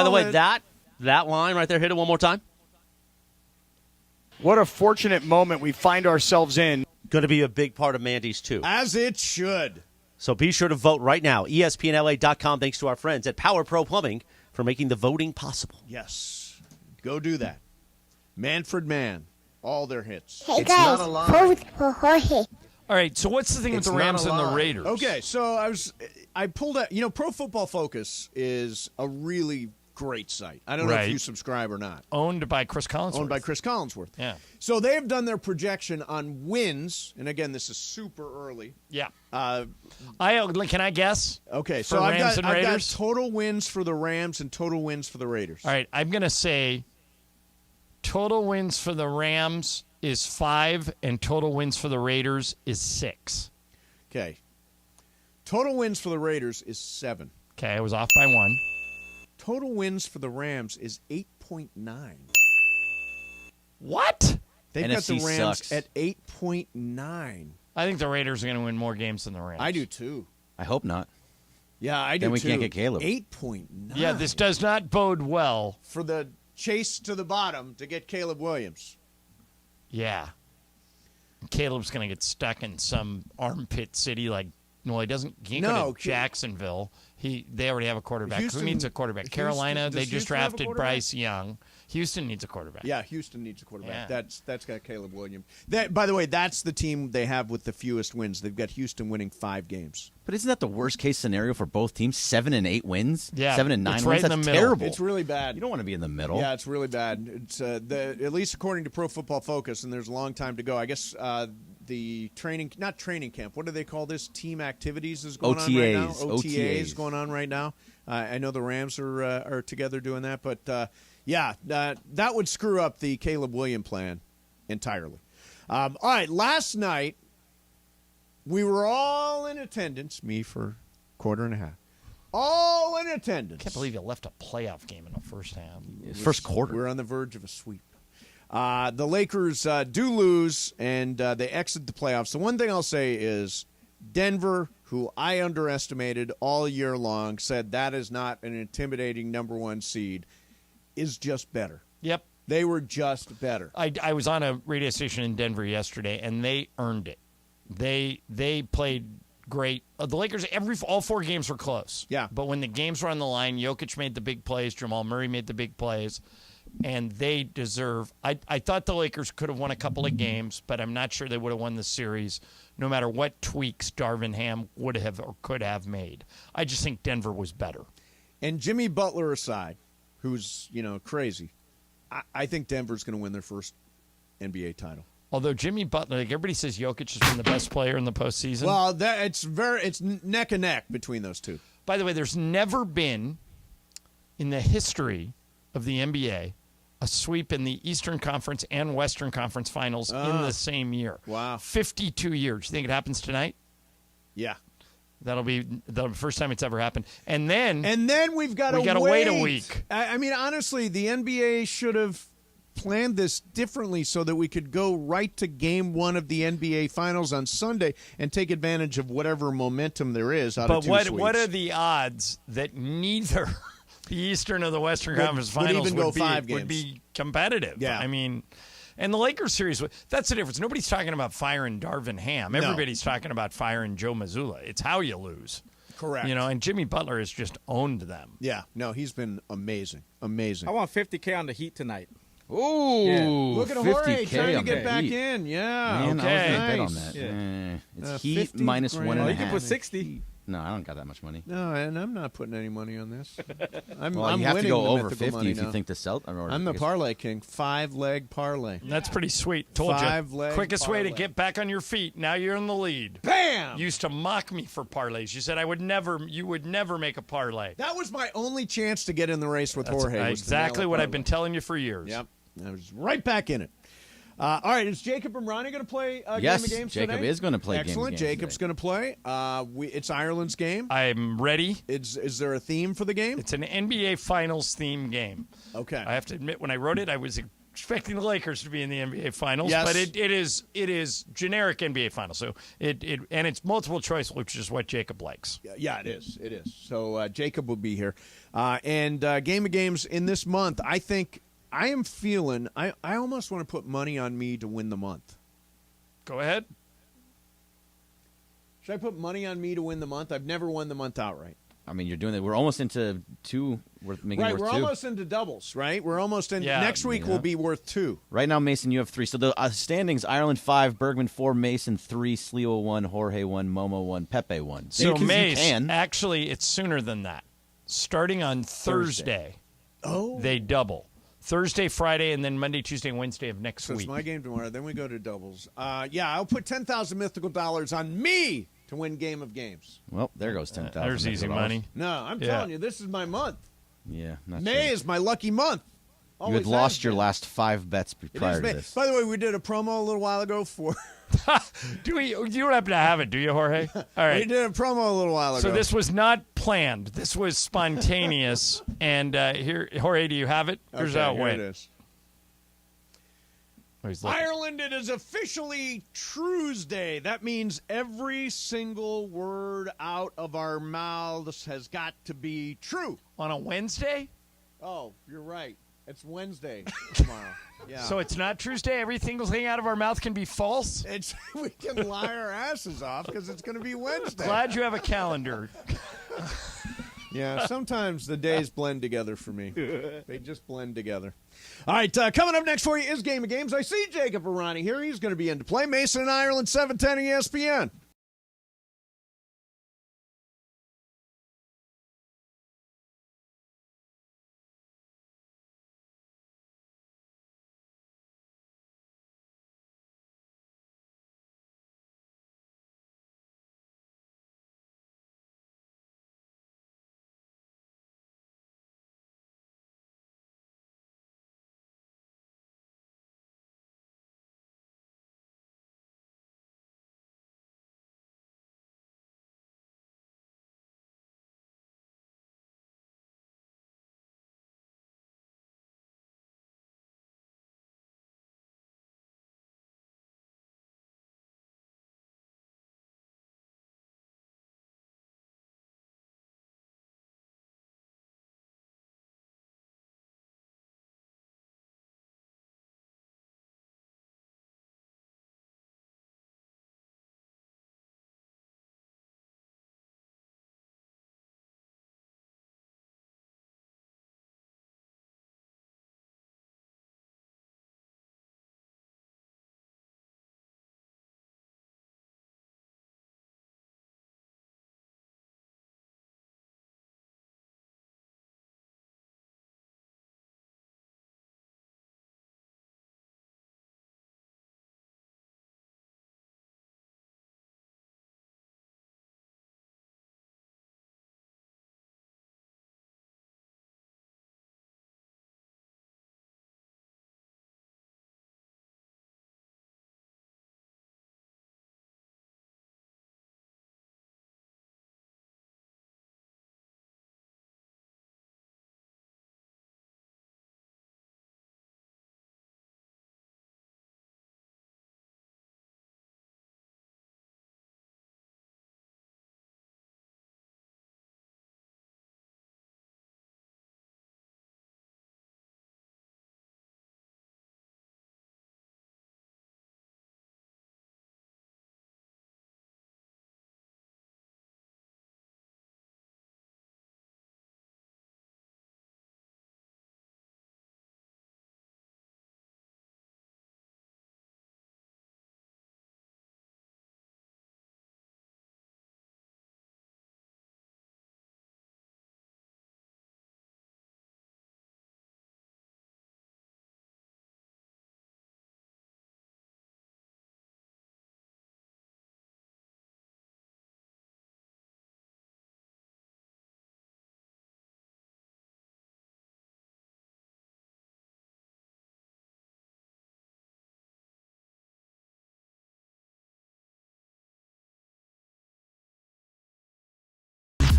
the way, that line right there, hit it one more time. What a fortunate moment we find ourselves in. Going to be a big part of Mandy's, too. As it should. So be sure to vote right now. ESPNLA.com, thanks to our friends at Power Pro Plumbing for making the voting possible. Yes. Go do that. Manfred Mann. All their hits. Hey guys, vote for Jorge. All right, so what's the thing with the Rams and the Raiders? Okay, so I pulled out, Pro Football Focus is a really great site. I don't know if you subscribe or not. Owned by Chris Collinsworth. Yeah. So they have done their projection on wins, and again, this is super early. Yeah. Can I guess? Okay, for so I've got Raiders? total wins for the Rams and total wins for the Raiders. All right, I'm going to say total wins for the Rams is 5, and total wins for the Raiders is 6. Okay. Total wins for the Raiders is 7. Okay, I was off by 1. Total wins for the Rams is 8.9. What? They've got the NFC Rams sucks. at 8.9. I think the Raiders are going to win more games than the Rams. I do too. I hope not. Yeah, I do Then we too. can't get Caleb. 8.9. Yeah, this does not bode well. For the chase to the bottom to get Caleb Williams. Yeah. Caleb's going to get stuck in some armpit city like, no, he doesn't. He can't go to Jacksonville. They already have a quarterback. Houston, Who needs a quarterback? Carolina, they just drafted Bryce Young. Houston needs a quarterback. Yeah, Houston needs a quarterback. Yeah. That's got Caleb Williams. By the way, that's the team they have with the fewest wins. They've got Houston winning 5 games. But isn't that the worst case scenario for both teams? 7 and 8 wins? Yeah, 7 and 9 it's wins? right in That's the middle. terrible. It's really bad. You don't want to be in the middle. Yeah, it's really bad. It's at least according to Pro Football Focus, and there's a long time to go. I guess the not training camp. What do they call this? Team activities is going on right now. OTAs going on right now. I know the Rams are together doing that, but that would screw up the Caleb Williams plan entirely. All right, last night we were all in attendance. Me for quarter and a half. All in attendance. I can't believe you left a playoff game in the first half. First quarter. We're on the verge of a sweep. The Lakers do lose, and they exit the playoffs. The one thing I'll say is Denver, who I underestimated all year long, said that is not an intimidating number 1 seed, is just better. Yep. They were just better. I was on a radio station in Denver yesterday, and they earned it. They played great. The Lakers, all 4 games were close. Yeah. But when the games were on the line, Jokic made the big plays, Jamal Murray made the big plays, and they deserve. I thought the Lakers could have won a couple of games, but I'm not sure they would have won the series no matter what tweaks Darvin Ham would have or could have made. I just think Denver was better. And Jimmy Butler aside, who's crazy, I think Denver's going to win their first NBA title. Although Jimmy Butler, like everybody says, Jokic has been the best player in the postseason. Well, it's neck and neck between those two. By the way, there's never been in the history of the NBA a sweep in the Eastern Conference and Western Conference Finals in the same year. Wow. 52 years. You think it happens tonight? Yeah. That'll be the first time it's ever happened. And then we've got to wait a week. I mean, honestly, the NBA should have planned this differently so that we could go right to game 1 of the NBA Finals on Sunday and take advantage of whatever momentum there is out of two sweeps. But what are the odds that neither the Eastern or the Western Conference Finals would be competitive? Yeah. I mean, and the Lakers series, that's the difference. Nobody's talking about firing Darvin Ham. No. Everybody's talking about firing Joe Mazzulla. It's how you lose. Correct. And Jimmy Butler has just owned them. Yeah. No, he's been amazing. Amazing. I want $50K on the Heat tonight. Ooh, yeah. Look at Jorge 50K trying to on get the back Heat. in. Yeah. Man, okay. I was gonna bet on Nice. that. Yeah. It's Heat 50 minus grand. 1.5. Oh, you can put 60. No, I don't got that much money. No, and I'm not putting any money on this. I'm you have winning to go the over mythical 50 money if you now. think the I'm the parlay king. 5-leg parlay. That's pretty sweet. Told you. 5-leg Quickest way to parlay. get back on your feet. Now you're in the lead. Bam! You used to mock me for parlays. You said you would never make a parlay. That was my only chance to get in the race with Jorge. That's was to exactly nail a what I've parlay. been telling you for years. Yep. I was right back in it. All right, is Jacob and Ronnie going to play Yes, Game of Games Jacob today? is going to play Game of Excellent. Games Jacob's going to play. It's Ireland's game. I'm ready. Is there a theme for the game? It's an NBA Finals theme game. Okay. I have to admit, when I wrote it, I was expecting the Lakers to be in the NBA Finals, Yes. but it is generic NBA Finals. So and it's multiple choice, which is what Jacob likes. Yeah, it is. It is. So Jacob will be here. And Game of Games in this month, I think I am feeling I almost want to put money on me to win the month. Go ahead. Should I put money on me to win the month? I've never won the month outright. I mean, you're doing that. We're almost into 2. We're making Right, worth we're 2. almost into doubles, right? We're almost in. Yeah. Next week will be worth 2. Right now, Mason, you have 3. So the standings: Ireland 5, Bergman 4, Mason 3, Sliwa 1, Jorge 1, Momo 1, Pepe 1. So Because Mace, you can. actually, it's sooner than that. Starting on Thursday, they double. Thursday, Friday, and then Monday, Tuesday, and Wednesday of next So week. it's my game tomorrow. Then we go to doubles. I'll put 10,000 mythical dollars on me to win Game of Games. Well, there goes 10,000. There's easy money. No, I'm telling you, this is my month. Yeah, not May sure. is my lucky month. You had lost your last 5 bets prior to this. By the way, we did a promo a little while ago for. You don't happen to have it, do you, Jorge? All right. We did a promo a little while ago. So this was not planned. This was spontaneous. And here, Jorge, do you have it? Here's Okay, how it here went. it is. Oh, he's looking. Ireland, it is officially Tuesday. That means every single word out of our mouths has got to be true. On a Wednesday? Oh, you're right. It's Wednesday tomorrow. Yeah. So it's not Tuesday? Every single thing out of our mouth can be false? We can lie our asses off because it's going to be Wednesday. Glad you have a calendar. Yeah, sometimes the days blend together for me. They just blend together. All right, coming up next for you is Game of Games. I see Jacob Arani here. He's going to be in to play. Mason and Ireland, 710 ESPN.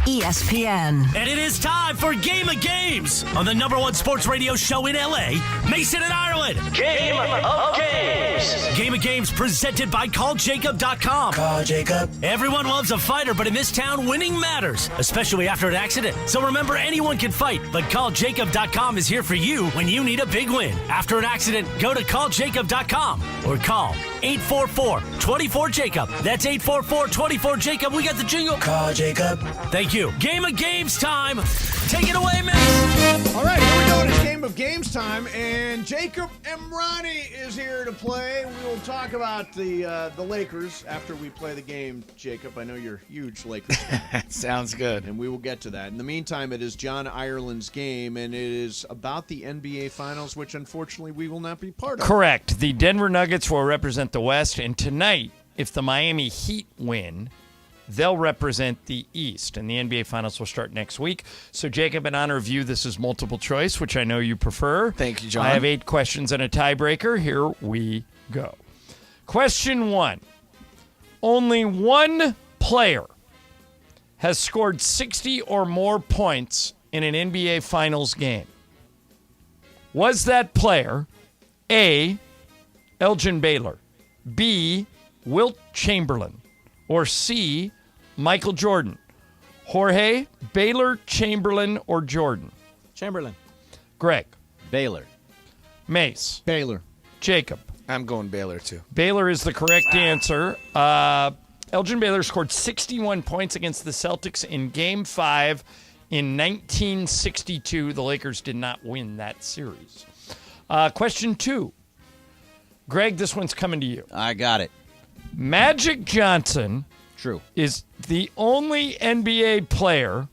ESPN. And it is time for Game of Games on the #1 sports radio show in LA, Mason and Ireland. Game of Games. Game of Games presented by CallJacob.com. Call Jacob. Everyone loves a fighter, but in this town, winning matters, especially after an accident. So remember, anyone can fight, but CallJacob.com is here for you when you need a big win. After an accident, go to CallJacob.com or call 844-24-JACOB. That's 844-24-JACOB. We got the jingle. Call Jacob. Thank you. Game of Games time. Take it away, Mace. All right, here we go. It's Game of Games time, and Jacob Emrani is here to play. We will talk about the Lakers after we play the game. Jacob, I know you're a huge Lakers fan. Sounds good. And we will get to that. In the meantime, it is John Ireland's game, and it is about the NBA Finals, which unfortunately we will not be part of. Correct. The Denver Nuggets will represent the West, and tonight, if the Miami Heat win, they'll represent the East, and the NBA Finals will start next week. So, Jacob, in honor of you, this is multiple choice, which I know you prefer. Thank you, John. I have 8 questions and a tiebreaker. Here we go. Question 1. Only one player has scored 60 or more points in an NBA Finals game. Was that player A, Elgin Baylor, B, Wilt Chamberlain, or C, Michael Jordan? Jorge, Baylor, Chamberlain, or Jordan? Chamberlain. Greg. Baylor. Mace. Baylor. Jacob. I'm going Baylor, too. Baylor is the correct answer. Elgin Baylor scored 61 points against the Celtics in Game 5 in 1962. The Lakers did not win that series. Question 2. Greg, this one's coming to you. I got it. Magic Johnson True. is the only NBA player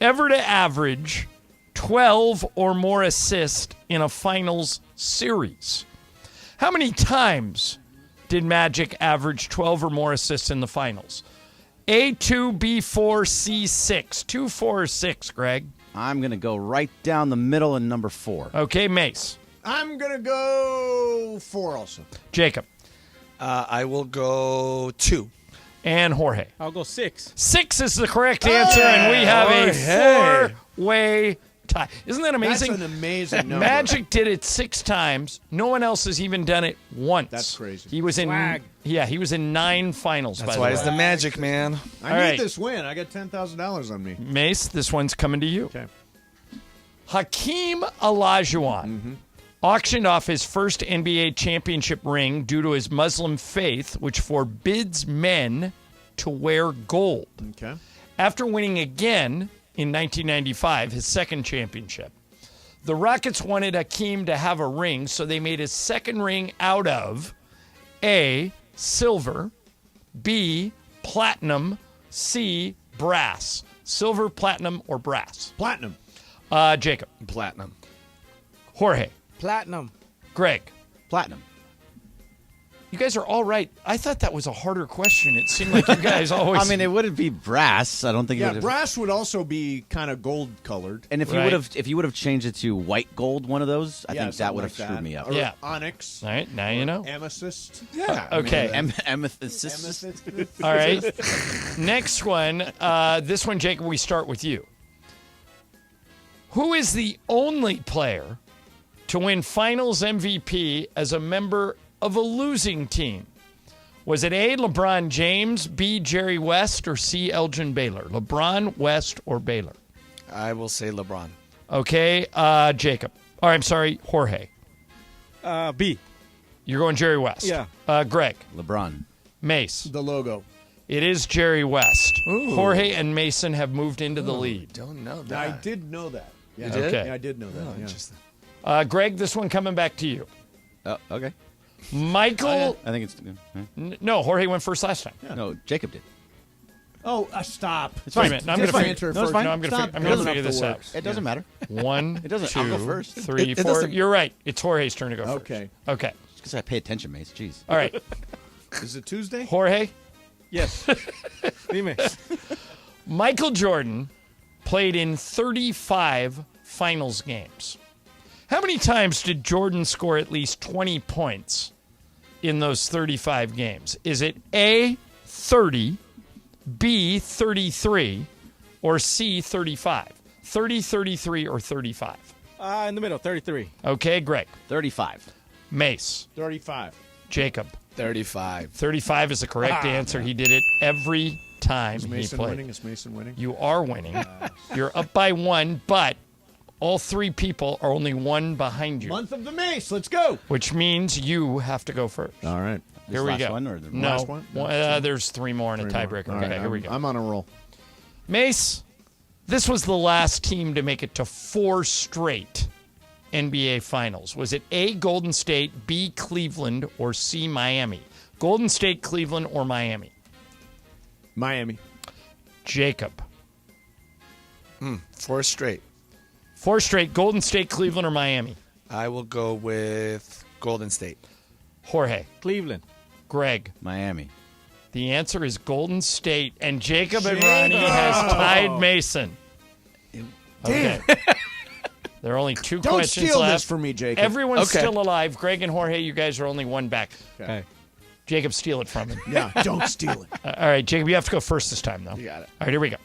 ever to average 12 or more assists in a finals series. How many times did Magic average 12 or more assists in the finals? A2, B4, C6. 2, 4, or 6, Greg? I'm going to go right down the middle in number 4. Okay, Mace. I'm going to go 4 also. Jacob. I will go 2. And Jorge. I'll go 6. 6 is the correct answer, and we have a 4-way tie. Isn't that amazing? That's an amazing number. Magic did it 6 times. No one else has even done it once. That's crazy. He was in Swag. he was in 9 finals. That's by why the he's way. the Magic, man. I All need right. this win. I got $10,000 on me. Mace, this one's coming to you. Okay. Hakeem Olajuwon auctioned off his first NBA championship ring due to his Muslim faith, which forbids men to wear gold. Okay. After winning again in 1995, his second championship, the Rockets wanted Hakeem to have a ring, so they made his second ring out of A, silver, B, platinum, C, brass. Silver, platinum, or brass? Platinum. Jacob. Platinum. Jorge. Platinum. Greg. Platinum. You guys are all right. I thought that was a harder question. It seemed like you guys always... I mean, it wouldn't be brass. I don't think it Yeah, would have. brass would also be kind of gold colored. And if you would have changed it to white gold, one of those, I think that would have screwed me up. Or Yeah. onyx. All right, now you know. Amethyst. Yeah. Okay. Amethyst. All right. Next one. This one, Jacob, we start with you. Who is the only player to win Finals MVP as a member of a losing team? Was it A, LeBron James, B, Jerry West, or C, Elgin Baylor? LeBron, West, or Baylor? I will say LeBron. Okay, Jacob. Oh, I'm sorry, Jorge. B. You're going Jerry West. Yeah. Greg. LeBron. Mace. The logo. It is Jerry West. Ooh. Jorge and Mason have moved into the lead. Don't know Now, I that. did know that. Yeah. You did? Okay. Yeah, I did know that. Oh, yeah. interesting. Greg, this one coming back to you. Okay. Michael. I think it's. No, Jorge went first last time. No, Jacob did. Oh, stop. It's Wait a fine. minute. No, I'm It's going fine. to figure. No, it's fine. No, I'm going Stop. to It doesn't figure have this to out. work. It doesn't matter. One, It doesn't. two, I'll go first. 3, It 4. doesn't- You're right. It's Jorge's turn to go first. Okay. Okay. Because I pay attention, Mace. Jeez. All right. Is it Tuesday? Jorge. Yes. Dime. Michael Jordan played in 35 finals games. How many times did Jordan score at least 20 points in those 35 games? Is it A, 30, B, 33, or C, 35? 30, 33, or 35? In the middle, 33. Okay, Greg. 35. Mace. 35. Jacob. 35. 35 is the correct answer. He did it every time Is he Mason played. winning? Is Mason winning? You are winning. You're up by 1, but all 3 people are only 1 behind you. Month of the Mace. Let's go. Which means you have to go first. All right. Here we go. One or the No, last one? there's 3 more and a tiebreaker. All Okay, right, here we go. I'm on a roll. Mace, this was the last team to make it to 4 straight NBA Finals. Was it A, Golden State, B, Cleveland, or C, Miami? Golden State, Cleveland, or Miami? Miami. Jacob. 4 straight. 4 straight, Golden State, Cleveland, or Miami? I will go with Golden State. Jorge. Cleveland. Greg. Miami. The answer is Golden State, and Jacob and Ronnie has tied Mason. Okay. There are only 2 Don't questions steal left. this from me, Jacob. Everyone's Okay. still alive. Greg and Jorge, you guys are only 1 back. Okay. Jacob, steal it from him. Yeah, don't steal it. All right, Jacob, you have to go first this time, though. You got it. All right, here we go.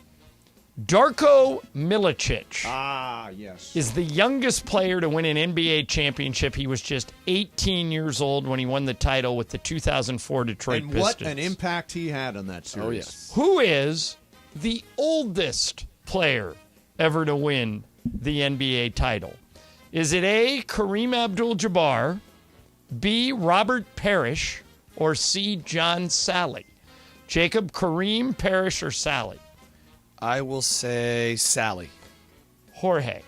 Darko Milicic Ah, yes. is the youngest player to win an NBA championship. He was just 18 years old when he won the title with the 2004 Detroit And Pistons. what an impact he had on that series. Oh, yes. Who is the oldest player ever to win the NBA title? Is it A, Kareem Abdul-Jabbar, B, Robert Parrish, or C, John Sally? Jacob, Kareem, Parrish, or Sally? I will say Sally. Jorge.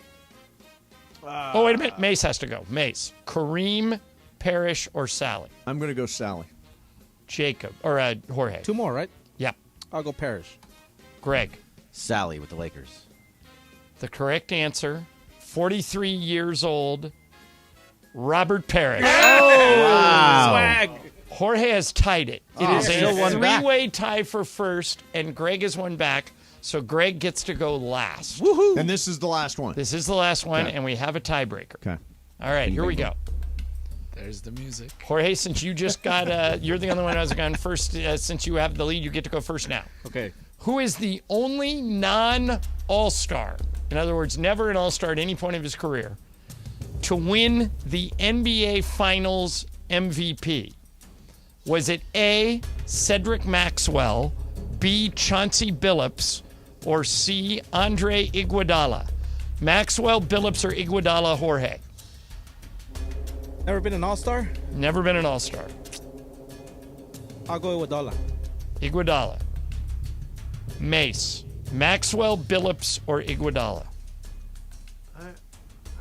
Oh, wait a minute. Mace has to go. Mace. Kareem, Parrish, or Sally? I'm going to go Sally. Jacob. Or Jorge. 2 more, right? Yeah. I'll go Parrish. Greg. Sally with the Lakers. The correct answer, 43 years old, Robert Parrish. Wow. Swag. Jorge has tied it. It is still a one back. 3-way tie for first, and Greg is 1 back, so Greg gets to go last. Woohoo! And this is the last one. This is the last one, Okay. and we have a tiebreaker. Okay. All right, here we go. There's the music. Jorge, since you just got, you're the only one who has gone first. Since you have the lead, you get to go first now. Okay. Who is the only non-All-Star, in other words, never an All-Star at any point of his career, to win the NBA Finals MVP? Was it A, Cedric Maxwell, B, Chauncey Billups, or C, Andre Iguodala? Maxwell, Billups, or Iguodala, Jorge? Never been an All-Star? Never been an All-Star. I'll go with Iguodala. Iguodala. Mace, Maxwell, Billups, or Iguodala?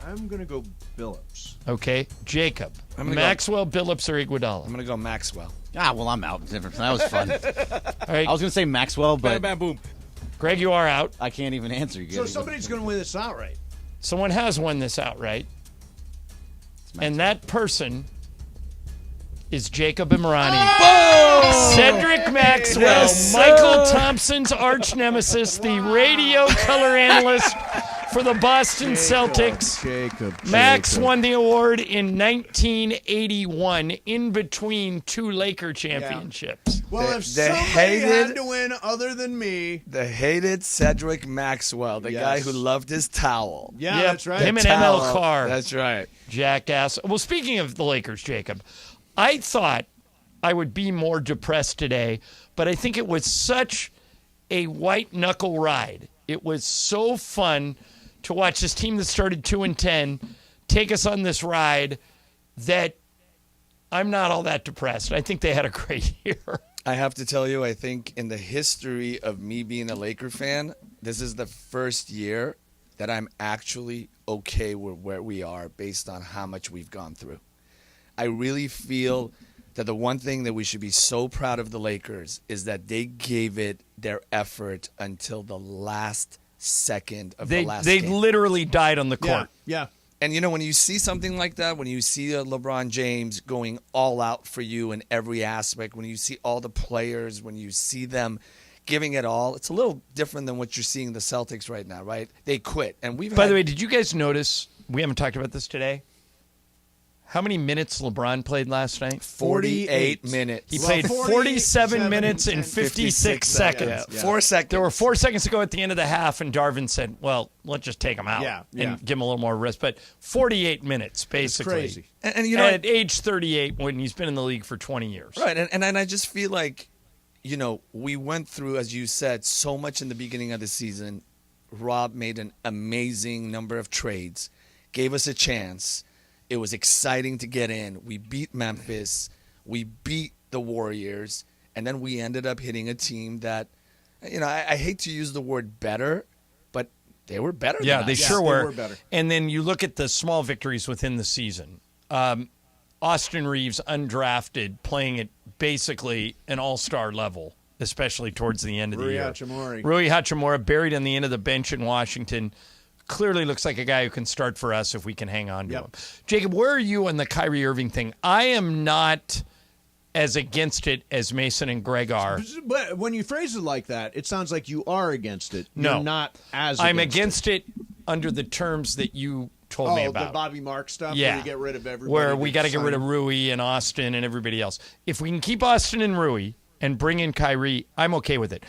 I'm going to go Billups. Okay, Jacob. I'm gonna Maxwell, Billups, or Iguodala? I'm going to go Maxwell. Well, I'm out. That was fun. All right, I was going to say Maxwell, Bam, but bam, boom. Greg, you are out. I can't even answer. You So guys. somebody's going to win this outright. Someone has won this outright, and that person is Jacob Imrani. Cedric Maxwell, Yes, sir. Michael Thompson's arch nemesis, the radio color analyst for the Boston Celtics. Jacob. Max won the award in 1981 in between 2 Laker championships. Well, The- if the somebody hated- had to win other than me. The hated Cedric Maxwell, the guy Yes. who loved his towel. Yeah, Yep, that's right. him and ML Towel. Carr. That's right. Jackass. Well, speaking of the Lakers, Jacob, I thought I would be more depressed today, but I think it was such a white knuckle ride. It was so fun to watch this team that started 2-10 take us on this ride that I'm not all that depressed. I think they had a great year. I have to tell you, I think in the history of me being a Laker fan, this is the first year that I'm actually okay with where we are based on how much we've gone through. I really feel that the one thing that we should be so proud of the Lakers is that they gave it their effort until the last second of the last They game. literally died on the court. Yeah. And, you know, when you see something like that, when you see a LeBron James going all out for you in every aspect, when you see all the players, when you see them giving it all, it's a little different than what you're seeing the Celtics right now, right? They quit. And we've By the way, did you guys notice, we haven't talked about this today, How many minutes LeBron played last night? 48 minutes. He played 47 minutes and 56 seconds. Yeah. 4 seconds. There were 4 seconds to go at the end of the half, and Darvin said, well, let's just take him out and give him a little more rest. But 48 minutes, basically. It's crazy. And you know, at age 38, when he's been in the league for 20 years. Right, and I just feel like, you know, we went through, as you said, so much in the beginning of the season. Rob made an amazing number of trades, gave us a chance. It was exciting to get in. We beat Memphis. We beat the Warriors. And then we ended up hitting a team that, you know, I hate to use the word better, but they were better than us. They sure were. They were better. And then you look at the small victories within the season. Austin Reeves, undrafted, playing at basically an all-star level, especially towards the end of the year. Rui Hachimura, buried on the end of the bench in Washington. Clearly looks like a guy who can start for us if we can hang on to him. Jacob, where are you on the Kyrie Irving thing? I am not as against it as Mason and Greg are. But when you phrase it like that, it sounds like you are against it. No. You're not as I'm against it under the terms that you told me about. The Bobby Marks stuff? Yeah. Where you get rid of everybody? Where we got to get rid of Rui and Austin and everybody else. If we can keep Austin and Rui and bring in Kyrie, I'm okay with it.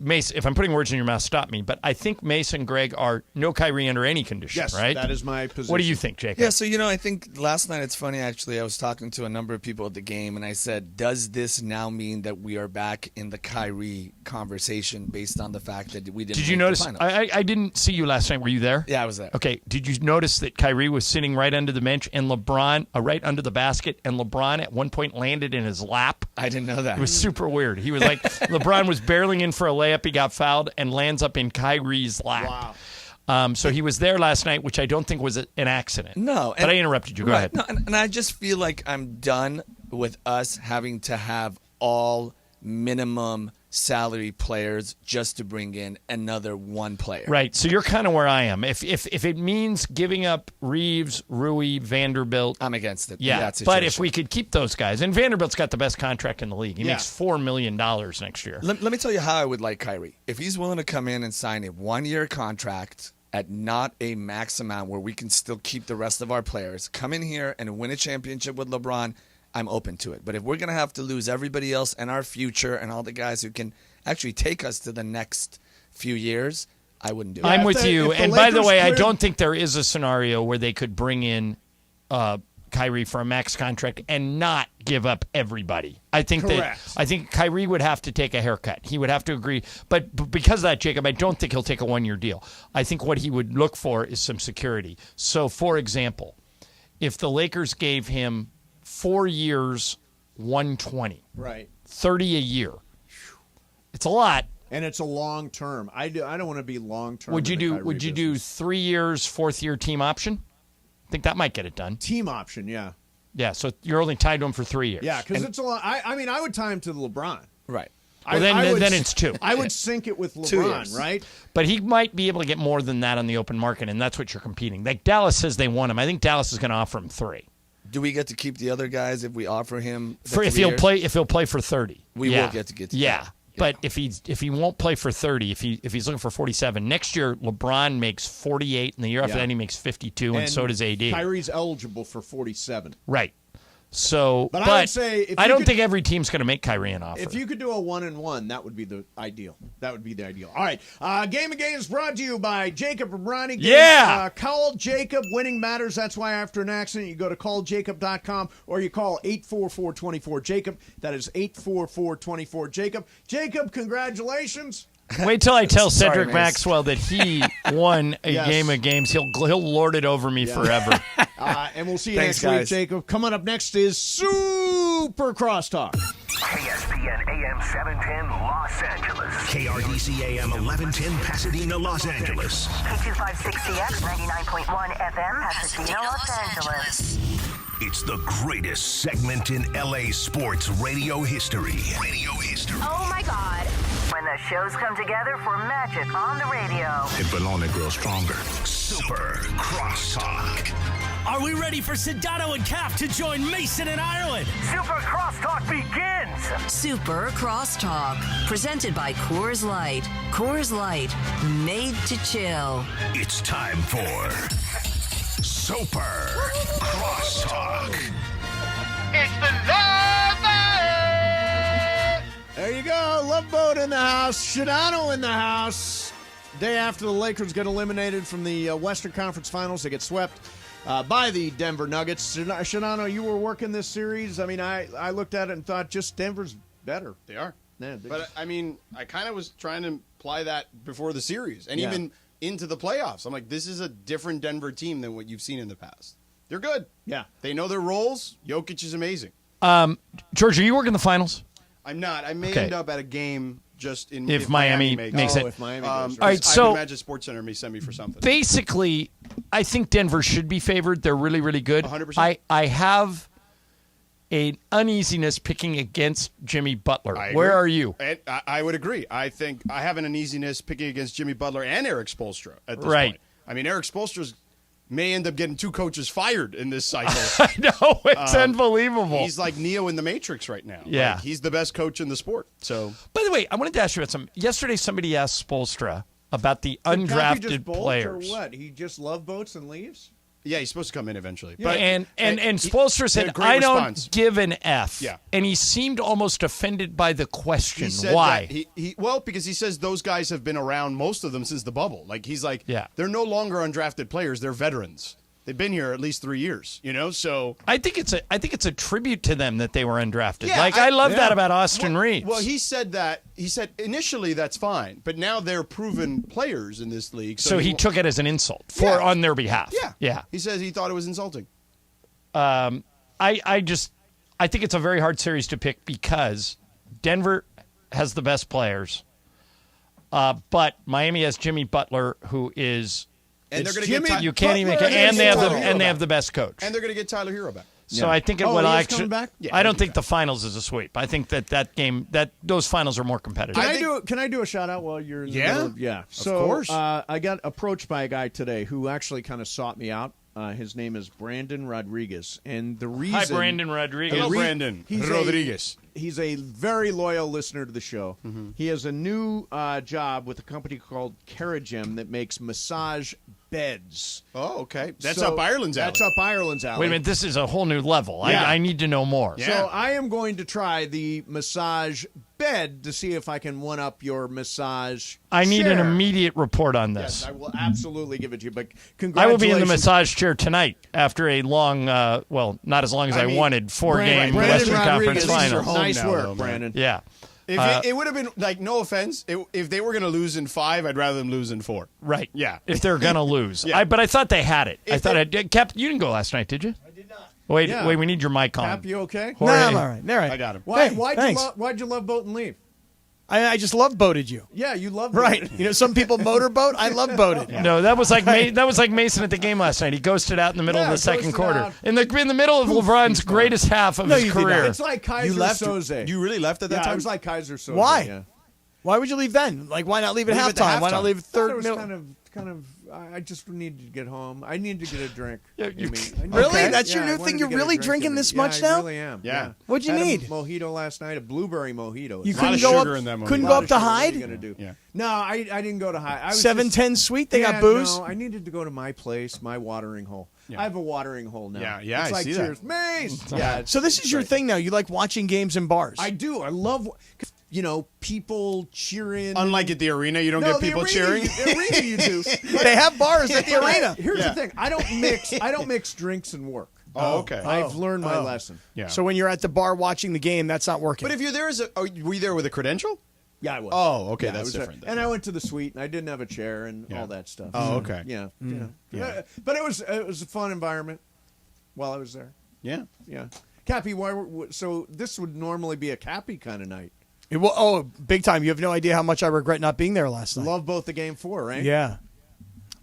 Mace, if I'm putting words in your mouth, stop me. But I think Mace and Greg are no Kyrie under any condition, yes, right? That is my position. What do you think, Jacob? Yeah, so, you know, I think last night, it's funny, actually, I was talking to a number of people at the game, and I said, does this now mean that we are back in the Kyrie conversation based on the fact that we didn't Did you make notice? the finals? I didn't see you last night. Were you there? Yeah, I was there. Okay. Did you notice that Kyrie was sitting right under the bench and LeBron, right under the basket, and LeBron at one point landed in his lap? I didn't know that. It was super weird. He was like, LeBron was barreling in for a layup. He got fouled and lands up in Kyrie's lap. Wow. So he was there last night, which I don't think was an accident. No. But I interrupted you. Go ahead. No, and I just feel like I'm done with us having to have all minimum salary players just to bring in another one player. Right. So you're kind of where I am. If it means giving up Reeves, Rui, Vanderbilt, I'm against it. Yeah. In that situation. But if we could keep those guys, and Vanderbilt's got the best contract in the league. He makes $4 million next year. Let me tell you how I would like Kyrie. If he's willing to come in and sign a 1-year contract at not a max amount where we can still keep the rest of our players, come in here and win a championship with LeBron, I'm open to it. But if we're going to have to lose everybody else and our future and all the guys who can actually take us to the next few years, I wouldn't do it. I'm with you. And by the way, I don't think there is a scenario where they could bring in Kyrie for a max contract and not give up everybody. I think Kyrie would have to take a haircut. He would have to agree. But because of that, Jacob, I don't think he'll take a 1-year deal. I think what he would look for is some security. So, for example, if the Lakers gave him 4 years, 120, right, 30 a year, it's a lot. And it's a long term. I don't want to be long term. Would you do 3 years, 4th year team option? I think that might get it done. Team option, yeah. Yeah, so you're only tied to him for 3 years. Yeah, because it's a lot. I mean, I would tie him to LeBron. Right. Well, then it's 2. I would sync it with LeBron, right? But he might be able to get more than that on the open market, and that's what you're competing. Like Dallas says they want him. I think Dallas is going to offer him 3. Do we get to keep the other guys if we offer him if he'll play for 30? We will get to that. Yeah. But if he won't play for 30, if he's looking for 47, next year LeBron makes 48, and the year after that he makes 52, and so does AD. Kyrie's eligible for 47. Right. So, but I would say I don't think every team's going to make Kyrie an offer. If you could do a 1-and-1, that would be the ideal. That would be the ideal. All right. Game of Games brought to you by Jacob and Ronnie. Yeah. Call Jacob. Winning matters. That's why after an accident, you go to calljacob.com or you call 844-24-JACOB. That is 844-24-JACOB. Jacob, congratulations. Wait till I tell Cedric Maxwell that he won a game of games. He'll lord it over me forever. And we'll see you next week, Jacob. Coming up next is Super Crosstalk. ESPN AM 710 Los Angeles. KRDC AM 1110 Pasadena, Los Angeles. K256CX 99.1 FM Pasadena, Los Angeles. It's the greatest segment in LA sports radio history. Oh my God. When the shows come together for magic on the radio. It will only grow stronger. Super Crosstalk. Are we ready for Sedano and Cap to join Mason and Ireland? Super Crosstalk begins. Super Crosstalk, presented by Coors Light. Coors Light, made to chill. It's time for Super Crosstalk. Sports Talk. It's the Love Boat! There you go. Love Boat in the house. Shadano in the house. Day after the Lakers get eliminated from the Western Conference Finals, they get swept by the Denver Nuggets. Shadano, you were working this series. I mean, I looked at it and thought just Denver's better. They are. Yeah, but, I mean, I kind of was trying to apply that before the series and even into the playoffs. I'm like, this is a different Denver team than what you've seen in the past. They're good. Yeah. They know their roles. Jokic is amazing. George, are you working the finals? I'm not. I may Okay. end up at a game just in If Miami makes it. If Miami All goes, right, I so would imagine SportsCenter may send me for something. basically, I think Denver should be favored. They're really, really good. 100%. I have an uneasiness picking against Jimmy Butler. I Where agree. are you? And I would agree. I think I have an uneasiness picking against Jimmy Butler and Eric Spoelstra at this Right. point. I mean, Eric Spoelstra may end up getting 2 coaches fired in this cycle. I know. It's unbelievable. He's like Neo in the Matrix right now. Yeah. Like, he's the best coach in the sport. So, By the way, I wanted to ask you about something. Yesterday, somebody asked Spoelstra about the Did Cappy just undrafted bolt players. Or what? He just love boats and leaves? yeah, he's supposed to come in eventually. Yeah. But And he- Spoelstra he had said, a great I don't response. give an F. Yeah. And he seemed almost offended by the question. He said Why? that well, because he says those guys have been around, most of them, since the bubble. Like, he's like, Yeah. they're no longer undrafted players. They're veterans. They've been here at least 3 years, So I think it's a tribute to them that they were undrafted. Yeah, I love that about Austin Reeves. Well, he said that. He said initially that's fine, but now they're proven players in this league. so he took it as an insult on their behalf. Yeah, Yeah. He says he thought it was insulting. I think it's a very hard series to pick because Denver has the best players, but Miami has Jimmy Butler, who is. And they're It's going to get Jimmy You can't even. Butler And they have the Tyler Hero and they back. have the best coach. And they're going to get Tyler Hero back. So I think it Oh, would he is actually. coming back? Yeah, I don't he'll be think the finals is a sweep. I think that game those finals are more competitive. Can I do a shout out while you're in the Yeah? middle of, yeah. Of So course. I got approached by a guy today who actually kind of sought me out. His name is Brandon Rodriguez, and the reason Hi, Brandon Rodriguez. Hello, Brandon Rodriguez. He's a very loyal listener to the show. Mm-hmm. He has a new job with a company called Caragem that makes massage beds. Oh, okay. That's So up Ireland's alley. That's up Ireland's alley. Wait a minute, this is a whole new level. Yeah. I need to know more. Yeah. So I am going to try the massage bed to see if I can one up your massage. I need an chair. immediate report on Yes, this. I will absolutely give it to you. But I congratulations. will be in the massage chair tonight after a long, not as long as I wanted, 4-game Brandon Western Rodriguez, Conference these are final. Nice now, work, though, man. Brandon. Yeah. If it would have been, like, no offense, if they were going to lose in 5, I'd rather them lose in 4. Right. Yeah. If they're going to lose. Yeah. But I thought they had it. If Cap, you didn't go last night, did you? I did not. Wait, Yeah. we need your mic on. Cap, you okay? Jorge. No, I'm all right. All right. I got him. Why'd you love boat and leave? I just love boated you. Yeah, you love Right. You know, some people motorboat. I love boated. No, that was like Mason at the game last night. He ghosted out in the middle of the second ghosted quarter. out. In the middle of LeBron's greatest half of his career. It's like Kaiser Soze. You really left at that Yeah, time? it was like Kaiser Soze. Why? Yeah. Why would you leave then? Like, why not leave at Leave at the halftime? Why not halftime. leave I thought third? it was middle? kind of. I just needed to get home. I needed to get a drink. Yeah, I mean, Really? That's your I new wanted thing? to You're get a really drink drinking in this me. much Yeah, now? I really am. Yeah. What'd you Had need? A mojito last night, a blueberry mojito. You lot couldn't of go sugar in that up. mojito. Couldn't A go lot up to of sugar. What are Hyde. you gonna do? Yeah. No, I didn't go to Hyde. I was 710 Suite. They got booze. No, I needed to go to my place, my watering hole. Yeah. I have a watering hole now. Yeah, It's I like see that. Cheers. Mace. Yeah. So this is your thing now. You like watching games in bars. I do. I love, people cheering. Unlike at the arena, you don't get people the cheering. arena, the arena you do. They have bars at the arena. Here's Yeah. the thing. I don't mix drinks and work. Oh, okay. I've learned my lesson. Yeah. So when you're at the bar watching the game, that's not working. But if you're there were you there with a credential? Yeah, I was. Oh, okay, Yeah, I that's was there. different then. And I went to the suite, and I didn't have a chair and Yeah. all that stuff. Oh, okay. Yeah. Yeah. But it was a fun environment while I was there. Yeah. Yeah. Cappy, so this would normally be a Cappy kind of night. Big time. You have no idea how much I regret not being there last night. Love both the game 4, right? Yeah.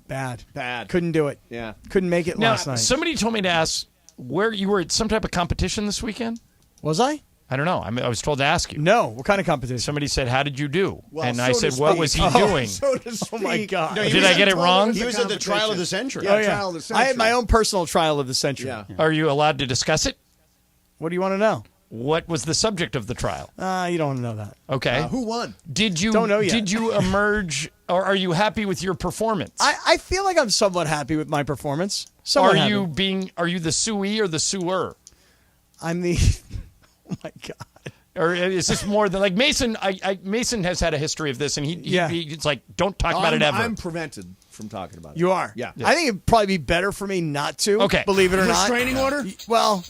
Bad. Bad. Couldn't do it. Yeah. Couldn't make it Now, last night. somebody told me to ask where you were at some type of competition this weekend. Was I? I don't know. I was told to ask you. No. What kind of competition? Somebody said, "How did you do?" Well, and so I to said, "What speak. was he doing?" So to speak. Oh, my God. No, Did I get it wrong? He was at the trial of the century. Yeah, Oh, yeah. trial of the century. I had my own personal trial of the century. Yeah. Are you allowed to discuss it? What do you want to know? What was the subject of the trial? You don't want to know that. Okay. Who won? Did you Don't know yet. Did you emerge Or are you happy with your performance? I feel like I'm somewhat happy with my performance. Somewhat Are happy. you the suey or the suer? I'm the. Oh my God. Or is this more than like Mason? Mason has had a history of this, and it's like don't talk about it ever. I'm prevented from talking about it. You are? Yeah. I think it'd probably be better for me not to. Okay. Believe it or not. Restraining order? Well,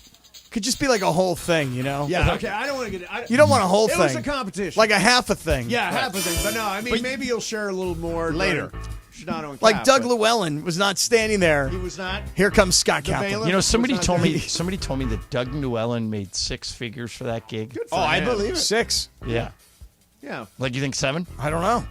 could just be like a whole thing, you know? Yeah, okay. I don't want to get. You don't want a whole thing. It was a competition. Like a half a thing. Yeah, half a thing. But no, I mean, maybe you'll share a little more Later. Shadano and Like Cap, Doug but Llewellyn was not standing there. He was not. Here comes Scott Kaplan. You know, somebody told me that Doug Llewellyn made 6 figures for that gig. for I him. Believe it. 6. Yeah. Yeah. Like you think 7? I don't know.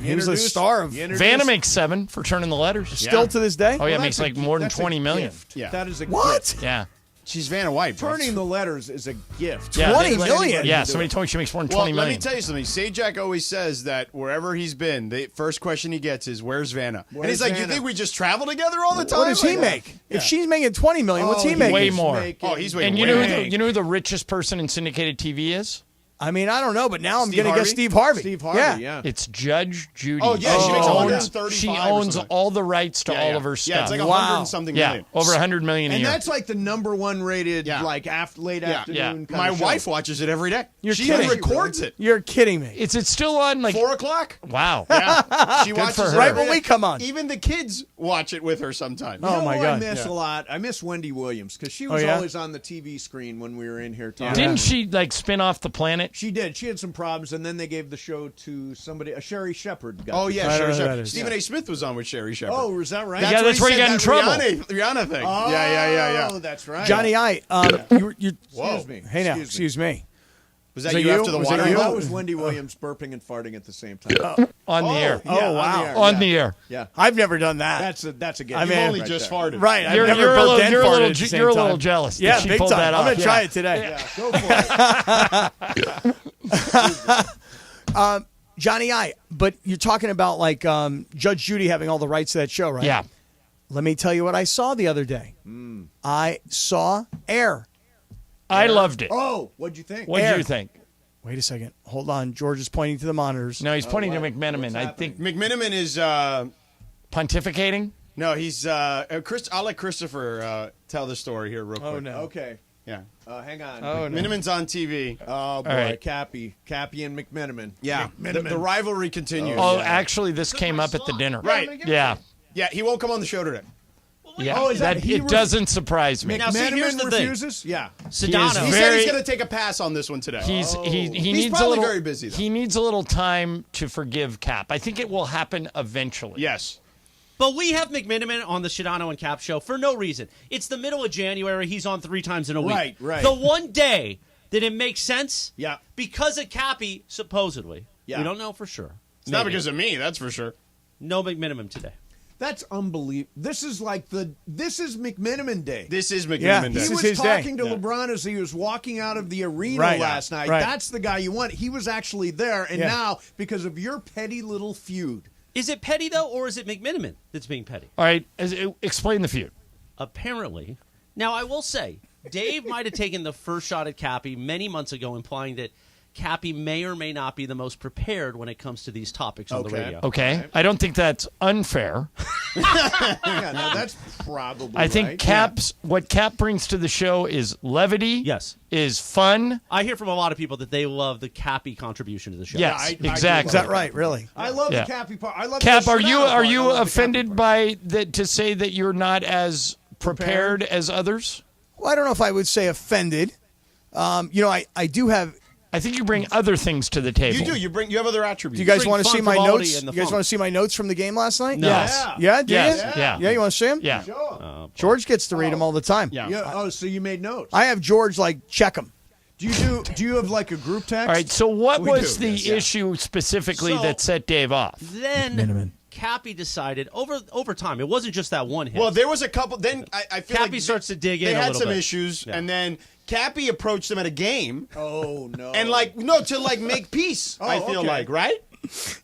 He was a star of. Vanna makes 7 for turning the letters. Still to this day? Oh yeah, Well, makes that's like more than that's a 20 million. gift. Yeah. That is a What? gift. Yeah. She's Vanna White. Bro. Turning the letters is a gift. Yeah, 20 million? Yeah, somebody told me she makes more than 20 Let million. me tell you something. Sajak always says that wherever he's been, the first question he gets is, "Where's Vanna?" And he's like, "You think we just travel together all the time?" What does he Like, make? If she's making 20 million, what's he making? Way more. He's And you know who the richest person in syndicated TV is? I mean, I don't know, but now I'm Steve going to guess Harvey? Steve Harvey. Steve Harvey, yeah. It's Judge Judy. Oh, yeah, she makes owns, 135 she or owns something. all the rights to Yeah, all yeah. of her stuff. Yeah, it's like 100 and something million. Over 100 million a And year. that's like the number 1 rated, like late afternoon. Kind My of show. wife watches it every day. You're she kidding. records it. You're kidding me. Is it still on like 4 o'clock? Wow. Yeah, she Good watches for it her. Right every when day. we come on. Even the kids watch it with her sometimes. Oh, my who God. I miss Yeah. a lot. I miss Wendy Williams because she was yeah? always on the TV screen when we were in here talking. Didn't she like spin off the planet? She did. She had some problems, and then they gave the show to somebody, a Sherry Shepherd guy. Oh, yeah, I don't Sherry know who Shepherd. that is. Stephen A. Smith was on with Sherry Shepherd. Oh, is that right? Yeah, that's where he got in trouble. Rihanna thing. Oh, Yeah. that's right. Johnny I, you Excuse me. Hey now, Excuse me. Was that you after the Was water? that you? That was Wendy Williams burping and farting at the same time. On the air. Yeah, Oh, wow. On the air. Yeah, I've never done that. that's a gift. I mean, You've only right just there. farted. Right, I've You're never a both little, and you're a farted little, at the same you're a time. little jealous. that Yeah, she big pulled time. that I'm off. going to Yeah. try it today. Yeah, go for it. Johnny I, but you're talking about like Judge Judy having all the rights to that show, right? Yeah. Let me tell you what I saw the other day. I saw Air. I loved it. Oh, what'd you think? What did you think? Wait a second. Hold on. George is pointing to the monitors. No, he's pointing to McMenamin. I think McMenamin is pontificating. no, he's I'll let Christopher tell the story here real quick. Oh, no. Okay, Yeah. hang on. Oh, no. McMenamin's on TV. Oh boy, right. Cappy and McMenamin. Yeah. The rivalry continues. Oh, actually, this came up at the dinner. Right. Yeah. Yeah, he won't come on the show today. Yeah. Oh, is that he it doesn't surprise me. Now, see, here's the thing. refuses? Yeah. Sedano. He said he's going to take a pass on this one today. He He's needs probably a little, very busy, though. He needs a little time to forgive Cap. I think it will happen eventually. Yes. But we have McMenamin on the Shadano and Cap show for no reason. It's the middle of January. He's on 3 times in a week. Right. The one day that it makes sense, Yeah. because of Cappy, supposedly. Yeah. We don't know for sure. It's not because of me, that's for sure. No McMenamin today. That's unbelievable. This is McMenamin Day. This is McMenamin Yeah, Day. this He is was his day. talking to LeBron as he was walking out of the arena Right. last night. Right. That's the guy you want. He was actually there, and Yeah. now, because of your petty little feud, Is it petty, though, or is it McMenamin that's being petty? All right. Explain the feud. Apparently. Now, I will say, Dave might have taken the first shot at Cappy many months ago, implying that Cappy may or may not be the most prepared when it comes to these topics on the radio. Okay. I don't think that's unfair. yeah, no, that's probably. I think right. what Cap brings to the show is levity. Yes. Is fun. I hear from a lot of people that they love the Cappy contribution to the show. Yes, I exactly. Is that right? Really? I love Yeah. the Cappy part. I love Cap, the are Shadano you part. I you love the offended Cappy by that to say that you're not as prepared as others? Well, I don't know if I would say offended. I do have. I think you bring other things to the table. You do. You have other attributes. Do you guys Bring want to fun, see my frivolity, notes? and You the guys funk. want to see my notes from the game last night? No. Yes. Yeah. Do Yes. you? Yeah. Yeah. You want to see them? Yeah. George gets to read them all the time. Yeah. Yeah. Oh, so you made notes. I have George check them. Do you have like a group text? All right. So what We was do, the yes, yeah. issue specifically So- that set Dave off? Then Cappy decided over time. It wasn't just that one hit. Well, there was a couple. Then I feel Cappy like starts to dig they in a had little some bit. issues, Yeah. and then Cappy approached him at a game, Oh no. and to make peace. I feel okay. like right.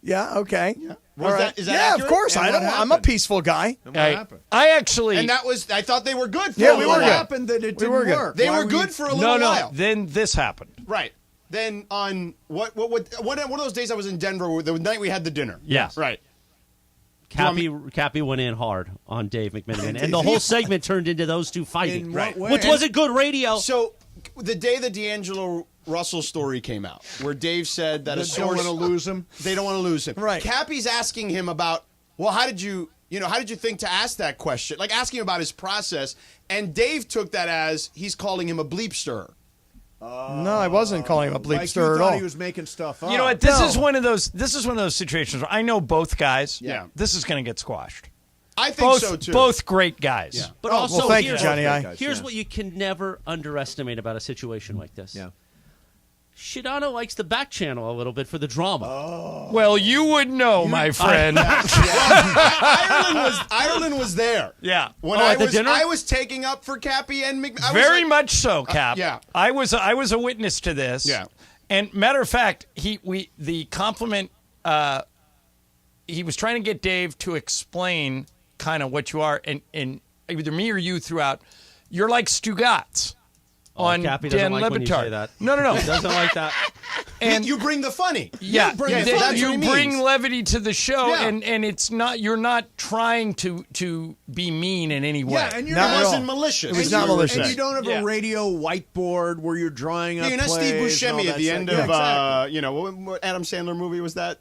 Yeah. Okay. Was All right. that yeah, accurate? of course. And what I'm a peaceful guy. And what happened? I actually. And that was. I thought they were good. For Yeah, a we little were What good. while. happened that it We didn't were good. work? They Why were good for a no, little no. while. Then this happened. Right. Then on one of those days I was in Denver, the night we had the dinner. Yeah. Right. Cappy went in hard on Dave McMenamin, and the whole segment turned into those two fighting, In what way? which wasn't good radio. So the day the D'Angelo Russell story came out, where Dave said that a They don't source want to lose him. They don't want to lose him. Right. Cappy's asking him about, well, how did you think to ask that question? Like asking about his process, and Dave took that as he's calling him a bleep stirrer. No, I wasn't calling him a bleep Like stirrer you at thought all. he was making stuff up. You know what? This is one of those situations where I know both guys. Yeah. This is going to get squashed. I think so too. Both great guys. Yeah. But Oh, also, well, thank you, here's, Johnny I. here's what you can never underestimate about a situation like this. Yeah. Shidano likes the back channel a little bit for the drama. Well, you would know, my friend. Ireland was there. Yeah. When at the dinner? I was taking up for Cappy and Very much so, Cap. yeah. I was a witness to this. Yeah. And matter of fact, the compliment he was trying to get Dave to explain kind of what you are, and either me or you threw out, you're like Stugatz on Cappy doesn't Dan like when you Lebitard. say that. No. He doesn't like that. And you bring the funny. Yeah, you bring the funny. That's what he bring means. levity to the show, Yeah. and it's not, you're not trying to be mean in any way. Yeah, and Not it at wasn't all. malicious. It was not malicious. And you don't have a radio whiteboard where you're drawing up You're not Steve plays and all Buscemi that at the stuff. end Yeah, of exactly. what Adam Sandler movie was that?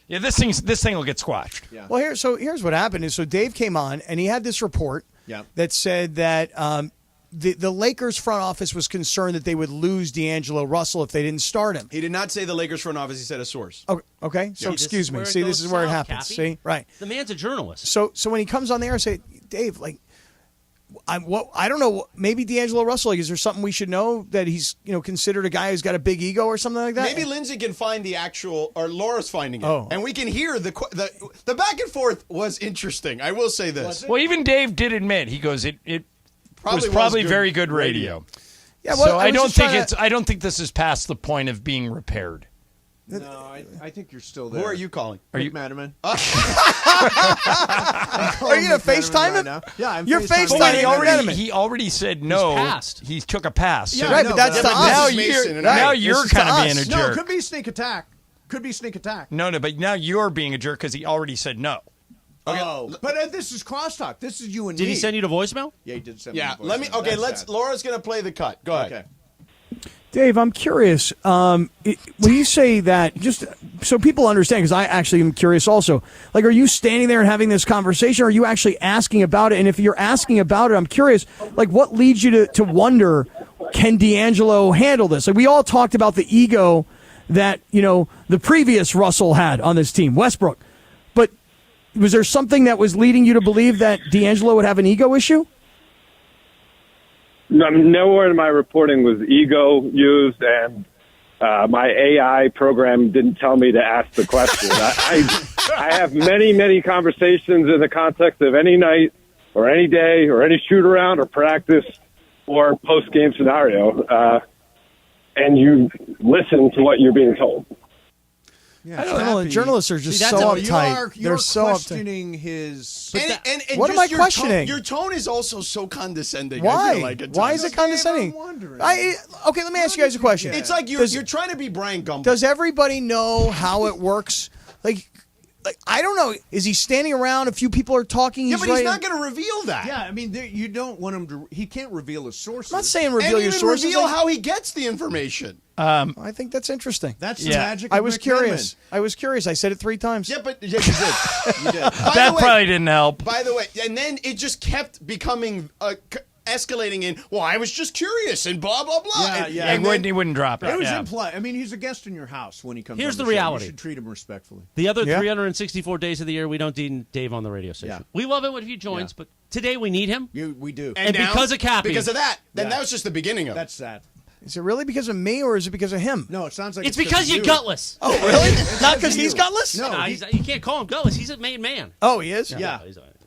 Yeah, this thing will get squashed. Yeah. Well, here's what happened is, so Dave came on and he had this report that said that the Lakers front office was concerned that they would lose D'Angelo Russell if they didn't start him. He did not say the Lakers front office. He said a source. Okay. So excuse me. See, this is where it happens. See, right. The man's a journalist. So when he comes on there and say, Dave, like, I don't know, maybe D'Angelo Russell, like, is there something we should know that he's considered a guy who's got a big ego or something like that? Maybe Lindsay can find the actual, or Laura's finding it, Oh. and we can hear the back and forth was interesting. I will say this. Well, even Dave did admit, he goes, it was probably very good radio. Yeah, well, so I don't just trying think I don't think this is past the point of being repaired. No, I think you're still there. Who are you calling? Are you McManaman? Are you going to FaceTime him? Yeah, I'm You're FaceTiming FaceTiming He already said no. He took a pass. Yeah, So right, but that's to us. now you're This is to kind of us. being a No, it jerk. could be sneak attack. Could be sneak attack. No, but now you're being a jerk because he already said no. Oh, but this is crosstalk. This is you and me. Did he send you to voicemail? Yeah, he did send me. Yeah, to let me. voicemail. Okay, That's Laura's going to play the cut. Go ahead. Okay. Dave, I'm curious. When you say that, just so people understand, because I actually am curious also, like, are you standing there and having this conversation, or are you actually asking about it? And if you're asking about it, I'm curious, like, what leads you to wonder, can D'Angelo handle this? Like, we all talked about the ego that, the previous Russell had on this team, Westbrook. But was there something that was leading you to believe that D'Angelo would have an ego issue? Nowhere in my reporting was ego used, and my AI program didn't tell me to ask the question. I have many, many conversations in the context of any night or any day or any shoot-around or practice or post-game scenario, and you listen to what you're being told. I don't know. The journalists are just so uptight. They're so questioning his. And what am just I questioning? Your tone is also so condescending. I Why? feel like at Why times. is it condescending? Okay, let me ask you guys a question. It's like you're trying to be Brian Gumbel. Does everybody know how it works? Like I don't know. Is he standing around? A few people are talking. Yeah, but he's not going to reveal that. Yeah, I mean, you don't want him to. He can't reveal his sources. I'm not saying reveal your sources. Reveal how he gets the information. I think that's interesting. That's the magic. Of I was McManaman. curious. I said it 3 times. Yeah, but you did. You did. That probably didn't help. By the way, and then it just kept becoming escalating in. Well, I was just curious and blah blah blah. Yeah, He wouldn't drop it. It was Yeah. implied. I mean, he's a guest in your house when he comes. Here's on the show. reality. You should treat him respectfully. The other 364 days of the year, we don't need Dave on the radio station. Yeah. We love it when he joins, but today we need him. We do. And now, because of Cappy. because of that, then Yeah. that was just the beginning of it. That's sad. Is it really because of me, or is it because of him? No, it sounds like It's because you're gutless. Oh, really? Not because he's gutless? No, you can't call him gutless. He's a made man. Oh, he is? Yeah.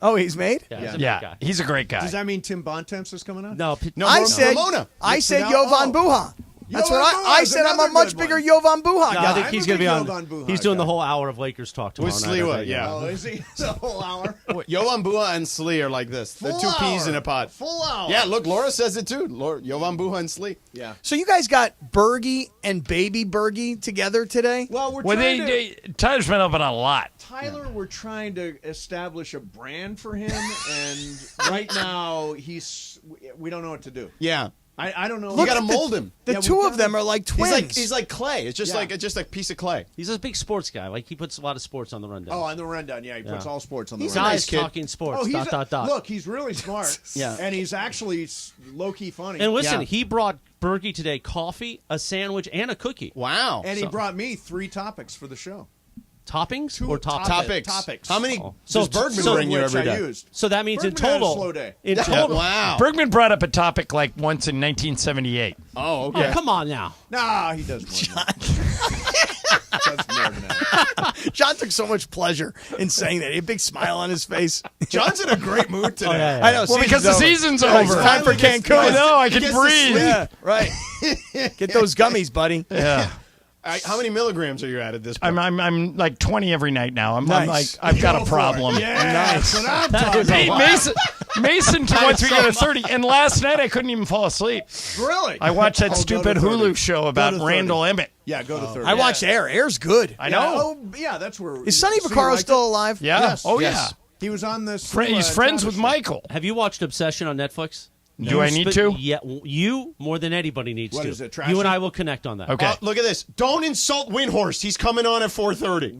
Oh, he's made? He's a great guy. He's a great guy. Does that mean Tim Bontemps is coming on? No, I said Ramona. Jovan Buha. That's what I said. I'm a much bigger Jovan Buha No, guy. I think he's going to be on. Jovan Buha He's doing the guy. whole hour of Lakers talk tomorrow With night. I Sliwa, think. yeah. Oh, is he the whole hour? Jovan Buha and Slee are like this. They're two peas in a pod. Full hour. Yeah, look, Laura says it too. Jovan Buha and Slee. Yeah. So you guys got Bergie and Baby Bergie together today? Well, we're Well, trying Tyler's been up on a lot. Tyler, we're trying to establish a brand for him, and right now we don't know what to do. Yeah. I don't know. You got to mold him. The two of them are like twins. He's like clay. It's just like a piece of clay. He's a big sports guy. Like he puts a lot of sports on the rundown. Oh, on the rundown, yeah, he puts all sports on the He's rundown. guys talking sports. Oh, he's dot. Look, he's really smart. Yeah, and he's actually low key funny. And listen, he brought Bergie today coffee, a sandwich, and a cookie. Wow. And he brought me 3 topics for the show. Toppings or topics? How many So does Bergman bring you every day? Used. So that means Bergman in total, had a slow day. in total, Wow. Bergman brought up a topic like once in 1978. Oh, okay. Oh, come on now. Nah, he does more than that. That's more than that. John took so much pleasure in saying that. He had a big smile on his face. John's in a great mood today. I know. Well, because the season's Yeah, over. It's time for Cancun. I know. I can breathe. Yeah, right. Get those gummies, buddy. Yeah. How many milligrams are you at this point? I'm like 20 every night now. I'm Nice. like I've got Go a for problem. it. Yeah, that's what I'm talking about. Mason wants me to go to 30, and last night I couldn't even fall asleep. Really? I watched that Oh, go stupid to 30. Hulu show about Go to 30. Randall Emmett. Yeah, go to 30. I watched Air. Air's good. I know. Oh, yeah, that's where. Is Sonny so you Vaccaro liked still it? alive? Yeah. Yes. Oh Yes. yeah. He was on this. He's friends with Michael. Have you watched Obsession on Netflix? Do I need to? Yeah, you more than anybody needs What to. is it, trashy? You and I will connect on that. Okay. Look at this. Don't insult Windhorst. He's coming on at 4:30.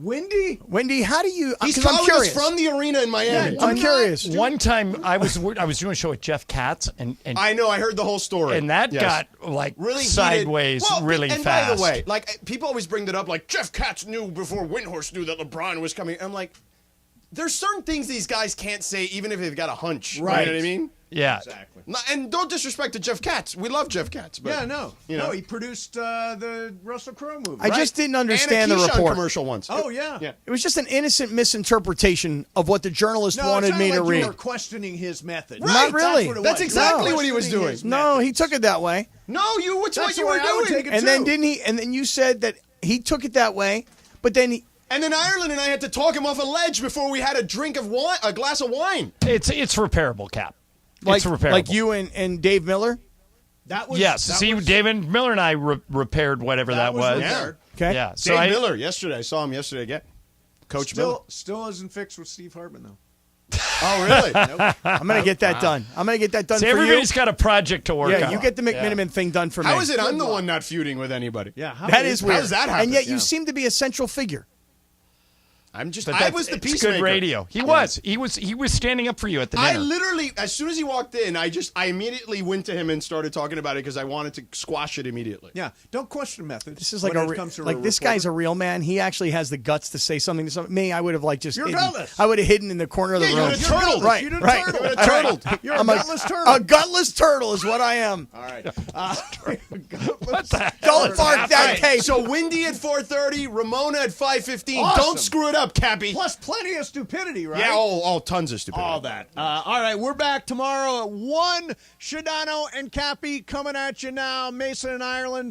Wendy, how do you? He's 'cause I'm calling us curious. from the arena in Miami. I'm curious. One time I was doing a show with Jeff Katz, and I know. I heard the whole story, and that got like really sideways heated. Well, really and fast. by the way, like people always bring that up, like Jeff Katz knew before Windhorst knew that LeBron was coming. I'm like, there's certain things these guys can't say, even if they've got a hunch. Right. You know what I mean? Yeah. Exactly. And don't disrespect to Jeff Katz. We love Jeff Katz. But, Yeah, no. You know. No, he produced the Russell Crowe movie. I just didn't understand and a the Keyshawn report. commercial once. Oh, yeah. Yeah. It was just an innocent misinterpretation of what the journalist No, wanted it me to sounded like read. you were questioning his method. Not really. That's, That's exactly what he was doing. No, he took it that way. No, what's That's what you the were way I would doing. take it, And then too. didn't he? And then you said that he took it that way, but then he. And then Ireland and I had to talk him off a ledge before we had a drink of wine, a glass of wine. It's repairable, Cap. Like, it's repairable. like you and Dave Miller? That was Yes. that See, was, David Miller and I repaired whatever that was. repaired. Okay. Yeah. So Dave Miller yesterday. I saw him yesterday again. Coach Miller. Still isn't fixed with Steve Hartman, though. Oh, really? Nope. I'm going to get that done. I'm going to get that done See, for you. everybody's got a project to work on. Yeah, you get the McMiniman thing done for me. How is it I'm the one not feuding with anybody? Yeah, That is weird. How does that happen? And yet you Yeah. seem to be a central figure. I'm just. But I was the it's peacemaker. good radio. He was. He was standing up for you at the I dinner. literally, as soon as he walked in, I immediately went to him and started talking about it because I wanted to squash it immediately. Yeah, don't question methods. This is like when it comes to this guy's a real man. He actually has the guts to say something to somebody. Me, I would have like just You're hidden. gutless. I would have hidden in the corner of the Yeah, room. you would have turtled. Right, You'd have right. turtled. You would have turtled. You're a I'm gutless turtle. A gutless turtle is what I am. All right. Don't bark that tape. So Windy at 4:30, Ramona at 5:15. Awesome. Don't screw it up, Cappy. Plus plenty of stupidity, right? Yeah, all tons of stupidity. All that. All right, we're back tomorrow at 1. Shadano and Cappy coming at you now. Mason and Ireland.